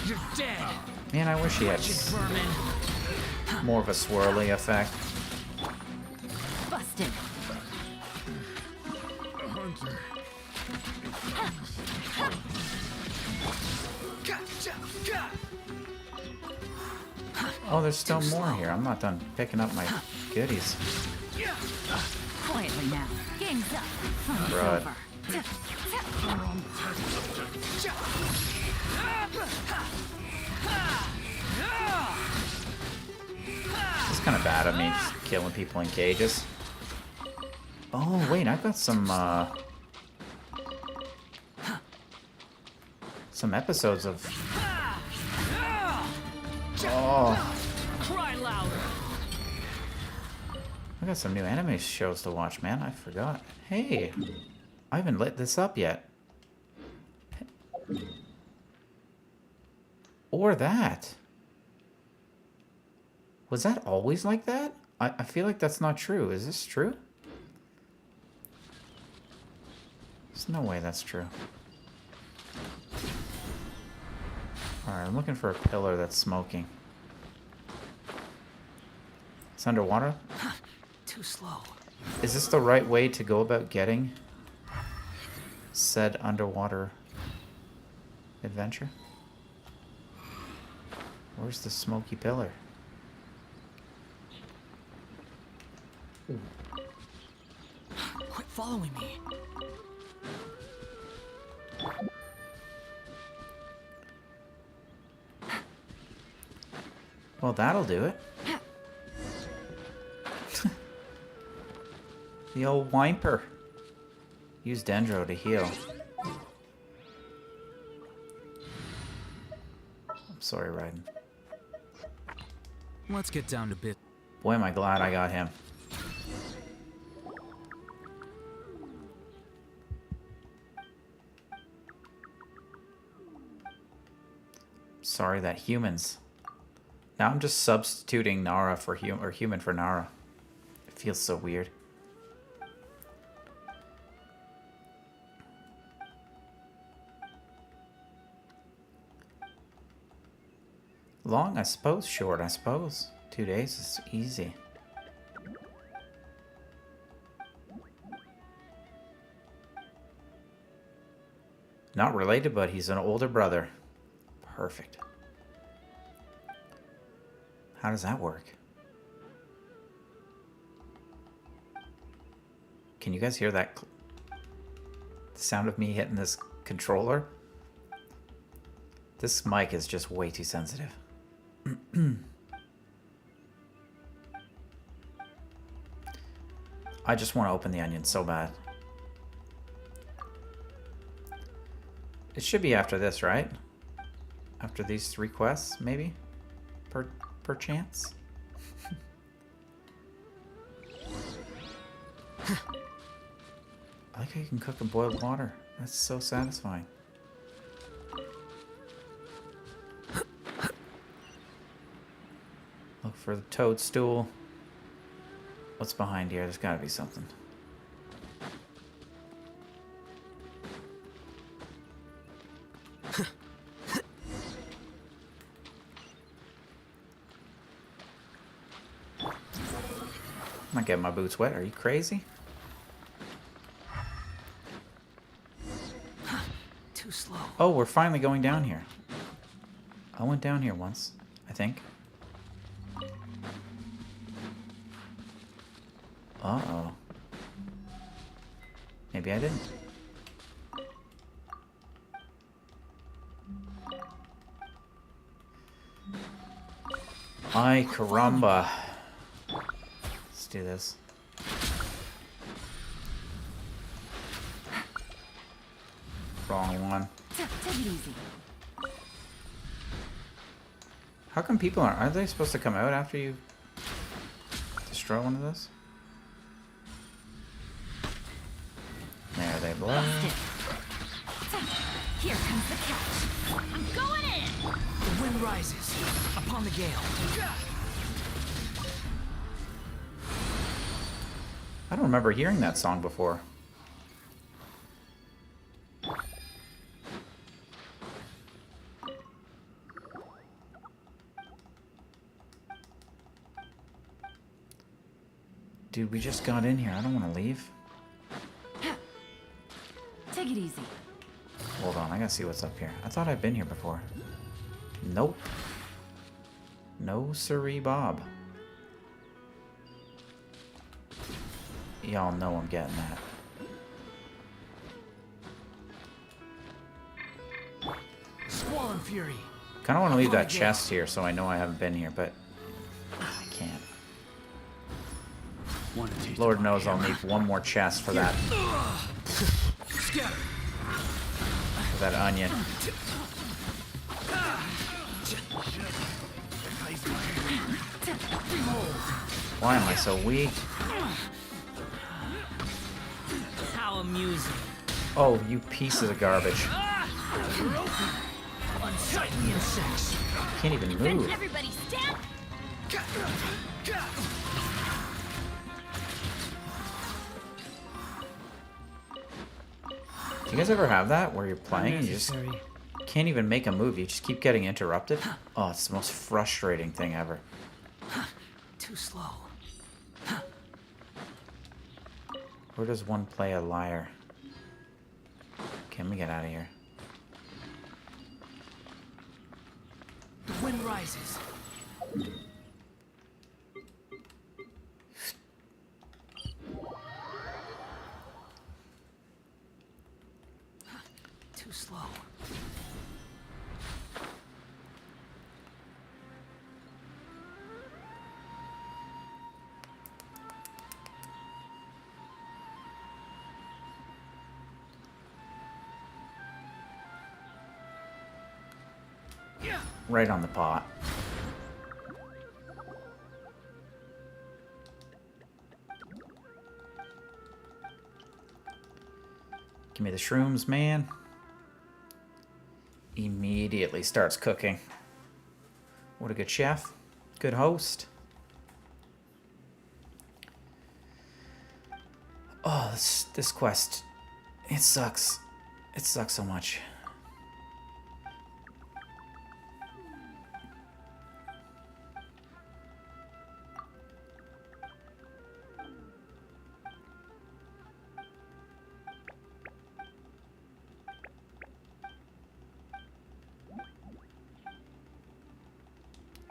You're dead. Man, I wish he had more of a swirly effect. Busted. Oh, there's still more here. I'm not done picking up my goodies. Quietly now. Game's up. Fun's Right. over. It's kind of bad of me just killing people in cages. Oh, wait, I've got some episodes of... Oh, Cry louder. I got some new anime shows to watch, man. I forgot. Hey, I haven't lit this up yet. Or that. Was that always like that? I feel like that's not true. Is this true? There's no way that's true. Alright, I'm looking for a pillar that's smoking. It's underwater? Too slow. Is this the right way to go about getting said underwater adventure? Where's the smoky pillar? Quit following me. Well, that'll do it. The old whimper. Use Dendro to heal. I'm sorry, Raiden. Let's get down to bit. Boy, am I glad I got him. Sorry that humans. Now I'm just substituting Nara for human for Nara. It feels so weird. Long, I suppose. Short, I suppose. 2 days is easy. Not related, but he's an older brother. Perfect. How does that work? Can you guys hear that? The sound of me hitting this controller? This mic is just way too sensitive. I just want to open the onion so bad. It should be after this, right? After these 3 quests, maybe? Perchance? I like how you can cook in boiled water. That's so satisfying. Look for the toadstool. What's behind here? There's gotta be something. I'm not getting my boots wet. Are you crazy? Too slow. Oh, we're finally going down here. I went down here once, I think. Uh-oh. Maybe I didn't. Ay, caramba. Let's do this. Wrong one. Take it easy. How come people aren't they supposed to come out after you destroy destroy one of those? There they blow. Here comes the catch. I'm going in. The wind rises upon the gale. I don't remember hearing that song before. Dude, we just got in here. I don't want to leave. Take it easy. Hold on, I gotta see what's up here. I thought I'd been here before. Nope. No siree, Bob. Y'all know I'm getting that. Squall Fury. Kinda wanna leave that chest here so I know I haven't been here, but I can't. Lord knows I'll need one more chest for that. For that onion. Why am I so weak? How amusing. Oh, you pieces of garbage. Unsightly insects. Can't even move. Everybody stand. Do you guys ever have that where you're playing and you just can't even make a move? You just keep getting interrupted? Oh, it's the most frustrating thing ever. Too slow. Where does one play a liar? Can we get out of here? The wind rises. Too slow. Right on the pot. Give me the shrooms, man. Immediately starts cooking. What a good chef. Good host. Oh, this quest. It sucks. It sucks so much.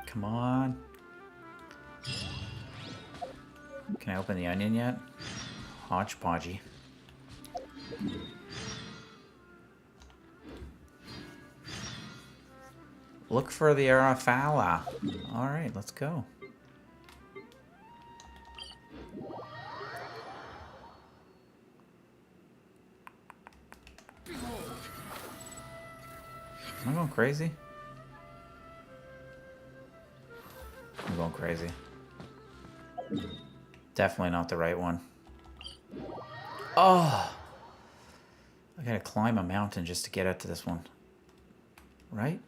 Come on. Can I open the onion yet? Hodgepodgey. Look for the Arafala. Alright, let's go. Am I going crazy? I'm going crazy. Definitely not the right one. Oh! I gotta climb a mountain just to get up to this one. Right?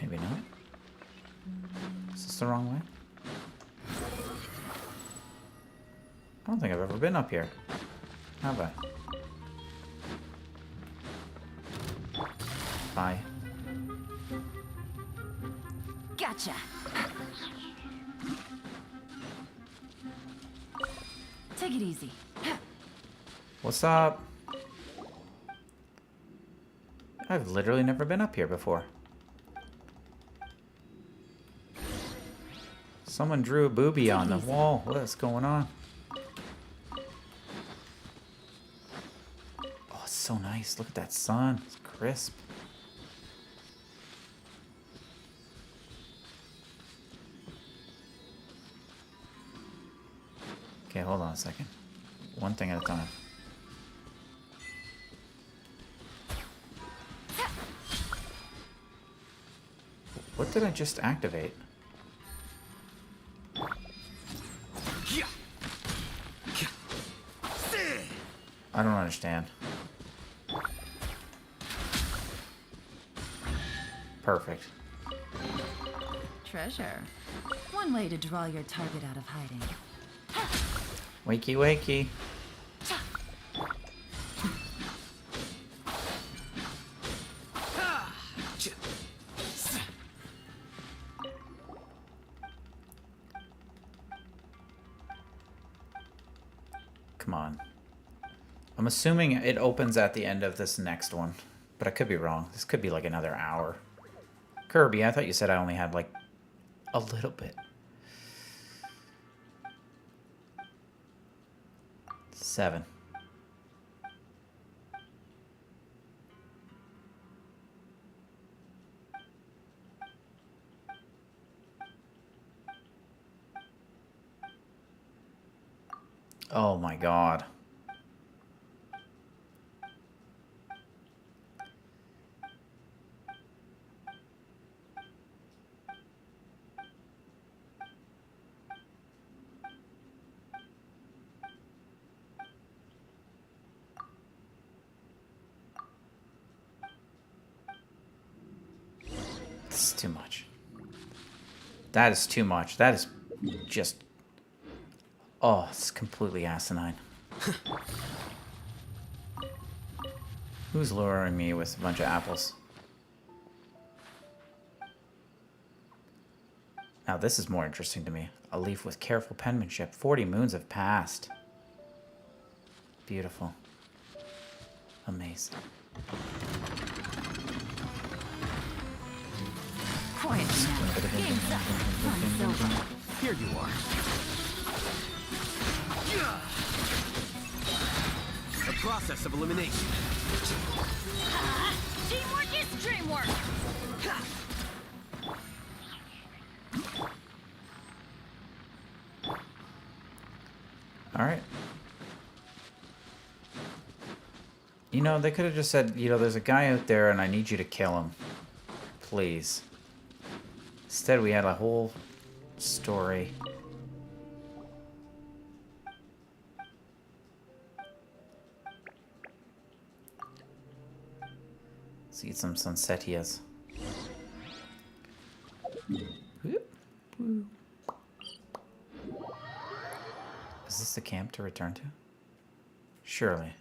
Maybe not. Is this the wrong way? I don't think I've ever been up here. Have I? Bye. Gotcha. Take it easy. What's up? I've literally never been up here before. Someone drew a booby on the wall. What is going on? Oh, it's so nice. Look at that sun. It's crisp. Okay, hold on a second. One thing at a time. What did I just activate? I don't understand. Perfect. Treasure. One way to draw your target out of hiding. Wakey, wakey. Come on. I'm assuming it opens at the end of this next one, but I could be wrong. This could be like another hour. Kirby, I thought you said I only had like a little bit. 7. Oh my god. This is too much. That is too much. That is just... Oh, it's completely asinine. Who's luring me with a bunch of apples? Now this is more interesting to me. A leaf with careful penmanship. 40 moons have passed. Beautiful. Amazing. Quiet now. Game's up. Fun's over. Here you are. The process of elimination. Teamwork is dreamwork! Alright. You know, they could have just said, you know, there's a guy out there and I need you to kill him. Please. Instead, we had a whole story. Let's eat some sunsetias. Is this the camp to return to? Surely.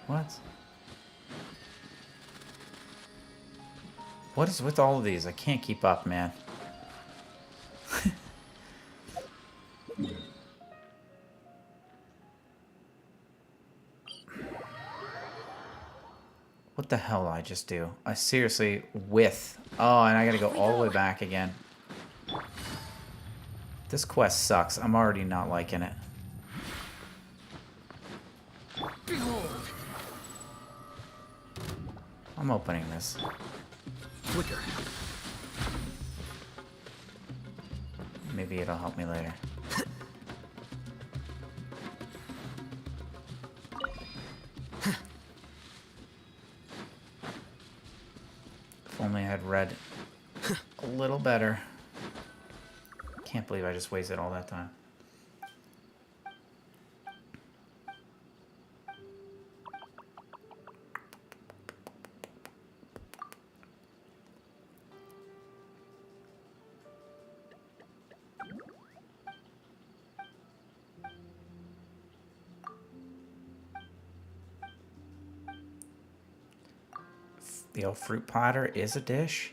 What? What is with all of these? I can't keep up, man. What the hell did I just do? I seriously, with... Oh, and I gotta go all the way back again. This quest sucks. I'm already not liking it. Behold. I'm opening this. Flicker. Maybe it'll help me later. If only I had read a little better. Can't believe I just wasted all that time. The old fruit platter is a dish.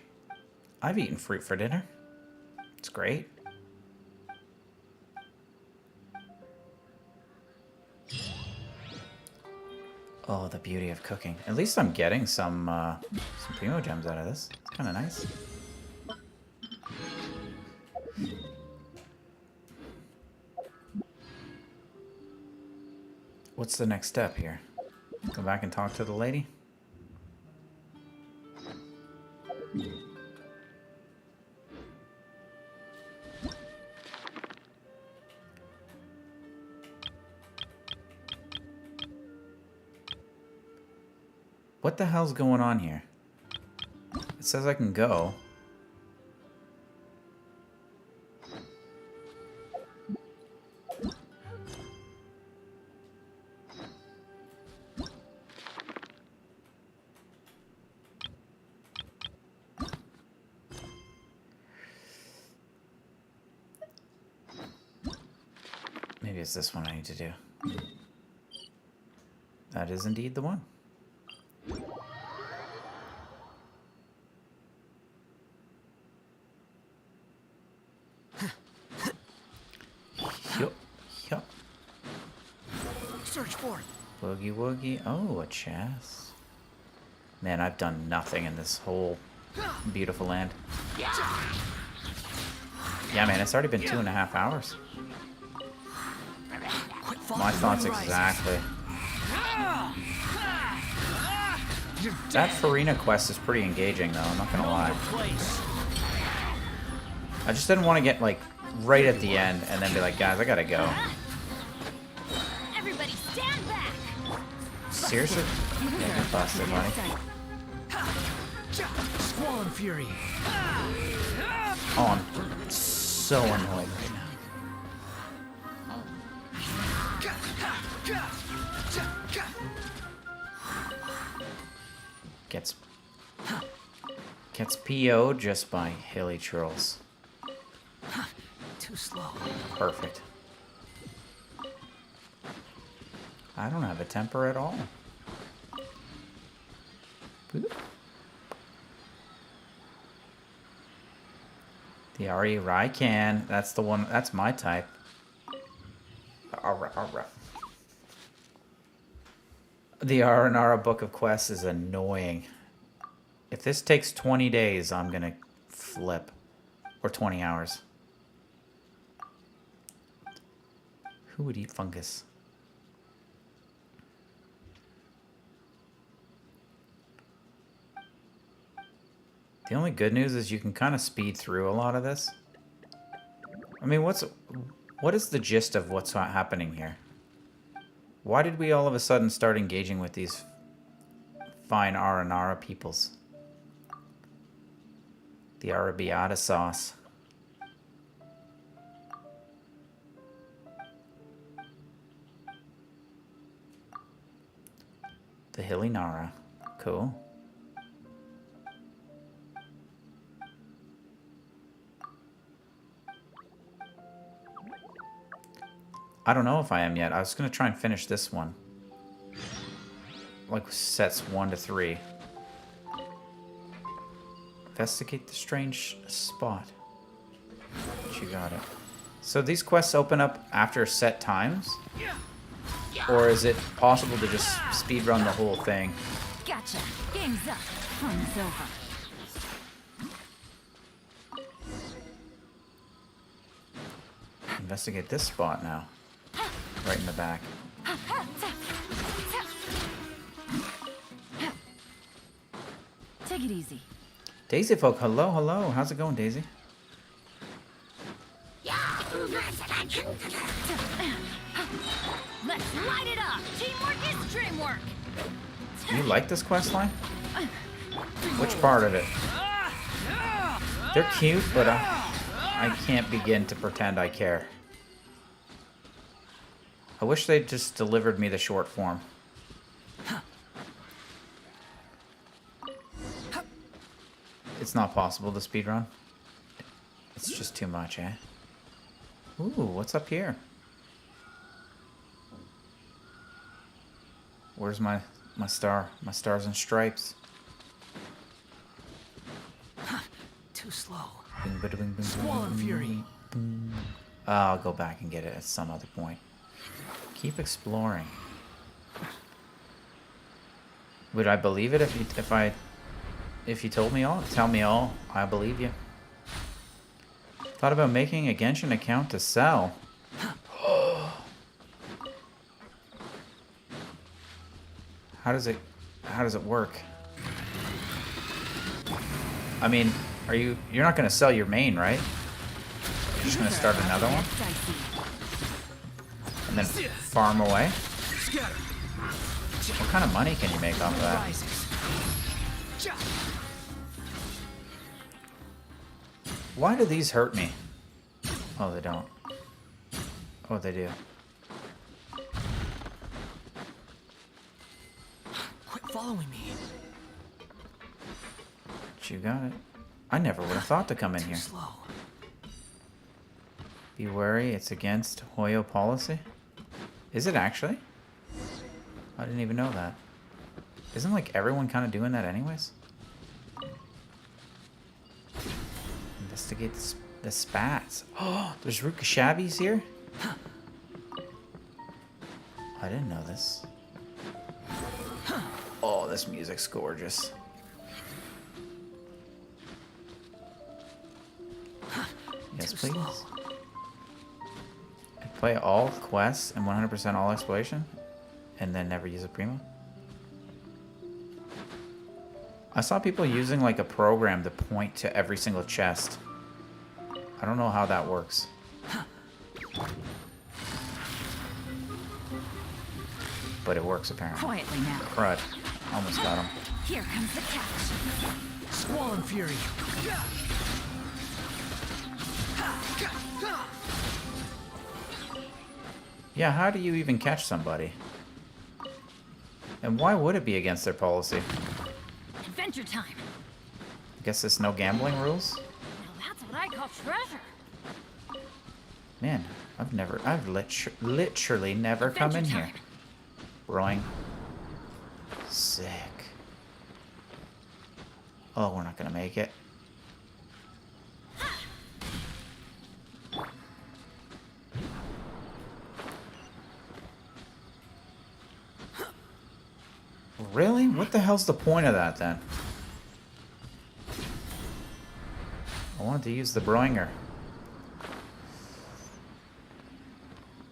I've eaten fruit for dinner. It's great. Oh, the beauty of cooking. At least I'm getting some primo gems out of this. It's kind of nice. What's the next step here? Go back and talk to the lady? What the hell's going on here? It says I can go. Maybe it's this one I need to do. That is indeed the one. Yup, yup. Search for it. Woogie woogie. Oh, a chest. Man, I've done nothing in this whole beautiful land. Yeah, man, it's already been 2.5 hours. My thoughts exactly. That Furina quest is pretty engaging, though. I'm not gonna lie. I just didn't want to get like right at the end and then be like, guys, I gotta go. Everybody stand back. Seriously? Yeah, you busted, buddy. Squall and Fury. Oh, I'm so annoyed right now. Gets PO'd just by hilly trolls. Too slow. Perfect. I don't have a temper at all. Boop. The Ari Raikan, that's the one, that's my type. The Aranara Book of Quests is annoying. If this takes 20 days, I'm gonna flip. Or 20 hours. Who would eat fungus? The only good news is you can kind of speed through a lot of this. I mean, what is the gist of what's happening here? Why did we all of a sudden start engaging with these fine Aranara peoples? The Arabiata sauce. The Hilly Nara. Cool. I don't know if I am yet. I was going to try and finish this one. Like sets 1 to 3. Investigate the strange spot. You got it. So these quests open up after set times? Or is it possible to just speedrun the whole thing? Gotcha. Game's up. Fun's over. Investigate this spot now. Right in the back. Take it easy. Daisy folk, hello, hello. How's it going, Daisy? Let's light it up. Teamwork is dreamwork. You like this quest line? Which part of it? They're cute, but I can't begin to pretend I care. I wish they'd just delivered me the short form. It's not possible to speedrun. It's just too much, eh? Ooh, what's up here? Where's my star? My stars and stripes. Too slow. Bing, bada, bing, bing, Squall and Fury. I'll go back and get it at some other point. Keep exploring. Would I believe it if you told me all? Tell me all. I believe you. Thought about making a Genshin account to sell. How does it work? I mean, you're not going to sell your main, right? You're just going to start another one? And then farm away? What kind of money can you make off of that? Why do these hurt me? Oh, they don't. Oh, they do. Quit following me. You got it. I never would have thought to come in here. Slow. Be wary, it's against Hoyo policy. Is it actually? I didn't even know that. Isn't like everyone kind of doing that anyways? Investigate the spats. Oh, there's Rukashabis here? I didn't know this. Oh, this music's gorgeous. Yes, please. Play all quests and 100% all exploration, and then never use a primo. I saw people using like a program to point to every single chest. I don't know how that works. But it works apparently. Quietly now. Crud. Almost got him. Here comes the catch. Squall and Fury. Yeah, how do you even catch somebody? And why would it be against their policy? Adventure time. I guess there's no gambling rules? Now that's what I call treasure. Man, I've literally never come in here. Rowing. Sick. Oh, we're not gonna make it. Really? What the hell's the point of that then? I wanted to use the Broinger.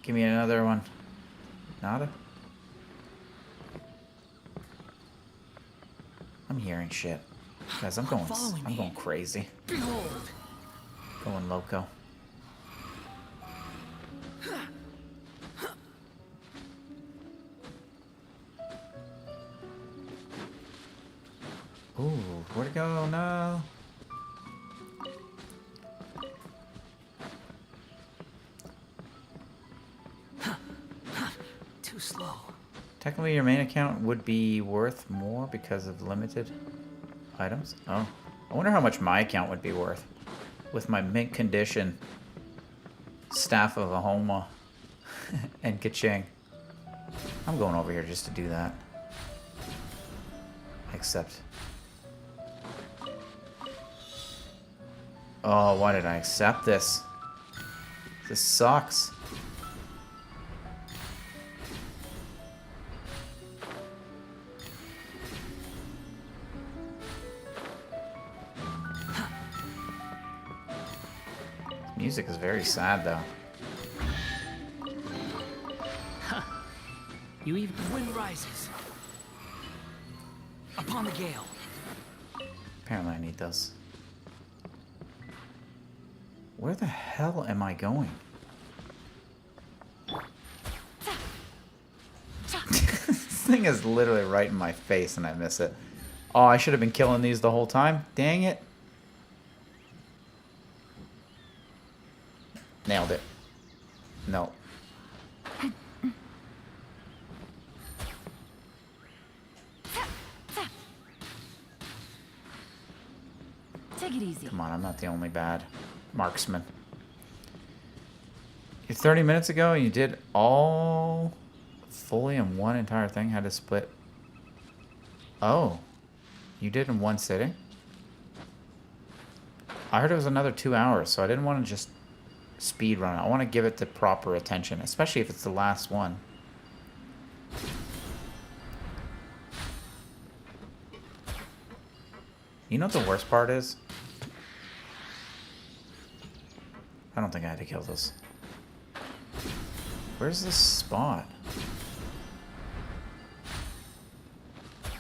Give me another one. Nada? I'm hearing shit. Guys, I'm going crazy. Behold. Going loco. Ooh, where'd it go? No. Too slow. Technically, your main account would be worth more because of limited items. Oh, I wonder how much my account would be worth with my mint condition Staff of Ahoma and Kaching. I'm going over here just to do that. Except... Oh, why did I accept this? This sucks. Music is very sad, though. You even... Wind rises. Upon the gale. Apparently I need those. Where the hell am I going? This thing is literally right in my face and I miss it. Oh, I should have been killing these the whole time. Dang it. Nailed it. No. Take it easy. Come on, I'm not the only bad marksman. 30 minutes ago, you did all fully in one entire thing? Had to split. Oh. You did in one sitting? I heard it was another 2 hours, so I didn't want to just speed run it. I want to give it the proper attention, especially if it's the last one. You know what the worst part is? I don't think I had to kill this. Where's this spot?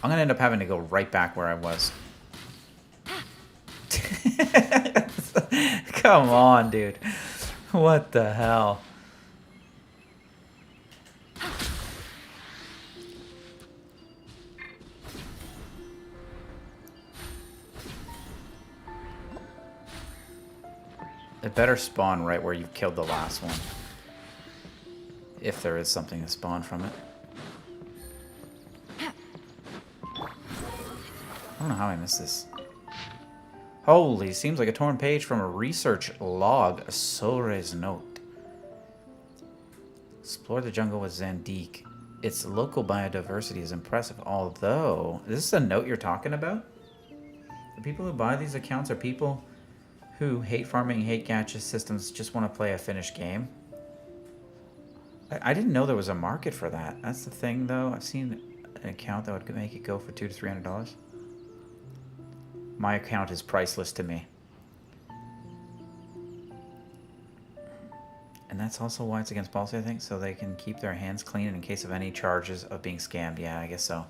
I'm gonna end up having to go right back where I was. Come on, dude. What the hell? It better spawn right where you've killed the last one. If there is something to spawn from it. I don't know how I missed this. Holy, seems like a torn page from a research log. Sore's note. Explore the jungle with Zandik. Its local biodiversity is impressive, although... Is this a note you're talking about? The people who buy these accounts are people who hate farming, hate gacha systems, just want to play a finished game. I didn't know there was a market for that. That's the thing, though. I've seen an account that would make it go for $200 to $300. My account is priceless to me. And that's also why it's against policy, I think, so they can keep their hands clean in case of any charges of being scammed. Yeah, I guess so.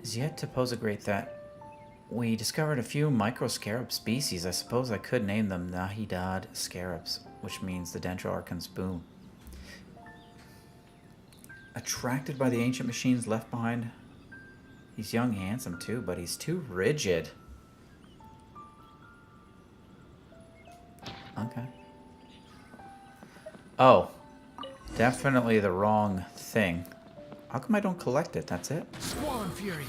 Is yet to pose a great threat. We discovered a few micro-scarab species. I suppose I could name them Nahidad scarabs, which means the Dendroarchon's boom. Attracted by the ancient machines left behind. He's young, handsome too, but he's too rigid. Okay. Oh. Definitely the wrong thing. How come I don't collect it? That's it? Squall and Fury.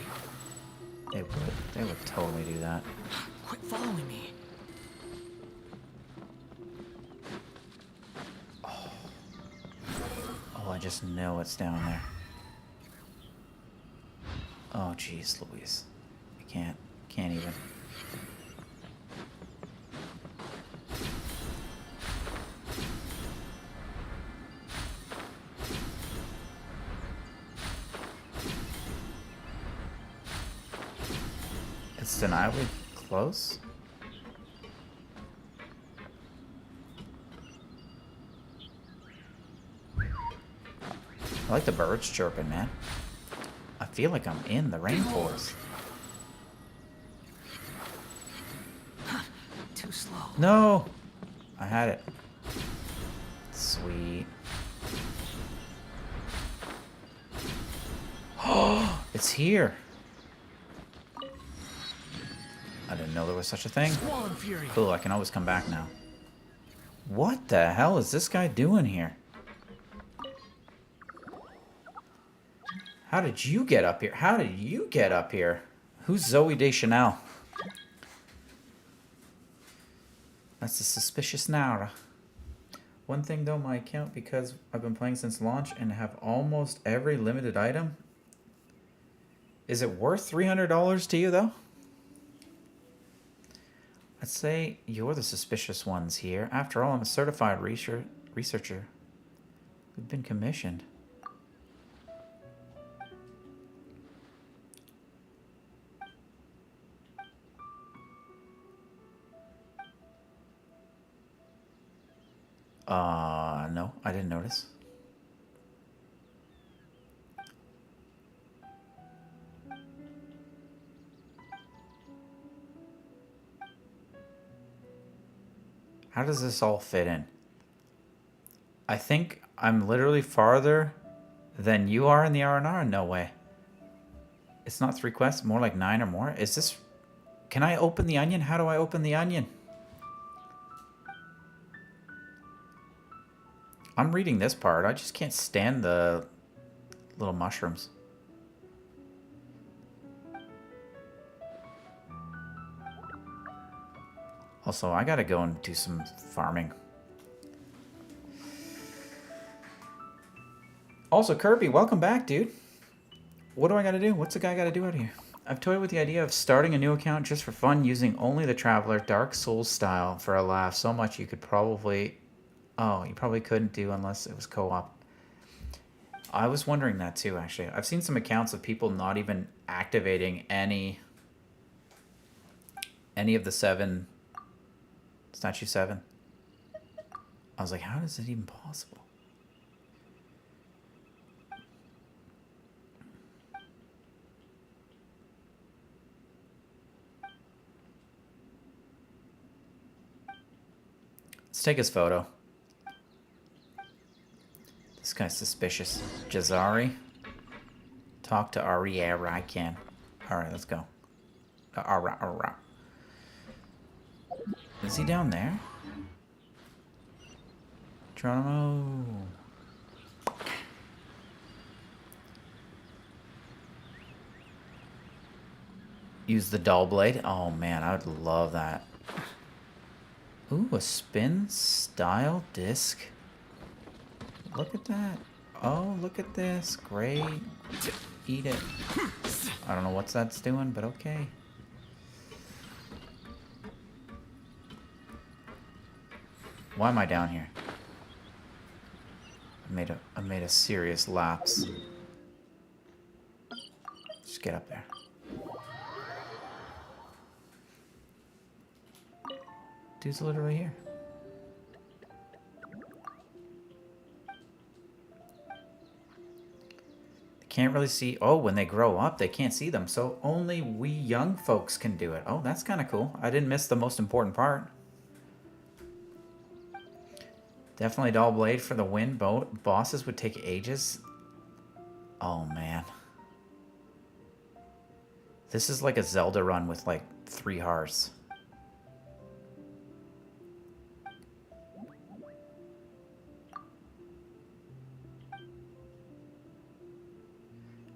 They would totally do that. Quit following me. Oh, I just know it's down there. Oh, jeez, Louise. I can't even. It's deniably close? I like the birds chirping, man. I feel like I'm in the rainforest. Too slow. No! I had it. Sweet. Oh, it's here. I didn't know there was such a thing. Cool, I can always come back now. What the hell is this guy doing here? How did you get up here? How did you get up here? Who's Zoe Deschanel? That's a suspicious Nara. One thing though, my account, because I've been playing since launch and have almost every limited item. Is it worth $300 to you though? I'd say you're the suspicious ones here. After all, I'm a certified researcher. We've been commissioned. No, I didn't notice. How does this all fit in? I think I'm literally farther than you are in the R&R. No way. It's not 3 quests, more like 9 or more. Is this... Can I open the onion? How do I open the onion? I'm reading this part. I just can't stand the little mushrooms. Also, I gotta go and do some farming. Also, Kirby, welcome back, dude. What do I gotta do? What's the guy gotta do out here? I've toyed with the idea of starting a new account just for fun, using only the Traveler Dark Souls style for a laugh. So much you could probably... Oh, you probably couldn't do unless it was co-op. I was wondering that too, actually. I've seen some accounts of people not even activating any of the 7... Statue 7. I was like, how is it even possible? Let's take his photo. This guy's suspicious. Jazari. Talk to Ari. Yeah, I can. Alright, let's go. Alright. Is he down there? Geronimo. Use the dull blade. Oh man, I would love that. Ooh, a spin style disc. Look at that. Oh, look at this. Great. Eat it. I don't know what that's doing, but okay. Why am I down here? I made a serious lapse. Just get up there. Dude's literally here. They can't really see. Oh, when they grow up, they can't see them. So only we young folks can do it. Oh, that's kind of cool. I didn't miss the most important part. Definitely dull blade for the win. Bosses would take ages. Oh, man. This is like a Zelda run with like 3 hearts.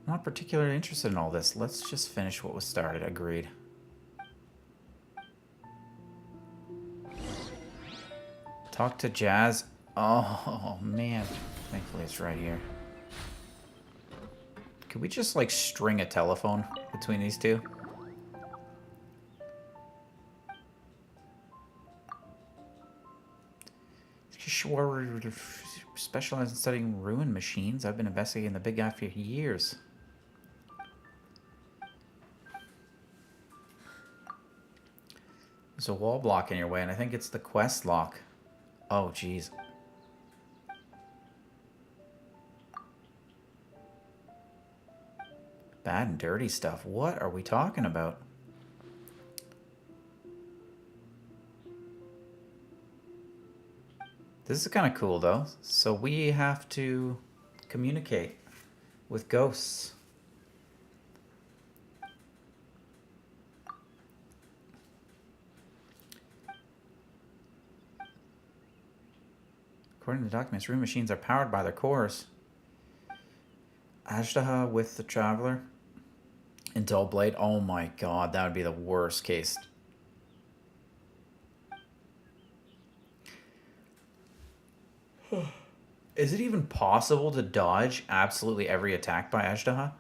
I'm not particularly interested in all this. Let's just finish what was started. Agreed. Talk to Jazz. Oh, man. Thankfully it's right here. Could we just, like, string a telephone between these two? Specialized in studying ruin machines. I've been investigating the big guy for years. There's a wall block in your way, and I think it's the quest lock. Oh, jeez. Bad and dirty stuff. What are we talking about? This is kind of cool, though. So we have to communicate with ghosts. According to the documents, room machines are powered by their cores. Ashtaha with the Traveler and Dull Blade. Oh my god, that would be the worst case. Is it even possible to dodge absolutely every attack by Ashtaha?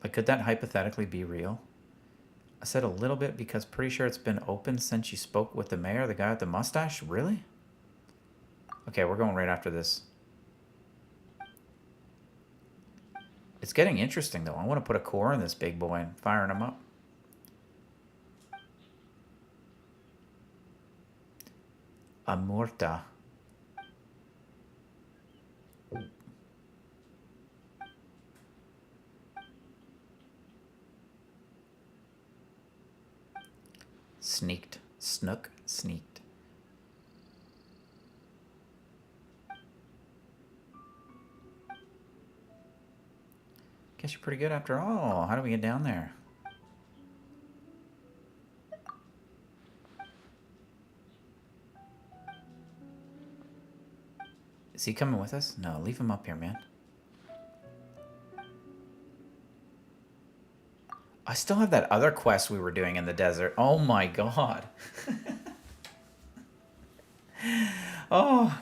Like, could that hypothetically be real? I said a little bit because pretty sure it's been open since you spoke with the mayor, the guy with the mustache. Really? Okay, we're going right after this. It's getting interesting, though. I want to put a core in this big boy and firing him up. Amurta. Sneaked. Snook. Sneaked. Guess you're pretty good after all. How do we get down there? Is he coming with us? No, leave him up here, man. I still have that other quest we were doing in the desert. Oh my god. Oh,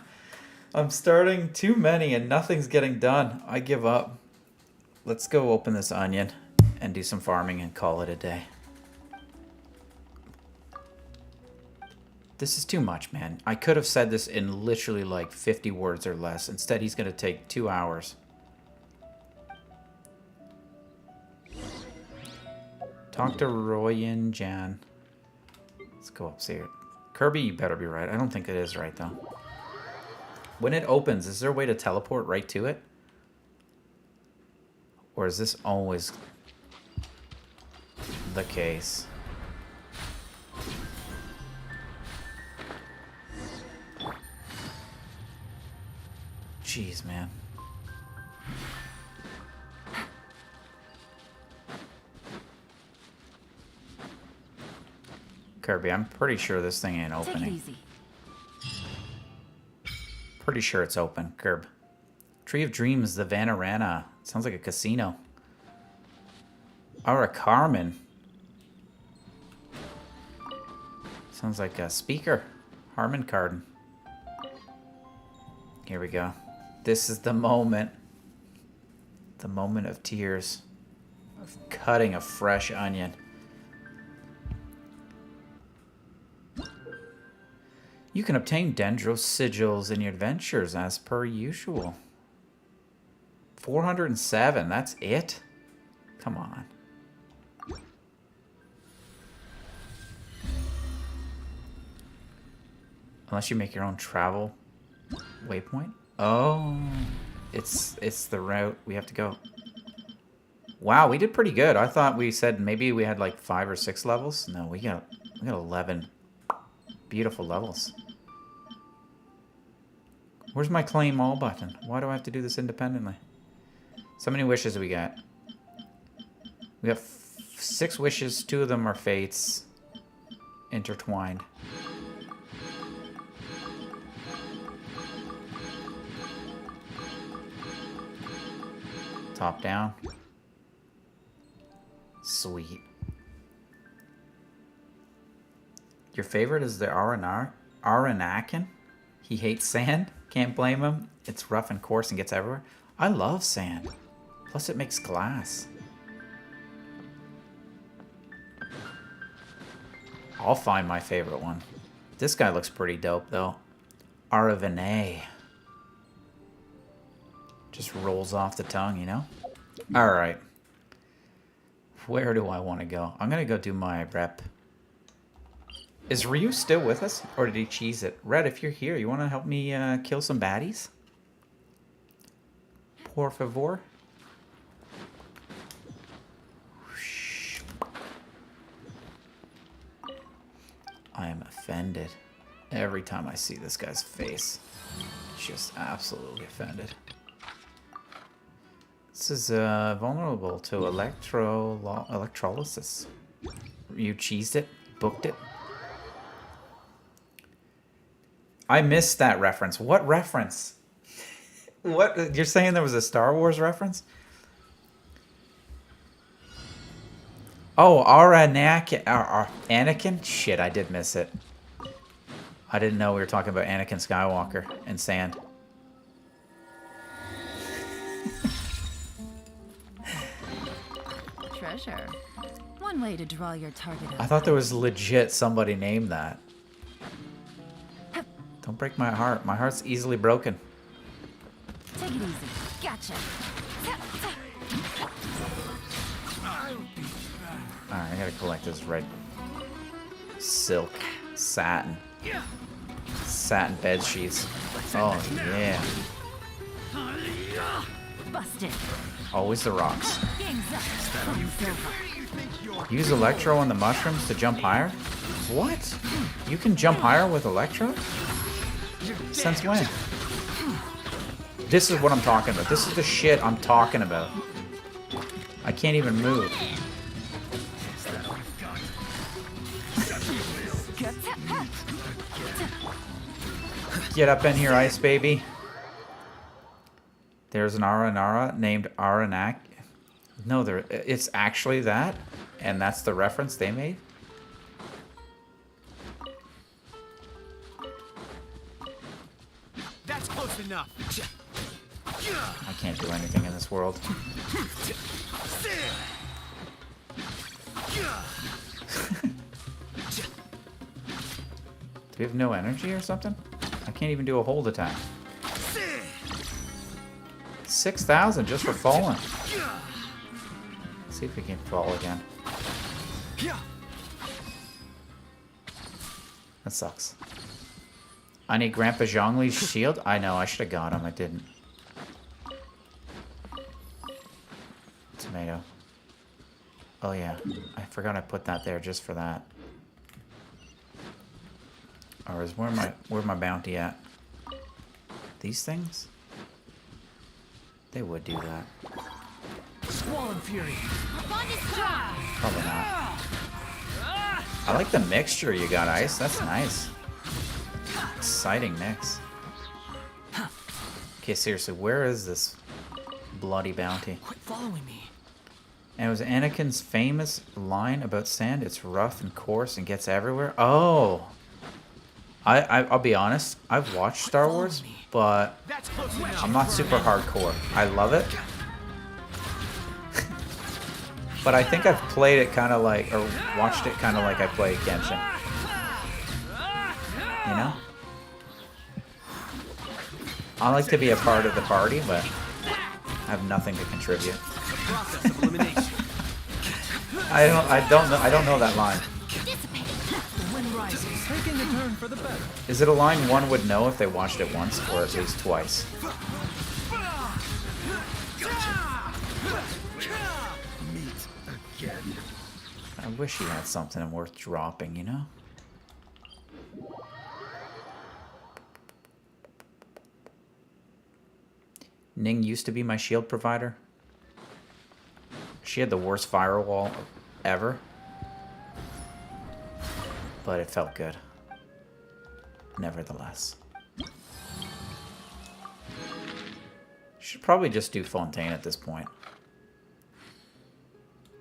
I'm starting too many and nothing's getting done. I give up. Let's go open this onion and do some farming and call it a day. This is too much, man. I could have said this in literally like 50 words or less. Instead, he's going to take 2 hours. Talk to Royan Jan. Let's go up here. Kirby, you better be right. I don't think it is right, though. When it opens, is there a way to teleport right to it? Or is this always the case? Jeez, man. Kirby, I'm pretty sure this thing ain't Take it opening. easy. Pretty sure it's open, Kirb. Tree of Dreams, the Vanarana. Sounds like a casino. Aura Carmen. Sounds like a speaker. Harman Kardon. Here we go. This is the moment. The moment of tears. Of cutting a fresh onion. You can obtain Dendro sigils in your adventures as per usual. 407, that's it? Come on. Unless you make your own travel waypoint. Oh, it's the route we have to go. Wow, we did pretty good. I thought we said maybe we had like 5 or 6 levels. No, we got 11 beautiful levels. Where's my claim all button? Why do I have to do this independently? So many wishes we got. We got 6 wishes. 2 of them are fates intertwined. Top down. Sweet. Your favorite is the Aranakin? He hates sand. Can't blame him. It's rough and coarse and gets everywhere. I love sand. Plus it makes glass. I'll find my favorite one. This guy looks pretty dope though. Aravene. Just rolls off the tongue, you know? Alright. Where do I want to go? I'm going to go do my rep. Is Ryu still with us? Or did he cheese it? Red, if you're here, you want to help me kill some baddies? Por favor. I am offended. Every time I see this guy's face. Just absolutely offended. This is vulnerable to electrolysis. You cheesed it? Booked it? I missed that reference. What reference? What? You're saying there was a Star Wars reference? Oh, Anakin? Shit, I did miss it. I didn't know we were talking about Anakin Skywalker and sand. Treasure. One way to draw your target out. I thought there was legit somebody named that. Don't break my heart. My heart's easily broken. Take it easy. Gotcha. Alright, I gotta collect this red silk satin. Satin bed sheets. Oh, yeah. Busted. Always the rocks. Use Electro on the mushrooms to jump higher? What? You can jump higher with Electro? Since when? This is what I'm talking about. This is the shit I'm talking about. I can't even move. Get up in here, Ice Baby. There's an Aranara named Aranak. No, it's actually that, and that's the reference they made. That's close enough. I can't do anything in this world. Do we have no energy or something? I can't even do a hold attack. 6,000 just for falling. Let's see if we can fall again. That sucks. I need Grandpa Zhongli's shield? I know, I should have got him. I didn't. Tomato. Oh yeah, I forgot I put that there just for that. Or is where's my bounty at? These things? They would do that. Squall and Fury. Probably not. I like the mixture you got, Ice. That's nice. Exciting mix. Okay, seriously, where is this bloody bounty? Quit following me. And it was Anakin's famous line about sand. It's rough and coarse and gets everywhere. Oh. I'll be honest. I've watched Star Wars, but I'm not super hardcore. I love it. But I think I've played it kind of like, or watched it kind of like I play Genshin. You know? I like to be a part of the party, but I have nothing to contribute. I don't know that line. Is it a line one would know if they watched it once, or at least twice? I wish he had something worth dropping, you know? Ning used to be my shield provider. She had the worst firewall ever. But it felt good. Nevertheless. Should probably just do Fontaine at this point.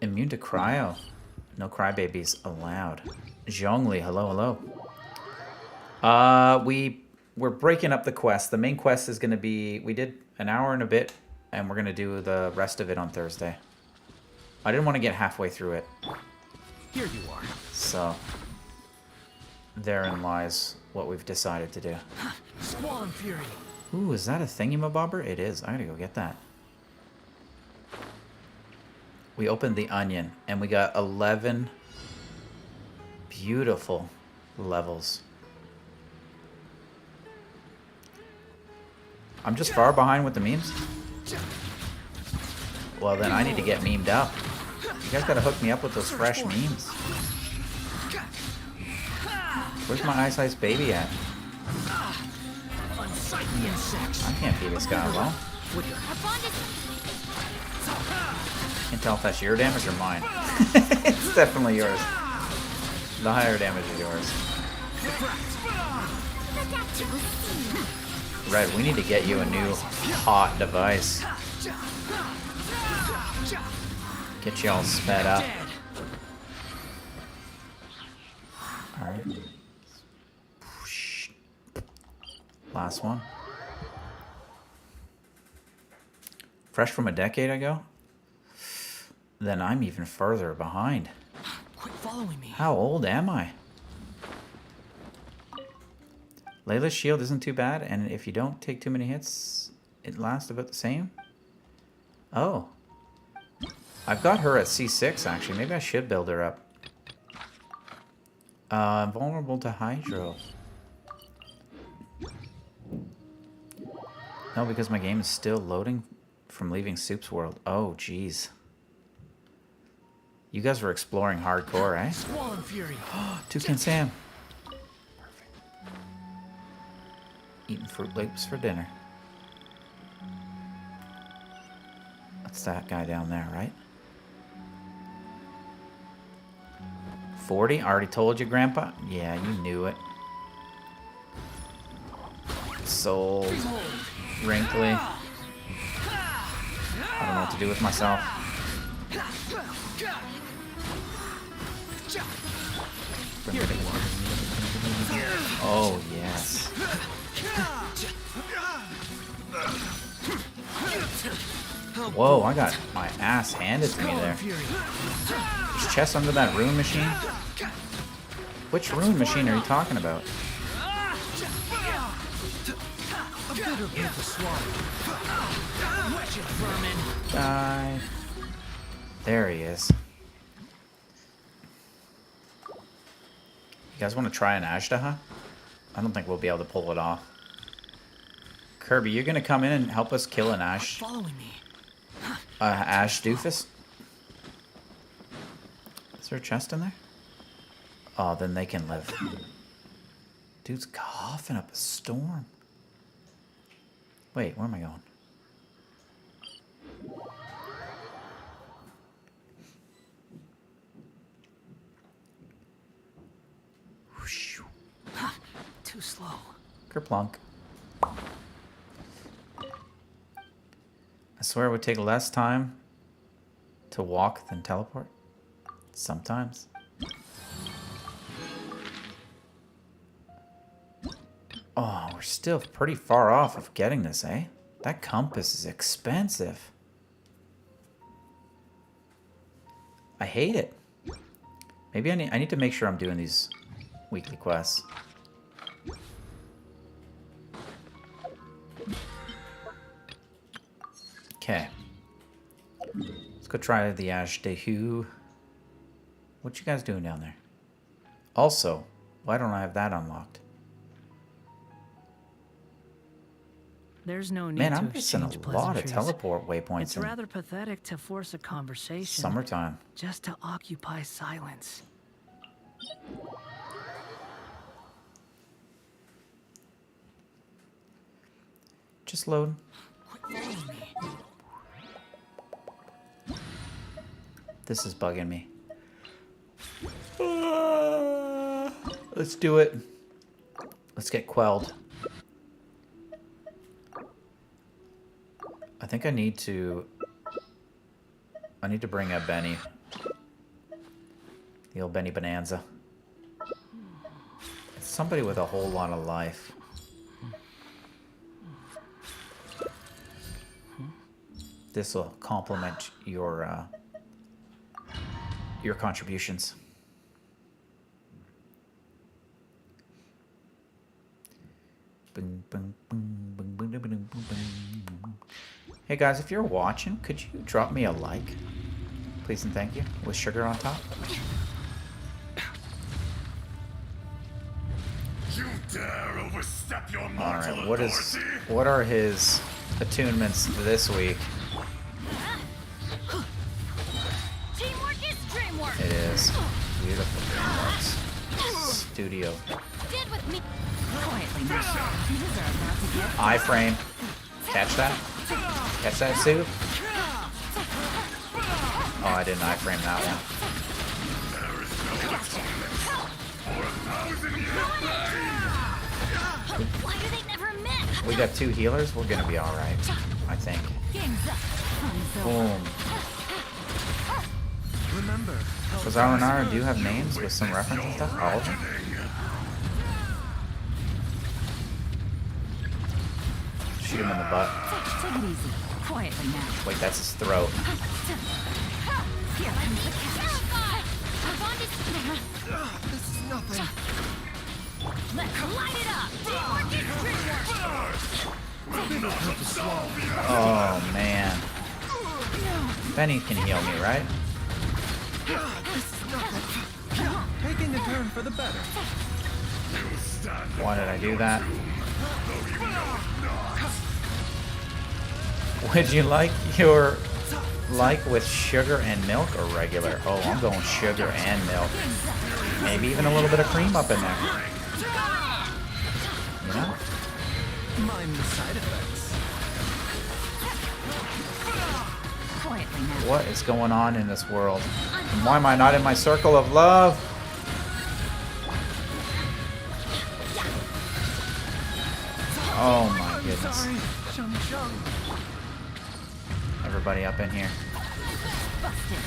Immune to cryo. No crybabies allowed. Zhongli, hello, hello. We're breaking up the quest. The main quest is going to be... We did an hour and a bit, and we're going to do the rest of it on Thursday. I didn't want to get halfway through it. Here you are. So, therein lies what we've decided to do. Squall and Fury. Ooh, is that a thingamabobber? It is. I gotta go get that. We opened the onion, and we got 11 beautiful levels. I'm just far behind with the memes? Well, then I need to get memed up. You guys gotta hook me up with those fresh memes. Where's my Ice Ice baby at? I can't beat this guy well. Can't tell if that's your damage or mine. It's definitely yours. The higher damage is yours. Red, we need to get you a new hot device. Get you all sped up. Alright. Last one. Fresh from a decade ago? Then I'm even further behind. Quit following me. How old am I? Layla's shield isn't too bad, and if you don't take too many hits, it lasts about the same? Oh. I've got her at C6, actually. Maybe I should build her up. Vulnerable to Hydro. No, because my game is still loading from leaving Soup's world. Oh, jeez. You guys were exploring hardcore, eh? Squall and Fury. Toucan Sam. Perfect. Eating Fruit Loops for dinner. That's that guy down there, right? 40? I already told you, Grandpa. Yeah, you knew it. Sold. Wrinkly. I don't know what to do with myself. Oh, yes. Whoa, I got my ass handed to me there. There's chests under that rune machine? Which rune machine are you talking about? Die. There he is. You guys want to try an Ashtaha? I don't think we'll be able to pull it off. Kirby, you're gonna come in and help us kill an Ash. Following me. Ash doofus? Is there a chest in there? Oh, then they can live. Dude's coughing up a storm. Wait, where am I going? Plunk. I swear it would take less time to walk than teleport. Sometimes. Oh, we're still pretty far off of getting this, eh? That compass is expensive. I hate it. Maybe I need to make sure I'm doing these weekly quests. Okay. Let's go try the Ash Dehu. What you guys doing down there? Also, why don't I have that unlocked? There's no need Man, to I'm missing a exchange lot of pleasantries. teleport waypoints It's in rather pathetic to force a conversation. summertime. Just to occupy silence. Just load. This is bugging me. Let's do it. Let's get quelled. I think I need to bring up Benny. The old Benny Bonanza. It's somebody with a whole lot of life. This will complement your contributions. Hey guys, if you're watching, could you drop me a like? Please and thank you. With sugar on top. You dare overstep your mortal Alright, authority? what are his attunements this week? Teamwork is dreamwork. It is. Beautiful DreamWorks Studio. Get with me. Quietly now. You deserve not to get Iframe. Catch that? Catch that, Sue? Oh, I didn't iframe that one. Why do they never miss? We got 2 healers. We're gonna be alright, I think. Boom. Remember, Does Aranara do have names with some reference and stuff? All of them? Shoot him in the butt. Take it easy. Quietly now. Wait, that's his throat. Here comes the catch. this is nothing. Let's light it up. Teamwork is dreamwork. Oh, man. Benny can heal me, right? This is nothing. Taking a turn for the better. Why did I do that? Would you like your with sugar and milk or regular? Oh, I'm going sugar and milk. Maybe even a little bit of cream up in there. You know? Mind the side effects. Quietly now. What is going on in this world? And why am I not in my circle of love? Oh my goodness. Everybody up in here. Busted.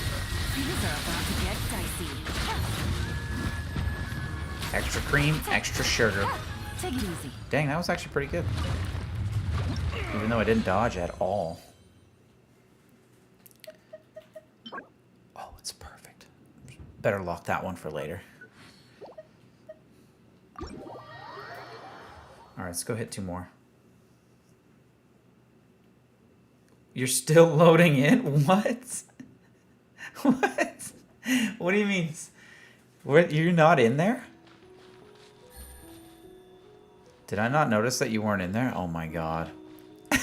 Things are about to get dicey. Extra cream, extra sugar. Take it easy. Dang, that was actually pretty good. Even though I didn't dodge at all. Oh, it's perfect. Better lock that one for later. Alright, let's go hit 2 more. You're still loading in? What? What? What do you mean? What, you're not in there? Did I not notice that you weren't in there? Oh my god. The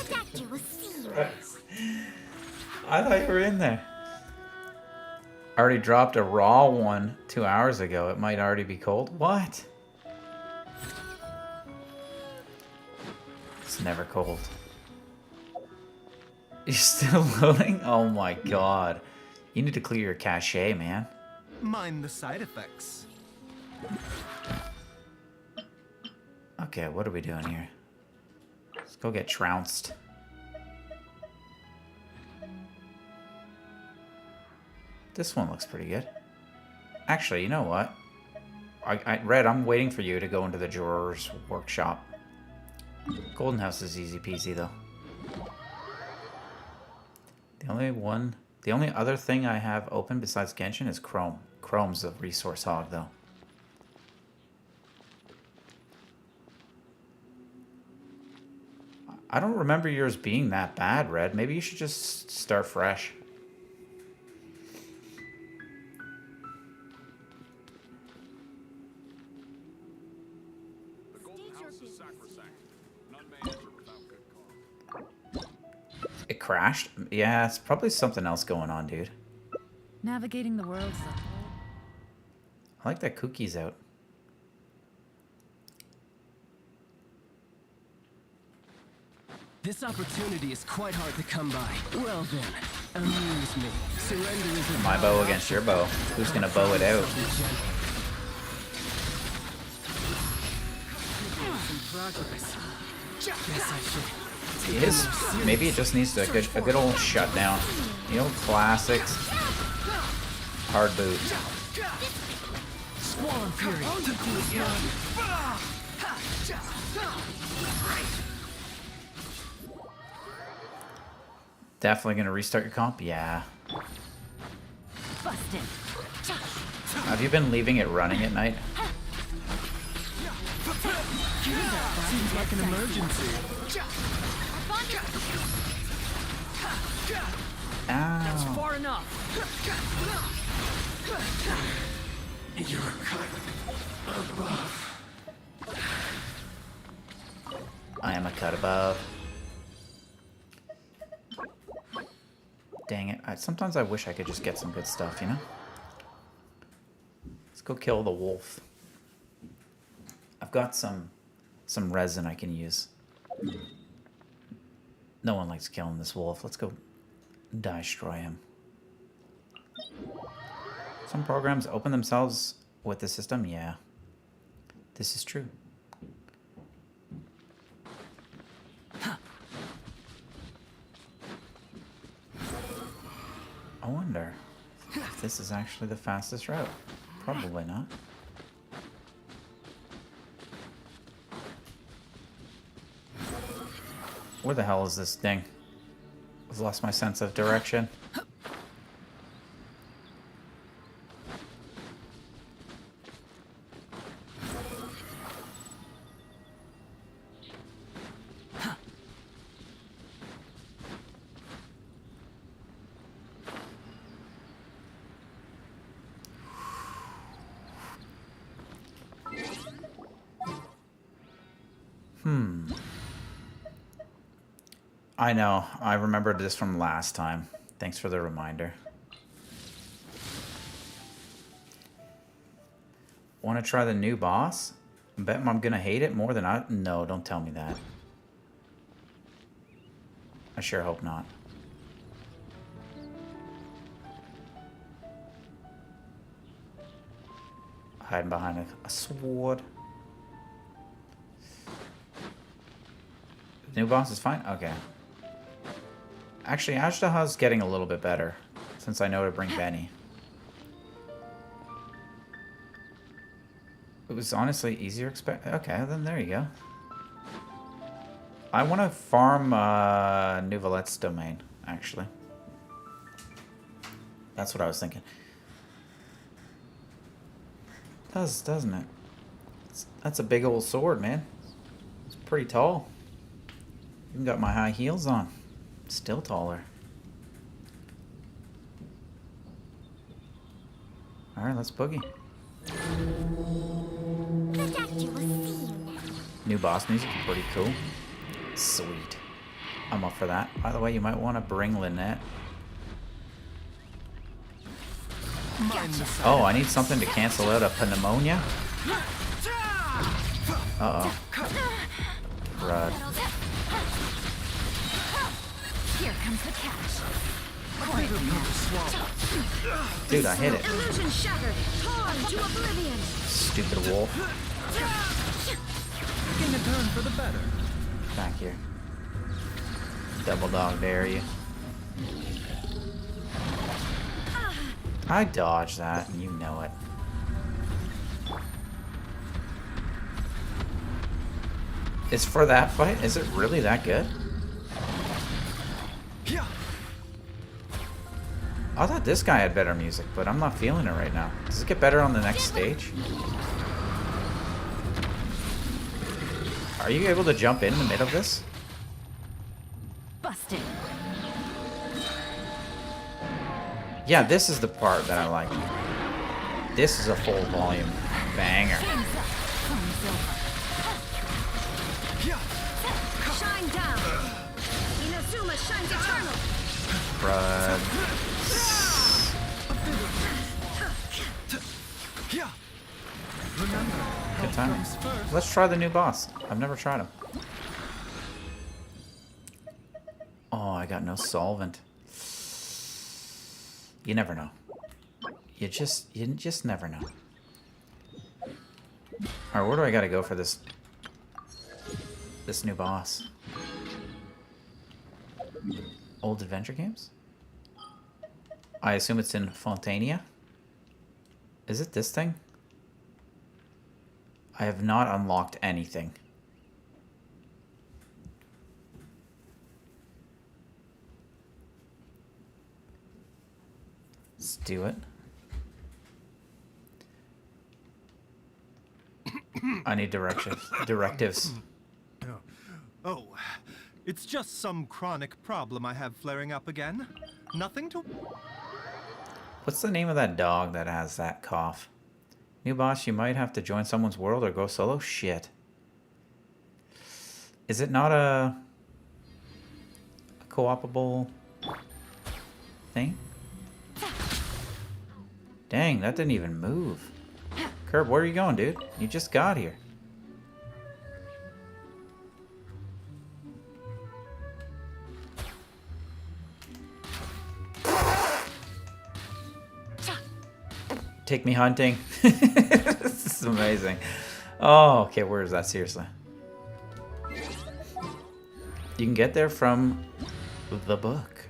doctor was serious. I thought you were in there. I already dropped a raw one 2 hours ago. It might already be cold. What? It's never cold. You're still loading? Oh my god. You need to clear your cache, man. Mind the side effects. Okay, what are we doing here? Let's go get trounced. This one looks pretty good. Actually, you know what? Red, I'm waiting for you to go into the Juror's workshop. Golden House is easy peasy, though. The only other thing I have open besides Genshin is Chrome. Chrome's a resource hog, though. I don't remember yours being that bad, Red. Maybe you should just start fresh. It crashed? Yeah, it's probably something else going on, dude. Navigating the world. I like that Cookie's out. This opportunity is quite hard to come by. Well then, amuse me. Surrender is My bow against your bow. Who's gonna bow it out? He is. Maybe it just needs a good old shutdown. You know, classics. Hard boot. Squall Fury. Definitely gonna restart your comp? Yeah. Busted. Have you been leaving it running at night? Seems like an emergency. Ow. That's far enough. You're cut above. I am a cut above. Dang it. Sometimes I wish I could just get some good stuff, you know? Let's go kill the wolf. I've got some resin I can use. No one likes killing this wolf. Let's go destroy him. Some programs open themselves with the system. Yeah. This is true. I wonder if this is actually the fastest route. Probably not. Where the hell is this thing? I've lost my sense of direction. I know. I remembered this from last time. Thanks for the reminder. Want to try the new boss? I bet I'm gonna hate it more than I... No, don't tell me that. I sure hope not. Hiding behind a sword. The new boss is fine? Okay. Actually, Ashtaha's getting a little bit better, since I know to bring Benny. It was honestly easier expect. Okay, then there you go. I want to farm Nouvelette's domain, actually. That's what I was thinking. It does, doesn't it? That's a big old sword, man. It's pretty tall. Even got my high heels on. Still taller. Alright, let's boogie. New boss music is pretty cool. Sweet. I'm up for that. By the way, you might want to bring Lynette. Oh, I need something to cancel out a pneumonia? Uh-oh. Rud. Here comes the catch. Dude, I hit it. Illusion shattered. Torn to oblivion. Stupid wolf. Gonna turn for the better. Back here. Double dog dare you. I dodged that, and you know it. It's for that fight? Is it really that good? I thought this guy had better music, but I'm not feeling it right now. Does it get better on the next stage? Are you able to jump in the middle of this? Busted. Yeah, this is the part that I like. This is a full volume banger. Shine down. Inazuma shines eternal. Crud. Good timing. Let's try the new boss. I've never tried him. Oh, I got no solvent. You never know. You just never know. Alright, where do I gotta go for this new boss? Old adventure games? I assume it's in Fontania? Is it this thing? I have not unlocked anything. Let's do it. I need directives. Oh, it's just some chronic problem I have flaring up again. Nothing to... What's the name of that dog that has that cough? New boss, you might have to join someone's world or go solo? Shit. Is it not a co-opable thing? Dang, that didn't even move. Curb, where are you going, dude? You just got here. Take me hunting. This is amazing. Oh, okay, where is that? Seriously. You can get there from the book.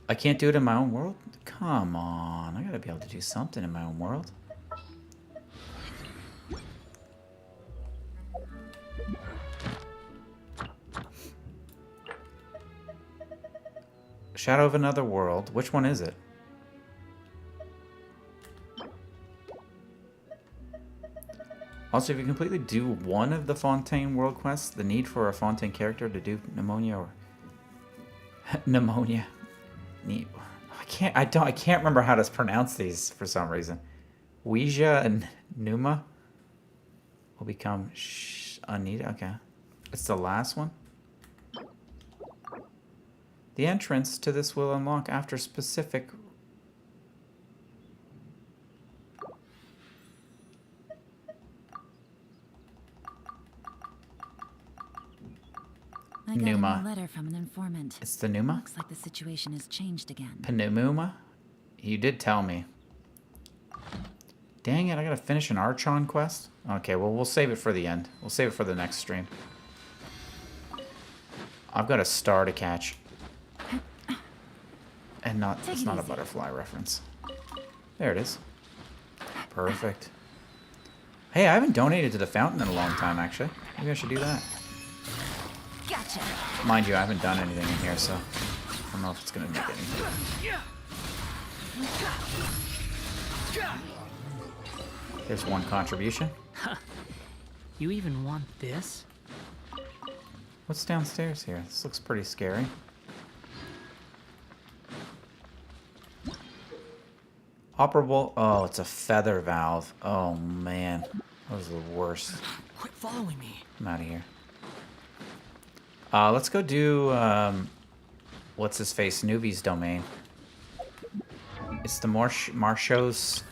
I can't do it in my own world? Come on, I gotta be able to do something in my own world. Shadow of Another World. Which one is it? Also, if you completely do one of the Fontaine world quests, the need for a Fontaine character to do pneumonia or pneumonia. I can't remember how to pronounce these for some reason. Ouija and Numa will become unneeded. Okay, it's the last one. The entrance to this will unlock after specific. I got Numa. a letter from an informant. It's the Numa? Looks like the situation has changed again. Pneumuma? You did tell me. Dang it, I gotta finish an Archon quest? Okay, well, we'll save it for the end. We'll save it for the next stream. I've got a star to catch. And it's not a butterfly reference. There it is. Perfect. Hey, I haven't donated to the fountain in a long time, actually. Maybe I should do that. Gotcha. Mind you, I haven't done anything in here, so I don't know if it's gonna make anything. There's one contribution. You even want this? What's downstairs here? This looks pretty scary. Operable. Oh, it's a feather valve. Oh man, that was the worst. Quit following me. I'm out of here. Let's go do what's his face? Newbie's domain. It's the Marshos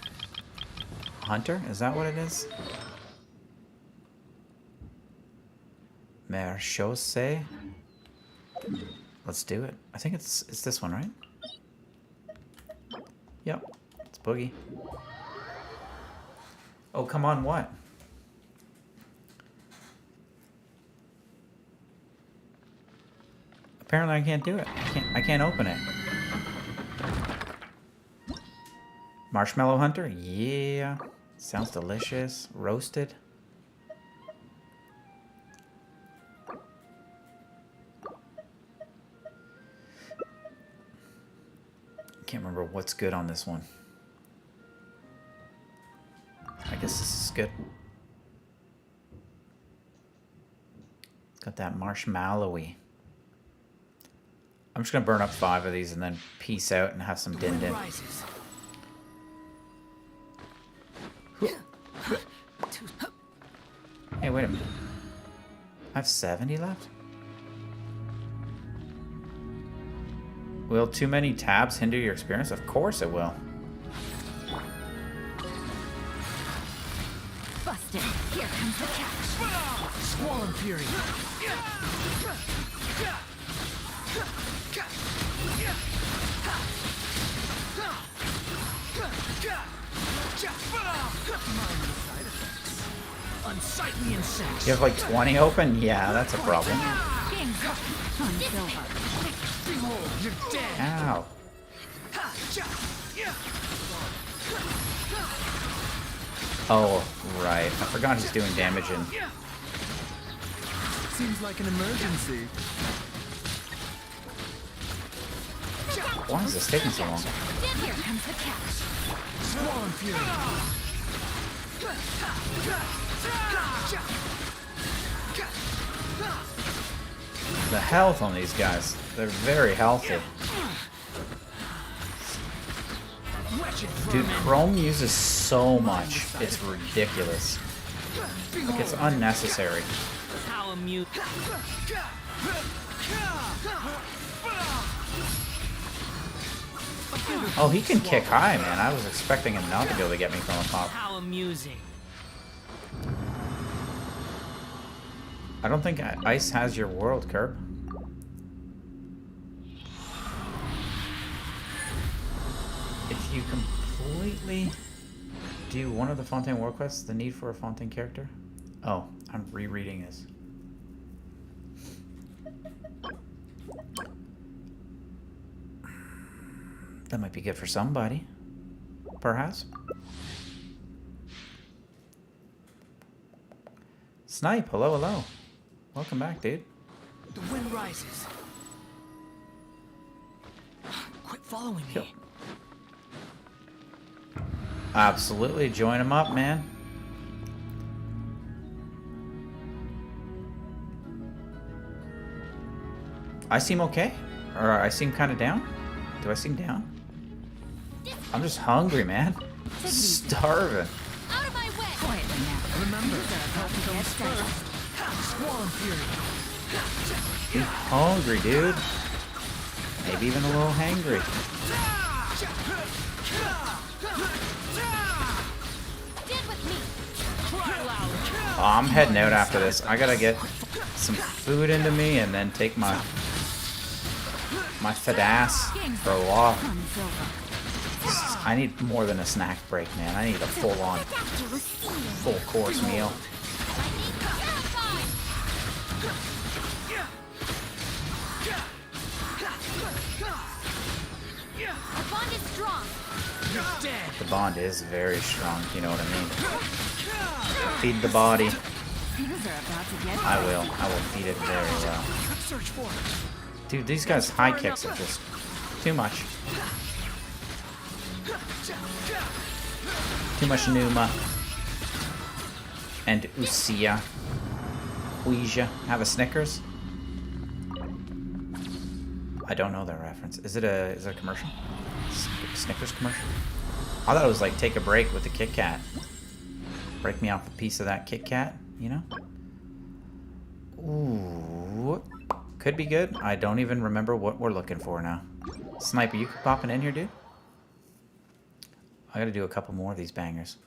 Hunter. Is that what it is? Marshose. Let's do it. I think it's this one, right? Yep. It's Boogie. Oh, come on, what? Apparently I can't do it. I can't open it. Marshmallow Hunter? Yeah. Sounds delicious. Roasted. Can't remember what's good on this one. I guess this is good. It's got that marshmallowy. I'm just gonna burn up 5 of these and then peace out and have some din din. Hey, wait a minute. I have 70 left? Will too many tabs hinder your experience? Of course it will. Busted. Here comes the catch. Swollen Fury. Unsightly insects. You have like 20 open? Yeah, that's a problem. You're dead. Ow. Oh, right. I forgot he's doing damage in. Seems like an emergency. Why is this taking so long? Here comes the catch. Swollen Fury. The health on these guys, they're very healthy. Dude, Chrome uses so much. It's ridiculous. Like, it's unnecessary. How amusing. Oh, he can kick high, man. I was expecting him not to be able to get me from a pop. How amusing. I don't think Ice has your world, Curb. If you completely do one of the Fontaine world quests, the need for a Fontaine character? Oh, I'm rereading this. That might be good for somebody. Perhaps. Snipe, hello, hello. Welcome back, dude. The wind rises. Quit following me. Yep. Absolutely, join him up, man. I seem okay? Or I seem kind of down? Do I seem down? I'm just hungry, man. Starving. Out of my way. Quietly now. Remember, help comes first. Swollen Fury. I'm hungry, dude. Maybe even a little hangry. Oh, I'm heading out after this. I gotta get some food into me and then take my fat ass for a walk. I need more than a snack break, man. I need a full-on, full-course meal. The bond is strong. You're dead. The bond is very strong, you know what I mean. Feed the body. I will feed it very well. Search for it. Dude, these guys' high kicks are just too much. Too much Numa. And Usia. Ouija. Have a Snickers? I don't know that reference. Is it a commercial? Snickers commercial? I thought it was like take a break with the Kit Kat. Break me off a piece of that Kit Kat, you know? Ooh. Could be good. I don't even remember what we're looking for now. Sniper, you popping in here, dude? I gotta do a couple more of these bangers.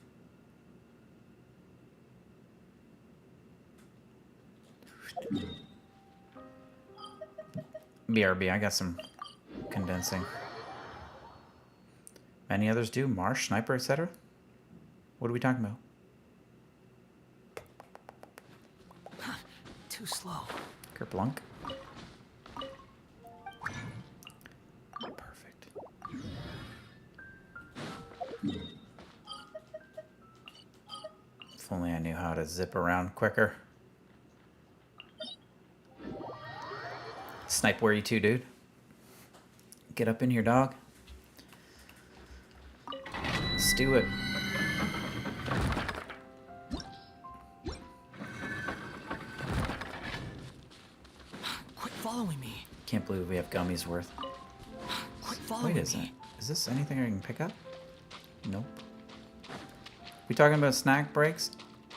BRB, I got some condensing. Many others do. Marsh, Sniper, etc. What are we talking about? Too slow. Kerplunk. to zip around quicker. Snipe where you to, dude? Get up in here, dog. Let's do it. Quit following me. Can't believe we have gummies worth. Quit following Wait, me. Is this anything I can pick up? Nope. We talking about snack breaks?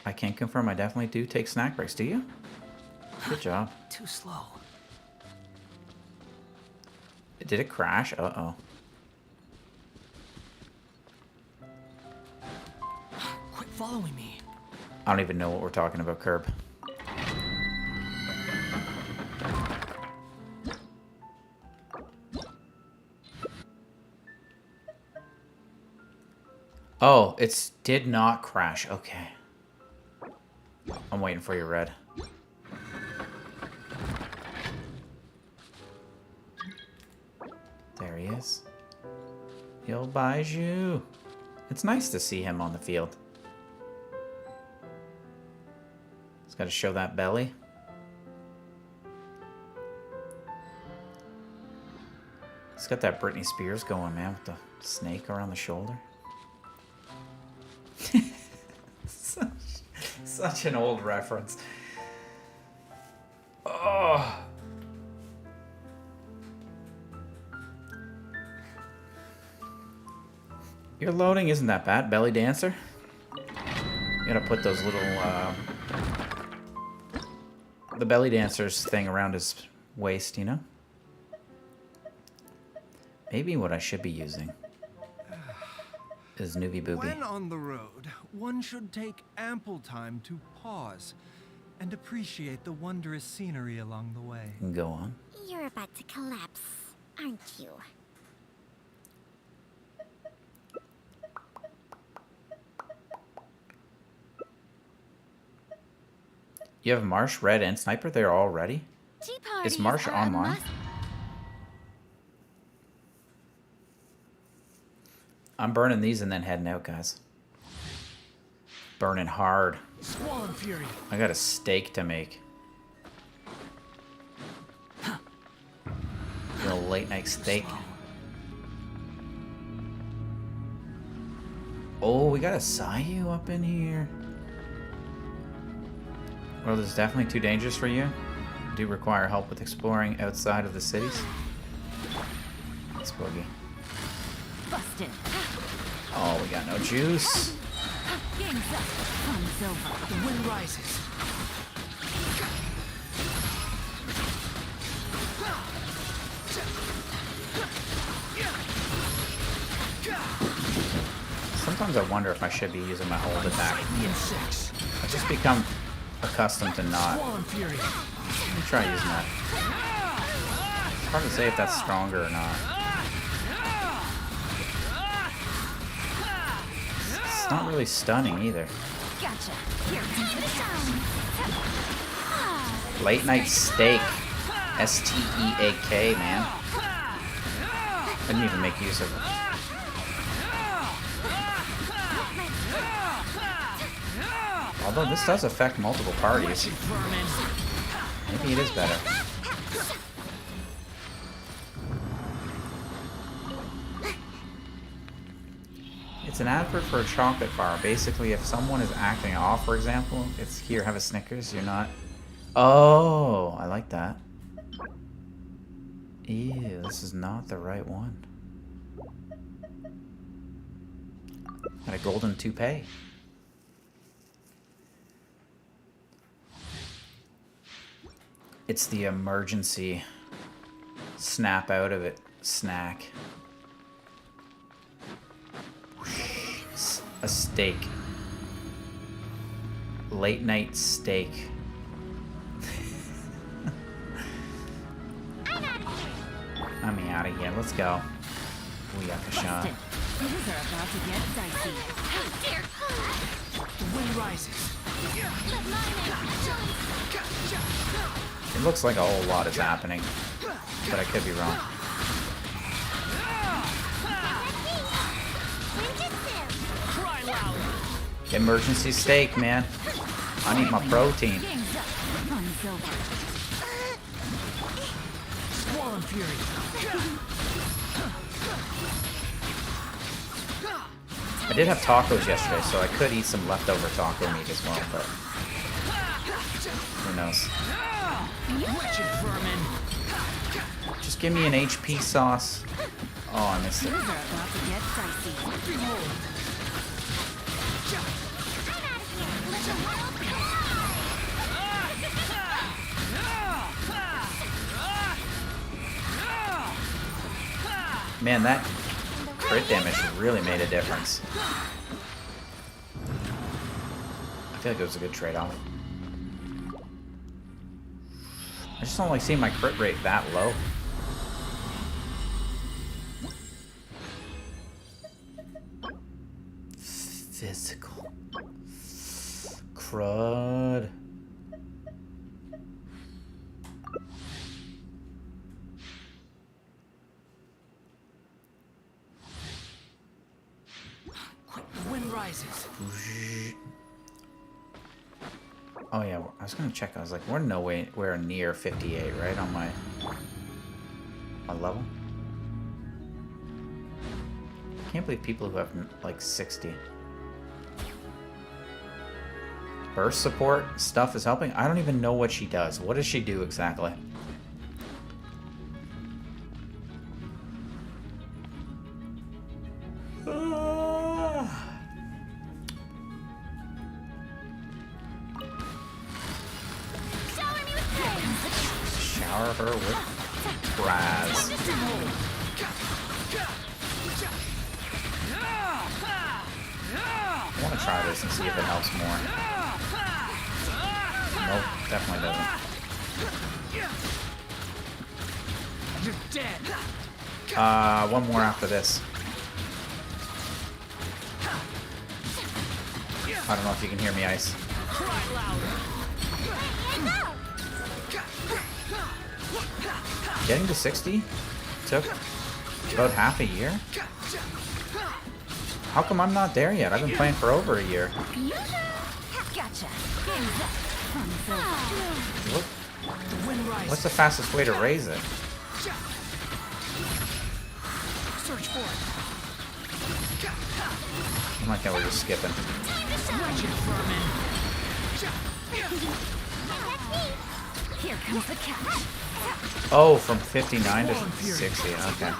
I can't confirm. I definitely do take snack breaks. Do you? Good job. Too slow. Did it crash? Uh-oh. Quit following me. I don't even know what we're talking about, Curb. Oh, it did not crash. Okay. I'm waiting for you, Red. There he is. Yo, Baiju. It's nice to see him on the field. He's got to show that belly. He's got that Britney Spears going, man, with the snake around the shoulder. Such an old reference. Oh. Your loading isn't that bad, belly dancer. You gotta put those little, the belly dancer's thing around his waist, you know? Maybe what I should be using is Newbie Booby. When on the road, one should take ample time to pause and appreciate the wondrous scenery along the way. Go on. You're about to collapse, aren't you? You have Marsh, Red, and Sniper there already? Is Marsh online? I'm burning these and then heading out, guys. Burning hard. Swan Fury. I got a steak to make. A little late night steak. Oh, we got a Sayu up in here. World is definitely too dangerous for you. Do require help with exploring outside of the cities. Let's boogie. Busted. Oh, we got no juice. Game's up. Fun's over. The wind rises. Sometimes I wonder if I should be using my hold attack. I've just become accustomed to not. Let me try using that. It's hard to say if that's stronger or not. It's not really stunning either. Gotcha. Here comes the sound. Late night steak. S-T-E-A-K, man. I didn't even make use of it. Although this does affect multiple parties. Maybe it is better. It's an advert for a chocolate bar. Basically, if someone is acting off, for example, it's here, have a Snickers, you're not... Oh, I like that. Ew, this is not the right one. Got a golden toupee. It's the emergency snap out of it snack. A steak. Late night steak. I'm out of here. Let's go. We got the shot. Things are about to get dicey. The wind rises. It looks like a whole lot is happening, but I could be wrong. Emergency steak, man. I need my protein. Swan Fury. I did have tacos yesterday, so I could eat some leftover taco meat as well, but who knows? Just give me an HP sauce. Oh, I missed it. Man, that crit damage really made a difference. I feel like it was a good trade-off. I just don't like seeing my crit rate that low. Physical. Crud. Wind rises. Oh yeah, I was gonna check. I was like, we're nowhere near 58, right, on my level. I can't believe people who have like 60. Burst support stuff is helping. I don't even know what she does. What does she do exactly? Shower her with Braz. I want to try this and see if it helps more. Nope, definitely doesn't. You're dead. One more after this. I don't know if you can hear me, Ice. Getting to 60 took about half a year. How come I'm not there yet? I've been playing for over a year. What's the fastest way to raise it? Search for it. I'm like, we're just skipping. Here comes the catch. Oh, from 59 to 60. Okay.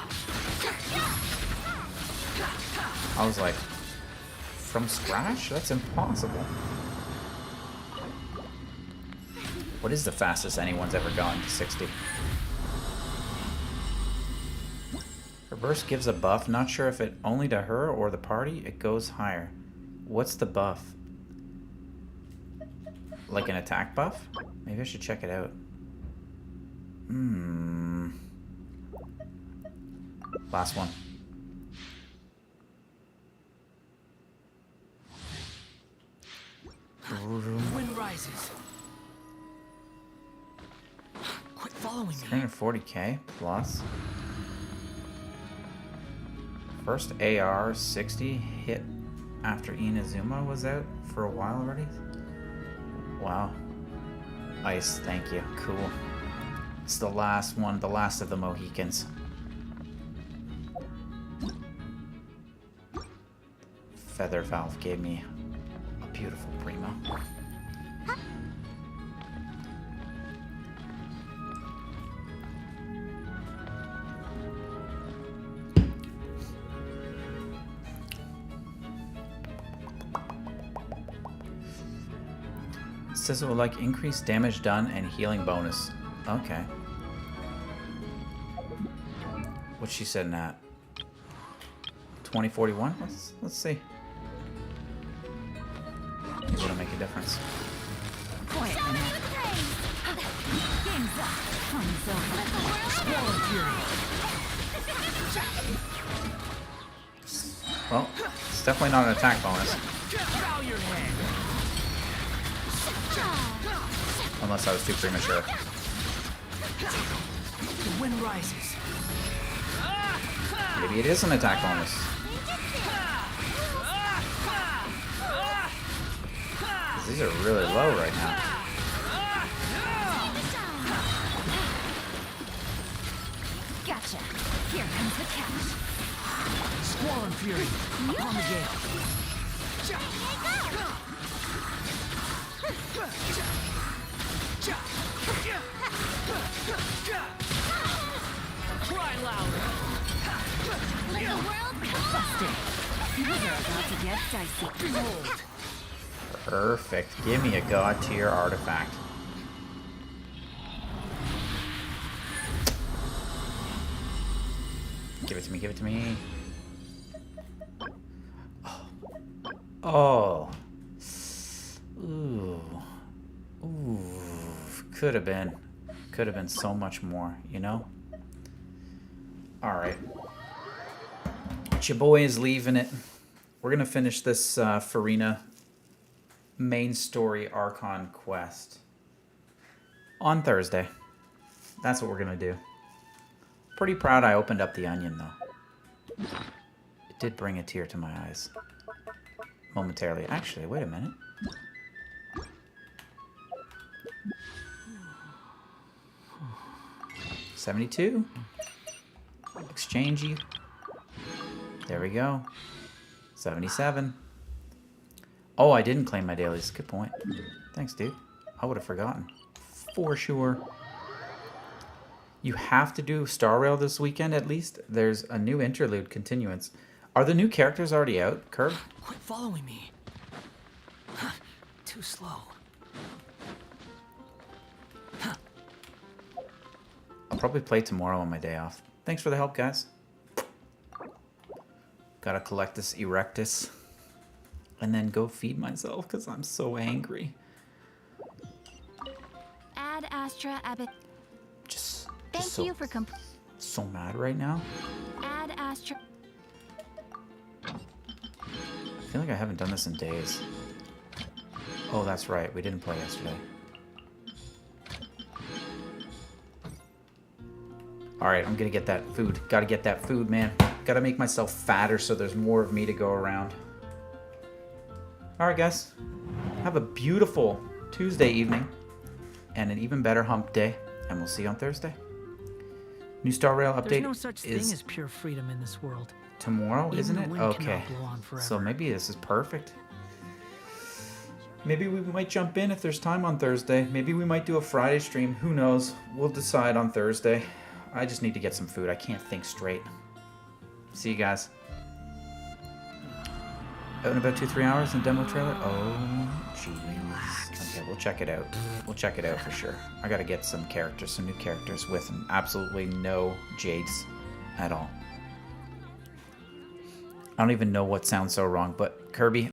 I was like, from scratch? That's impossible. What is the fastest anyone's ever gone to 60? Her burst gives a buff. Not sure if it only to her or the party. It goes higher. What's the buff? Like an attack buff? Maybe I should check it out. Last one. Wind rises. Quit following me. 340k plus. First AR 60 hit after Inazuma was out for a while already. Wow. Ice, thank you. Cool. It's the last one, the last of the Mohicans. Feather Valve gave me a beautiful Primo. It says it will like increase damage done and healing bonus. Okay. What's she sitting at? 2041? Let's see. Maybe it'll make a difference. Well, it's definitely not an attack bonus. Unless I was too premature. The wind rises. Maybe it is an attack bonus. Jeez, these are really low right now. Gotcha. Here comes the catch. Squall and Fury, upon the gale. Cry louder. Let the world come. Busted. These are about to get dicey. Behold. Perfect. Give me a god tier artifact. Give it to me, give it to me. Oh. Ooh. Ooh. Could have been so much more, you know? Alright. Your boy is leaving it. We're gonna finish this Furina main story Archon quest on Thursday. That's what we're gonna do. Pretty proud I opened up the onion, though. It did bring a tear to my eyes. Momentarily. Actually, wait a minute. $72. Exchangey. There we go. 77. Oh, I didn't claim my dailies. Good point. Thanks, dude. I would have forgotten. For sure. You have to do Star Rail this weekend at least. There's a new interlude continuance. Are the new characters already out, Curb? Quit following me. Too slow. I'll probably play tomorrow on my day off. Thanks for the help, guys. Gotta collect this Erectus. And then go feed myself because I'm so angry. Ad Astra Abbott. Thank you for so mad right now. Ad Astra. I feel like I haven't done this in days. Oh, that's right. We didn't play yesterday. Alright, I'm gonna get that food. Gotta get that food, man. Gotta make myself fatter so there's more of me to go around. Alright, guys. Have a beautiful Tuesday evening. And an even better hump day. And we'll see you on Thursday. New Star Rail update. There's no such thing as pure freedom in this world. Tomorrow, Even isn't the it? wind Okay. cannot blow on forever. So maybe this is perfect. Maybe we might jump in if there's time on Thursday. Maybe we might do a Friday stream. Who knows? We'll decide on Thursday. I just need to get some food. I can't think straight. See you guys. Out in about 2-3 hours in demo trailer. Oh, jeez. Okay, we'll check it out. We'll check it out for sure. I gotta get some characters, some new characters with absolutely no Jades at all. I don't even know what sounds so wrong, but Kirby,